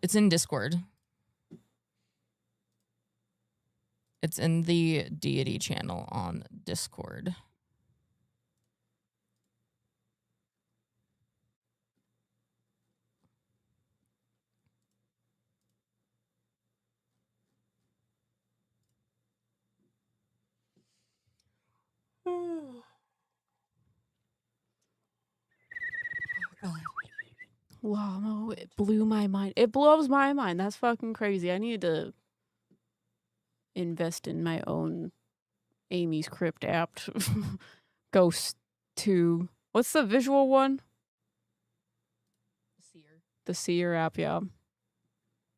It's in Discord. It's in the deity channel on Discord. Wow, no, it blew my mind. It blows my mind. That's fucking crazy. I need to invest in my own Amy's Crypt app. Ghost 2. What's the visual one? The Seer app, yeah.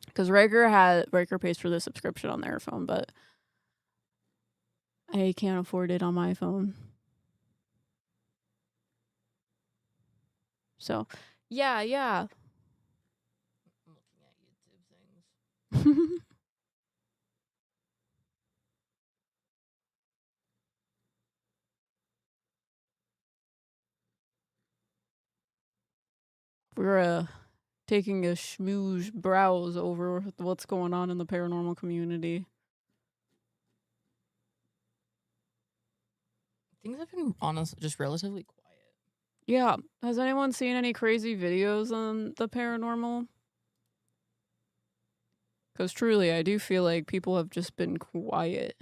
Because Riker pays for the subscription on their phone, but I can't afford it on my phone. So, yeah. I'm looking at YouTube things. We're taking a schmooze browse over what's going on in the paranormal community. Things have been honestly just relatively quiet. Yeah. Has anyone seen any crazy videos on the paranormal? Because truly, I do feel like people have just been quiet.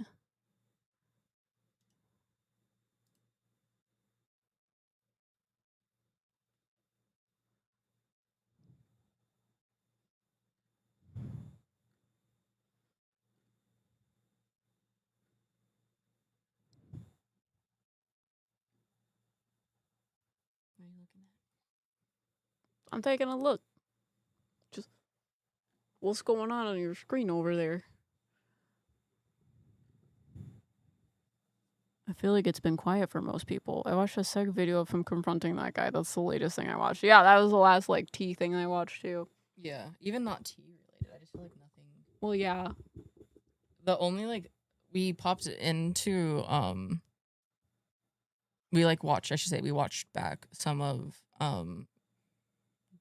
looking at? I'm taking a look. Just what's going on your screen over there? I feel like it's been quiet for most people. I watched a sick video of him confronting that guy. That's the latest thing I watched. Yeah, that was the last like tea thing I watched too. Yeah, even not tea related. I just feel like nothing. Well, yeah. The only like we popped into we like watched. I should say we watched back some of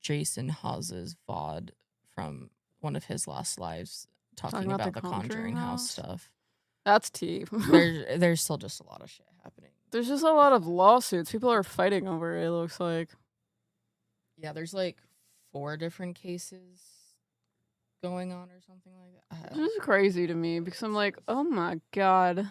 Jason Hawes's VOD from one of his last lives talking about the Conjuring House stuff. That's tea. There's still just a lot of shit happening. There's just a lot of lawsuits. People are fighting over it, looks like. Yeah, there's like 4 different cases going on or something like that. This is crazy to me because I'm like, oh my god.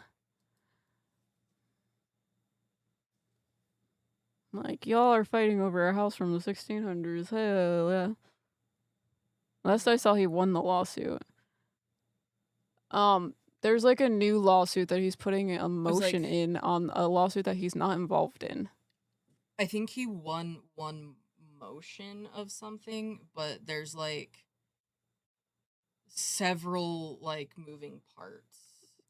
Like, y'all are fighting over a house from the 1600s. Hell yeah. Last I saw, he won the lawsuit. There's like a new lawsuit that he's putting a motion in on a lawsuit that he's not involved in. I think he won one motion of something, but there's like several like moving parts.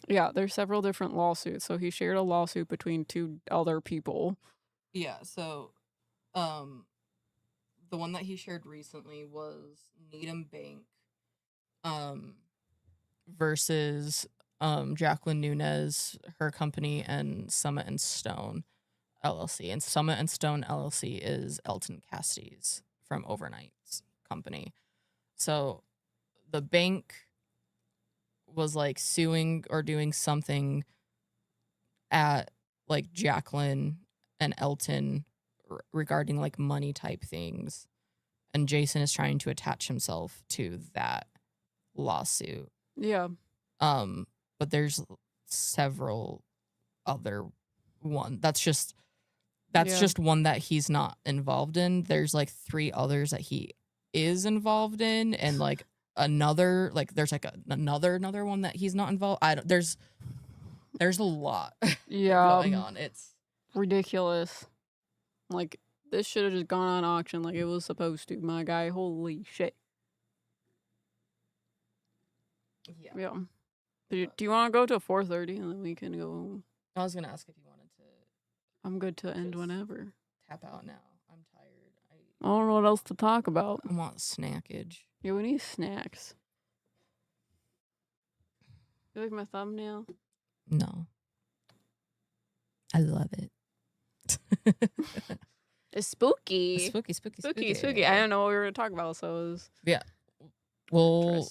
Yeah, there's several different lawsuits. So he shared a lawsuit between 2 other people. Yeah, so the one that he shared recently was Needham Bank versus Jacqueline Nunez, her company, and Summit and Stone LLC. And Summit and Stone LLC is Elton Cassidy's from Overnight's company. So the bank was like suing or doing something at like Jacqueline and Elton regarding like money type things. And Jason is trying to attach himself to that lawsuit. Yeah. But there's several other one. That's just one that he's not involved in. There's like 3 others that he is involved in, and like another like there's like another one that he's not involved. There's a lot going on. It's ridiculous. Like, this should have just gone on auction like it was supposed to, my guy. Holy shit. Yeah. Do you want to go to 4:30 and then we can go? I was gonna ask if you wanted to. I'm good to end whenever. Tap out now. I'm tired. I don't know what else to talk about. I want snackage. Yeah, we need snacks. You like my thumbnail? No. I love it. It's spooky. Spooky. I don't know what we were going to talk about, so it was we'll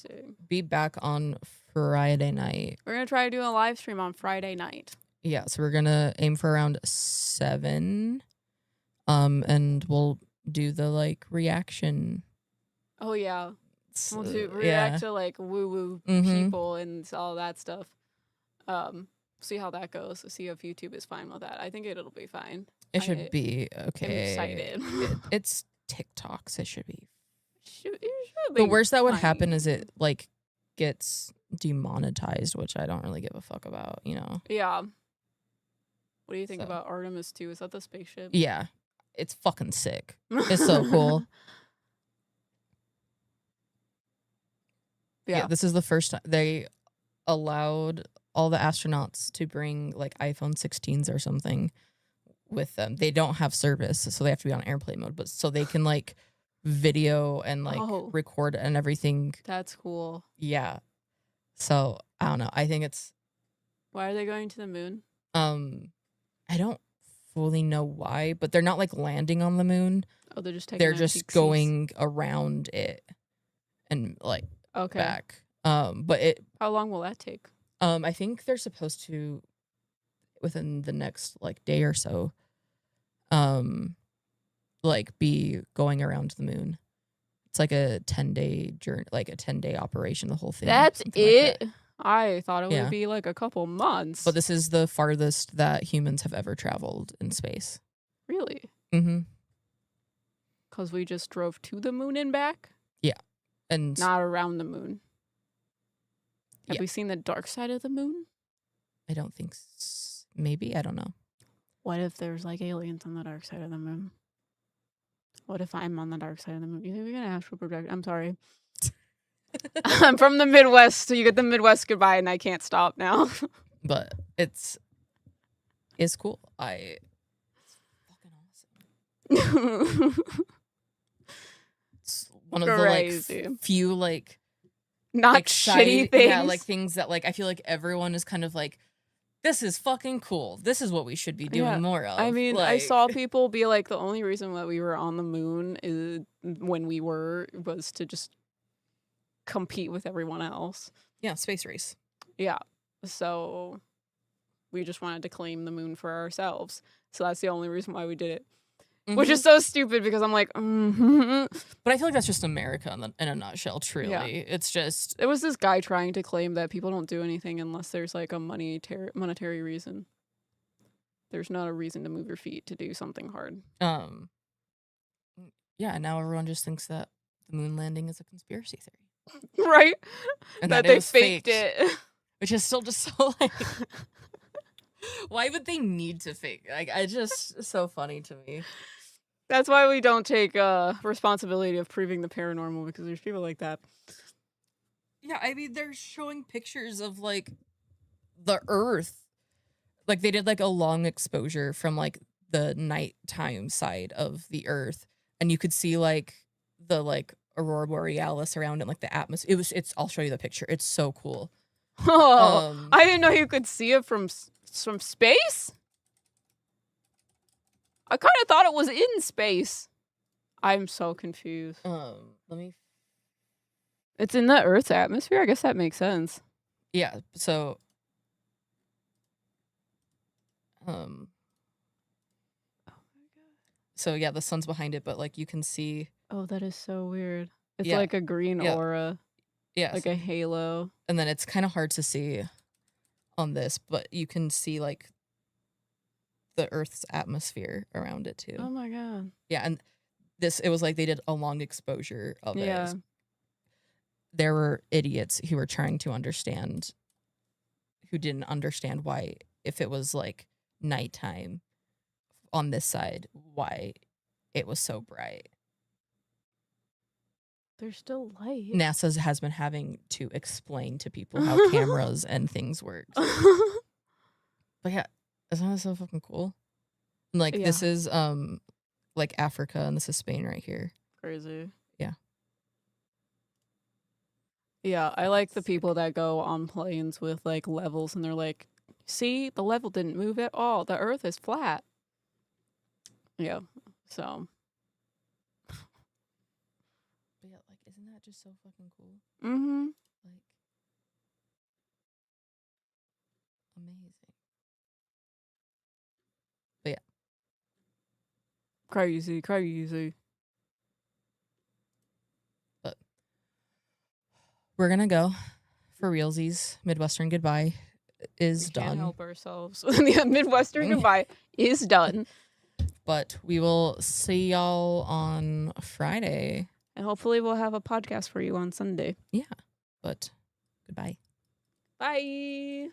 be back on Friday night. We're going to try to do a live stream on Friday night. Yeah, so we're going to aim for around 7. And we'll do the like reaction. Oh yeah. We'll react to like woo-woo people and all that stuff. See how that goes. See if YouTube is fine with that. I think it'll be fine. It should be okay. I'm excited. It's TikTok, so it should be. It should be the worst that would happen is it like gets demonetized, which I don't really give a fuck about, you know. Yeah. What do you think about Artemis 2? Is that the spaceship? Yeah. It's fucking sick. It's so cool. Yeah, this is the first time they allowed all the astronauts to bring like iPhone 16s or something with them. They don't have service, so they have to be on airplane mode, but so they can like video and like record and everything. That's cool. Yeah. So, I don't know. I think it's Why are they going to the moon? I don't fully know why, but they're not like landing on the moon. Oh, they're just taking They're just going around it and like back. But how long will that take? I think they're supposed to within the next like day or so like be going around the moon. It's like a 10-day journey, like a 10-day operation, the whole thing. That's it? Like that. I thought it would be like a couple months. But this is the farthest that humans have ever traveled in space. Really? Mm-hmm. Because we just drove to the moon and back? Yeah. And not around the moon. Have we seen the dark side of the moon? I don't think maybe. I don't know. What if there's like aliens on the dark side of the moon? What if I'm on the dark side of the moon? You think we can astral project? I'm sorry. I'm from the Midwest, so you get the Midwest goodbye, and I can't stop now. But it's cool. It's fucking awesome. It's one of Crazy. the few like Not shitty things. Yeah, like things that like I feel like everyone is kind of like, this is fucking cool. This is what we should be doing more of. I mean, like, I saw people be like, the only reason that we were on the moon is was to just compete with everyone else. Yeah, space race. Yeah. So we just wanted to claim the moon for ourselves. So that's the only reason why we did it. Which is so stupid because I'm like, But I feel like that's just America in a nutshell, truly. Yeah. It's just... There was this guy trying to claim that people don't do anything unless there's like a monetary reason. There's not a reason to move your feet to do something hard. Yeah, now everyone just thinks that the moon landing is a conspiracy theory. Right? And that it they was faked faked, it. Which is still just so like... Why would they need to fake? Like, it's just so funny to me. That's why we don't take responsibility of proving the paranormal, because there's people like that. Yeah, I mean, they're showing pictures of, like, the Earth. Like, they did, like, a long exposure from, like, the nighttime side of the Earth. And you could see, like, the, like, aurora borealis around it, like, the atmosphere. I'll show you the picture. It's so cool. Oh, I didn't know you could see it from space? I kind of thought it was in space. I'm so confused. Let me... It's in the Earth's atmosphere? I guess that makes sense. Yeah, so... Oh my god. So, yeah, the sun's behind it, but, like, you can see... Oh, that is so weird. It's Yeah. like a green aura. Yeah. Like a halo. And then it's kind of hard to see on this, but you can see, like, the Earth's atmosphere around it, too. Oh my god. Yeah, and it was like they did a long exposure of Yeah. it. There were idiots who were trying to understand, who didn't understand why, if it was, like, nighttime on this side, why it was so bright. There's still light. NASA has been having to explain to people how cameras and things work. But yeah, isn't that so fucking cool? Like, Yeah. this is like Africa, and this is Spain right here. Crazy. Yeah. Yeah, I like the people that go on planes with like levels and they're like, see, the level didn't move at all. The Earth is flat. Yeah. So. But yeah, like, isn't that just so fucking cool? Mm-hmm. Like, amazing. But yeah. Crazy. But we're gonna go for realsies. Midwestern goodbye is We done. can't help ourselves. The Midwestern goodbye is done. But we will see y'all on Friday. And hopefully we'll have a podcast for you on Sunday. Yeah. But goodbye. Bye.